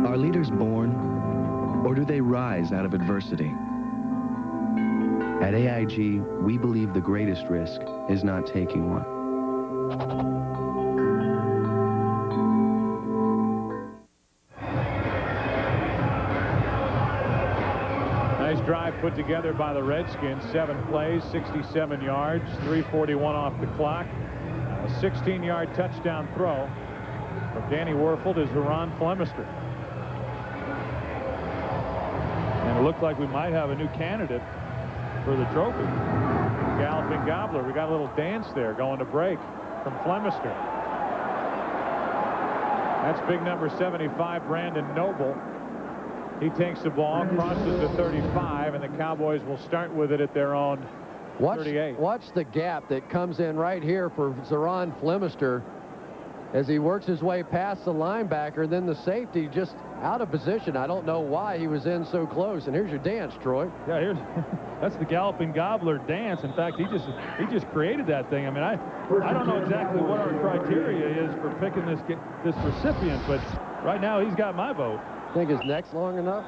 [SPEAKER 30] Are leaders born, or do they rise out of adversity? At AIG, we believe the greatest risk is not taking one.
[SPEAKER 9] Nice drive put together by the Redskins. 7 plays, 67 yards, 3:41 off the clock. A 16-yard touchdown throw from Danny Wuerffel to Zeron Flemister.
[SPEAKER 10] And it looked like we might have a new candidate for the trophy.
[SPEAKER 9] Galloping Gobbler. We got a little dance there going to break. from Flemister. That's big number 75, Brandon Noble. He takes the ball, crosses the 35, and the Cowboys will start with it at their own 38.
[SPEAKER 11] Watch the gap that comes in right here for Zeron Flemister as he works his way past the linebacker. Then the safety just out of position. I don't know why he was in so close. And here's your dance, Troy.
[SPEAKER 10] Yeah, that's the Galloping Gobbler dance. In fact, he just created that thing. I mean, I don't know exactly what our criteria is for picking this recipient, but right now he's got my vote.
[SPEAKER 11] Think his neck's long enough?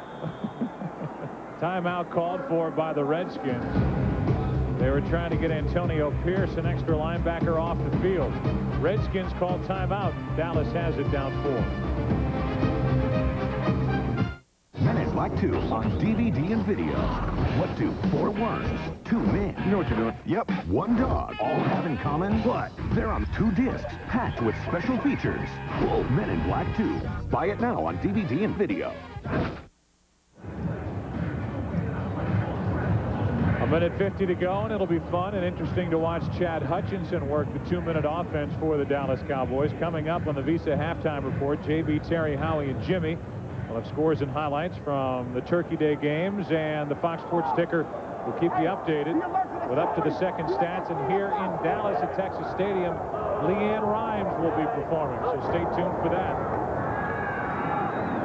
[SPEAKER 9] Timeout called for by the Redskins. They were trying to get Antonio Pierce, an extra linebacker, off the field. Redskins called timeout. Dallas has it down 4.
[SPEAKER 1] Men in Black 2 on DVD and video. What do 4 worms, 2 men? You know what you're doing. Yep, 1 dog. All have in common what? They're on 2 discs, packed with special features. Whoa, Men in Black 2. Buy it now on DVD and video.
[SPEAKER 9] A minute 50 to go, and it'll be fun and interesting to watch Chad Hutchinson work the 2-minute offense for the Dallas Cowboys. Coming up on the Visa Halftime Report, JB, Terry, Howie, and Jimmy will have scores and highlights from the Turkey Day games, and the Fox Sports ticker will keep you updated with up-to-the-second stats. And here in Dallas at Texas Stadium, Leanne Rhymes will be performing, so stay tuned for that.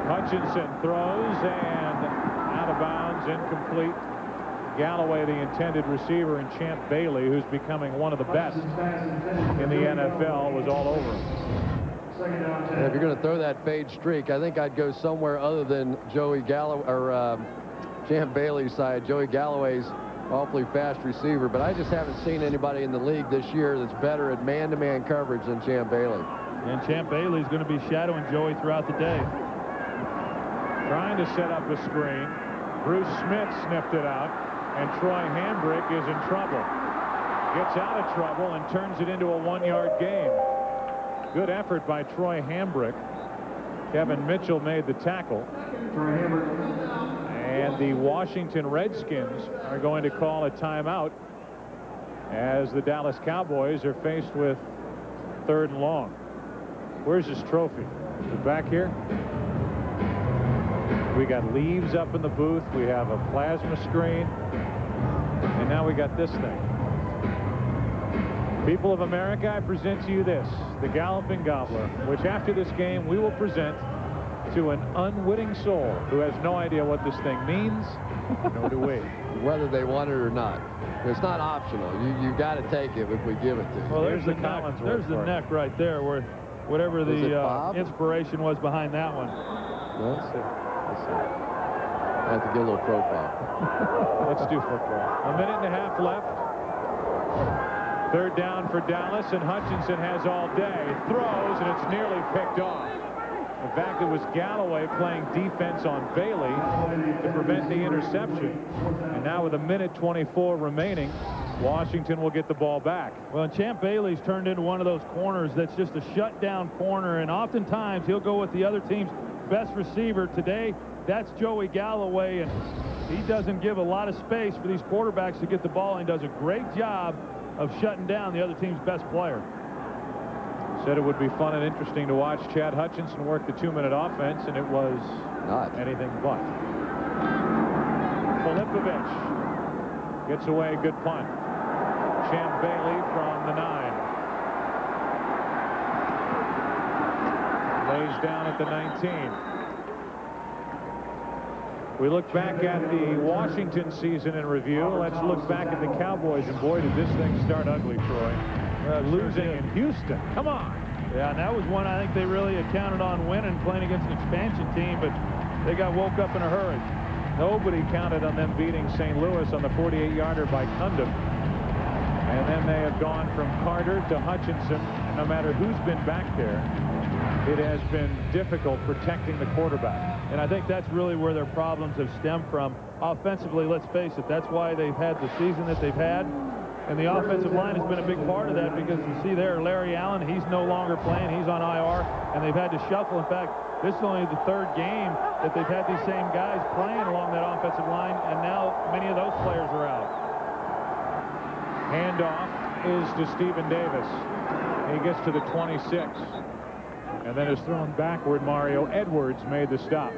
[SPEAKER 9] Hutchinson throws, and out of bounds, incomplete. Galloway, the intended receiver, and Champ Bailey, who's becoming one of the best in the NFL, was all over him.
[SPEAKER 11] And if you're going to throw that fade streak, I think I'd go somewhere other than Joey Galloway or Champ Bailey's side. Joey Galloway's awfully fast receiver, but I just haven't seen anybody in the league this year that's better at man-to-man coverage than Champ Bailey.
[SPEAKER 10] And Champ Bailey's going to be shadowing Joey throughout the day.
[SPEAKER 9] Trying to set up a screen. Bruce Smith sniffed it out, and Troy Hambrick is in trouble. Gets out of trouble and turns it into a 1-yard gain. Good effort by Troy Hambrick. Kevin Mitchell made the tackle. And the Washington Redskins are going to call a timeout as the Dallas Cowboys are faced with 3rd and long. Where's his trophy? Is it back here? We got leaves up in the booth. We have a plasma screen. And now we got this thing. People of America, I present to you this, the Galloping Gobbler, which after this game we will present to an unwitting soul who has no idea what this thing means, nor do we.
[SPEAKER 11] Whether they want it or not. It's not optional. You got to take it if we give it to you.
[SPEAKER 10] Well, there's the neck right there, where whatever the inspiration was behind that one.
[SPEAKER 11] Let's see. I have to get a little profile.
[SPEAKER 9] Let's do football. A minute and a half left. 3rd down for Dallas, and Hutchinson has all day. Throws, and it's nearly picked off. In fact, it was Galloway playing defense on Bailey to prevent the interception. And now with a minute 24 remaining, Washington will get the ball back.
[SPEAKER 10] Well, Champ Bailey's turned into one of those corners that's just a shutdown corner, and oftentimes he'll go with the other team's best receiver. Today, that's Joey Galloway, and he doesn't give a lot of space for these quarterbacks to get the ball, and does a great job of shutting down the other team's best player.
[SPEAKER 9] Said it would be fun and interesting to watch Chad Hutchinson work the 2-minute offense, and it was not anything but. Filipovich gets away, good punt. Champ Bailey from the 9. Lays down at the 19. We look back at the Washington season in review. Let's look back at the Cowboys, and boy, did this thing start ugly, Troy. Losing in Houston. Come on.
[SPEAKER 10] Yeah, and that was one I think they really had counted on winning, playing against an expansion team, but they got woke up in a hurry.
[SPEAKER 9] Nobody counted on them beating St. Louis on the 48-yarder by Cundum. And then they have gone from Carter to Hutchinson. No matter who's been back there, it has been difficult protecting the quarterback.
[SPEAKER 10] And I think that's really where their problems have stemmed from. Offensively, let's face it, that's why they've had the season that they've had. And the offensive line has been a big part of that, because you see there, Larry Allen, he's no longer playing. He's on IR, and they've had to shuffle. In fact, this is only the 3rd game that they've had these same guys playing along that offensive line, and now many of those players are out.
[SPEAKER 9] Handoff is to Stephen Davis. He gets to the 26. And then is thrown backward. Mario Edwards made the stop.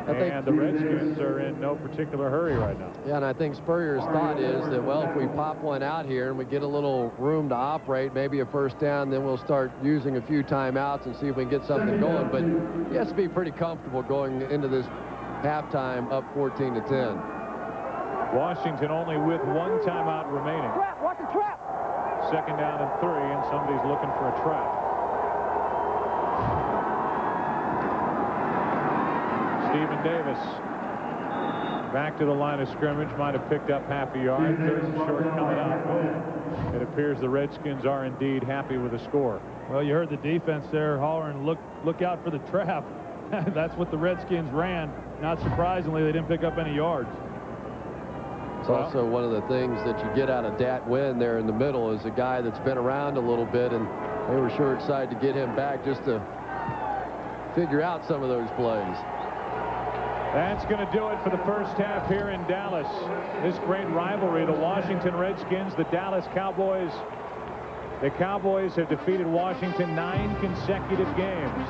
[SPEAKER 9] And the Redskins are in no particular hurry right now.
[SPEAKER 11] Yeah, and I think Spurrier's thought is that, well, if we pop one out here and we get a little room to operate, maybe a first down, then we'll start using a few timeouts and see if we can get something going. But he has to be pretty comfortable going into this halftime up 14-10.
[SPEAKER 9] Washington only with one timeout remaining.
[SPEAKER 12] Trap, watch the trap.
[SPEAKER 9] Second down and 3, and somebody's looking for a trap. Stephen Davis back to the line of scrimmage, might have picked up half a yard. Third and short coming up. It appears the Redskins are indeed happy with the score.
[SPEAKER 10] Well, you heard the defense there hollering, look out for the trap. That's what the Redskins ran. Not surprisingly, they didn't pick up any yards.
[SPEAKER 11] It's also one of the things that you get out of Dat Wynn there in the middle is a guy that's been around a little bit, and they were sure excited to get him back just to figure out some of those plays.
[SPEAKER 9] That's going to do it for the first half here in Dallas. This great rivalry, the Washington Redskins, the Dallas Cowboys. The Cowboys have defeated Washington 9 consecutive games.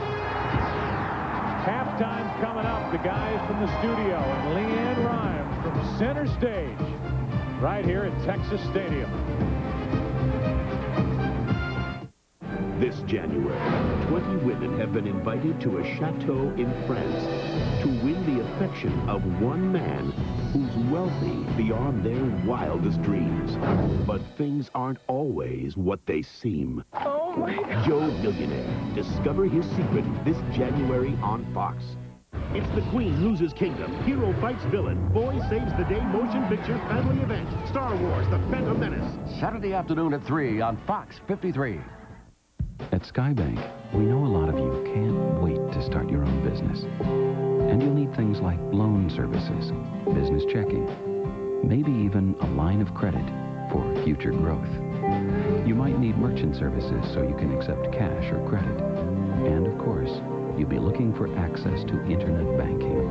[SPEAKER 9] Halftime coming up. The guys from the studio and Leanne Rhymes from center stage right here at Texas Stadium.
[SPEAKER 1] This January, 20 women have been invited to a chateau in France to win the affection of one man who's wealthy beyond their wildest dreams. But things aren't always what they seem.
[SPEAKER 12] Oh, my God.
[SPEAKER 1] Joe Millionaire. Discover his secret this January on Fox. It's the Queen Loses Kingdom. Hero fights villain. Boy saves the day motion picture family event. Star Wars, The Phantom Menace.
[SPEAKER 2] Saturday afternoon at 3 on Fox 53.
[SPEAKER 4] At Skybank, we know a lot of you can't wait to start your own business. And you'll need things like loan services, business checking, maybe even a line of credit for future growth. You might need merchant services so you can accept cash or credit. And of course, you'll be looking for access to internet banking.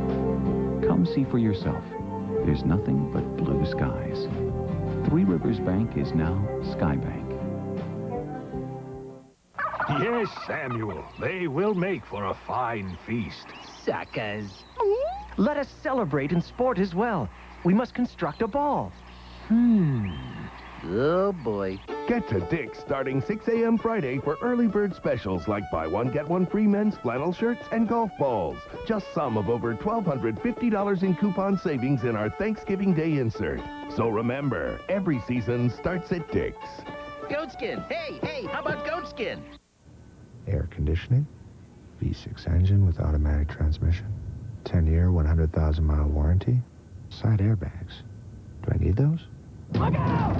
[SPEAKER 4] Come see for yourself. There's nothing but blue skies. Three Rivers Bank is now Skybank.
[SPEAKER 5] Yes, Samuel. They will make for a fine feast.
[SPEAKER 13] Suckers. Let us celebrate in sport as well. We must construct a ball. Oh, boy.
[SPEAKER 6] Get to Dick's starting 6 a.m. Friday for early bird specials like buy one, get one free men's flannel shirts and golf balls. Just some of over $1,250 in coupon savings in our Thanksgiving Day insert. So remember, every season starts at Dick's.
[SPEAKER 13] Goatskin. Hey, how about goatskin?
[SPEAKER 8] Air conditioning, V6 engine with automatic transmission, 10-year, 100,000-mile warranty, side airbags. Do I need those?
[SPEAKER 12] Look out!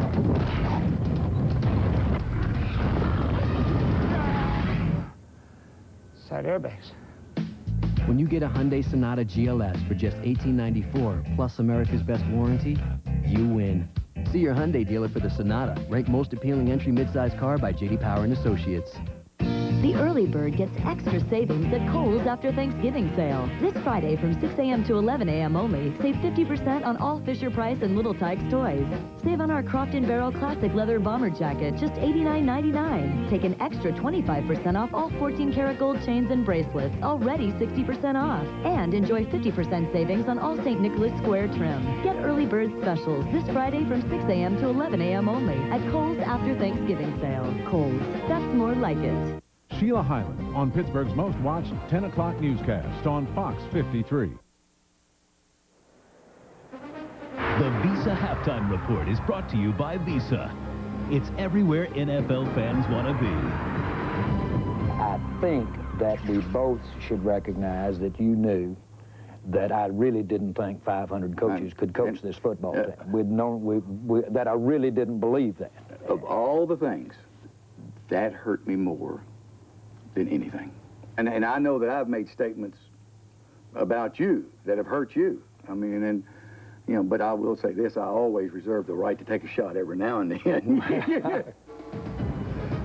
[SPEAKER 13] Side airbags.
[SPEAKER 22] When you get a Hyundai Sonata GLS for just $18.94 plus America's best warranty, you win. See your Hyundai dealer for the Sonata, ranked most appealing entry midsize car by J.D. Power and Associates.
[SPEAKER 23] The early bird gets extra savings at Kohl's after Thanksgiving sale. This Friday from 6 a.m. to 11 a.m. only, save 50% on all Fisher-Price and Little Tikes toys. Save on our Crofton Barrel Classic leather bomber jacket, just $89.99. Take an extra 25% off all 14-karat gold chains and bracelets, already 60% off. And enjoy 50% savings on all St. Nicholas Square trim. Get early bird specials this Friday from 6 a.m. to 11 a.m. only at Kohl's after Thanksgiving sale. Kohl's, that's more like it.
[SPEAKER 24] Sheila Hyland on Pittsburgh's most watched 10 o'clock newscast on Fox 53.
[SPEAKER 1] The Visa Halftime Report is brought to you by Visa. It's everywhere NFL fans want to be.
[SPEAKER 25] I think that we both should recognize that you knew that I really didn't think 500 coaches could coach this football team. That I really didn't believe that.
[SPEAKER 18] Of all the things, that hurt me more than anything. And I know that I've made statements about you that have hurt you. I mean, and, you know, but I will say this, I always reserve the right to take a shot every now and then.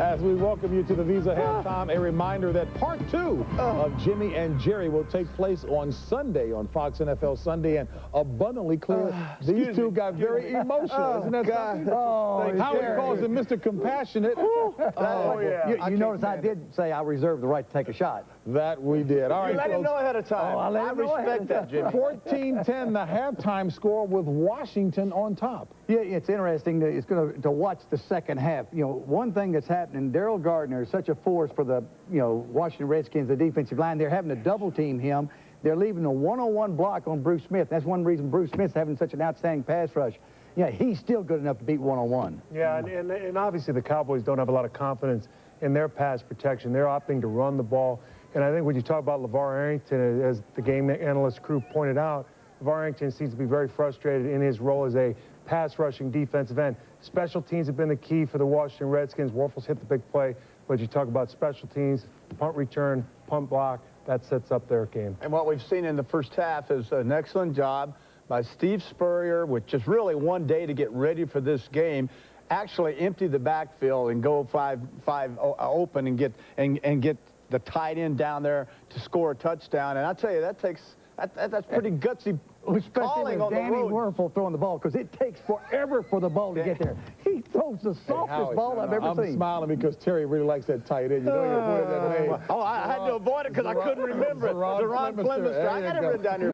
[SPEAKER 9] As we welcome you to the Visa halftime, a reminder that part 2 of Jimmy and Jerry will take place on Sunday on Fox NFL Sunday, and abundantly clear, these two got very emotional. Isn't that something? Howard calls him Mr. Compassionate.
[SPEAKER 3] You notice I did say I reserve the right to take a shot.
[SPEAKER 9] That we did. All right,
[SPEAKER 3] You let him know ahead of time. I respect that, Jimmy.
[SPEAKER 9] 14-10, the halftime score with Washington on top.
[SPEAKER 3] Yeah, it's interesting. It's going to watch the second half. You know, one thing that's happening, Daryl Gardner is such a force for the, Washington Redskins, the defensive line. They're having to double team him. They're leaving a one-on-one block on Bruce Smith. That's one reason Bruce Smith's having such an outstanding pass rush. Yeah, he's still good enough to beat one-on-one.
[SPEAKER 7] Yeah, and obviously the Cowboys don't have a lot of confidence in their pass protection. They're opting to run the ball. And I think when you talk about LeVar Arrington, as the game analyst crew pointed out, LeVar Arrington seems to be very frustrated in his role as a pass-rushing defensive end. Special teams have been the key for the Washington Redskins. Wuerffel's hit the big play. But you talk about special teams, punt return, punt block, that sets up their game.
[SPEAKER 18] And what we've seen in the first half is an excellent job by Steve Spurrier, with just really one day to get ready for this game, actually empty the backfield and go 5 open and get the tight end down there to score a touchdown. And I tell you, that's pretty gutsy.
[SPEAKER 3] Especially with Danny Wuerffel throwing the ball, because it takes forever for the ball to get there. He throws the softest ball I've ever seen.
[SPEAKER 9] I'm smiling because Terry really likes that tight end. You know you avoided that name.
[SPEAKER 18] I had to avoid it because I couldn't remember it. Deron Clemens. I got it written down here.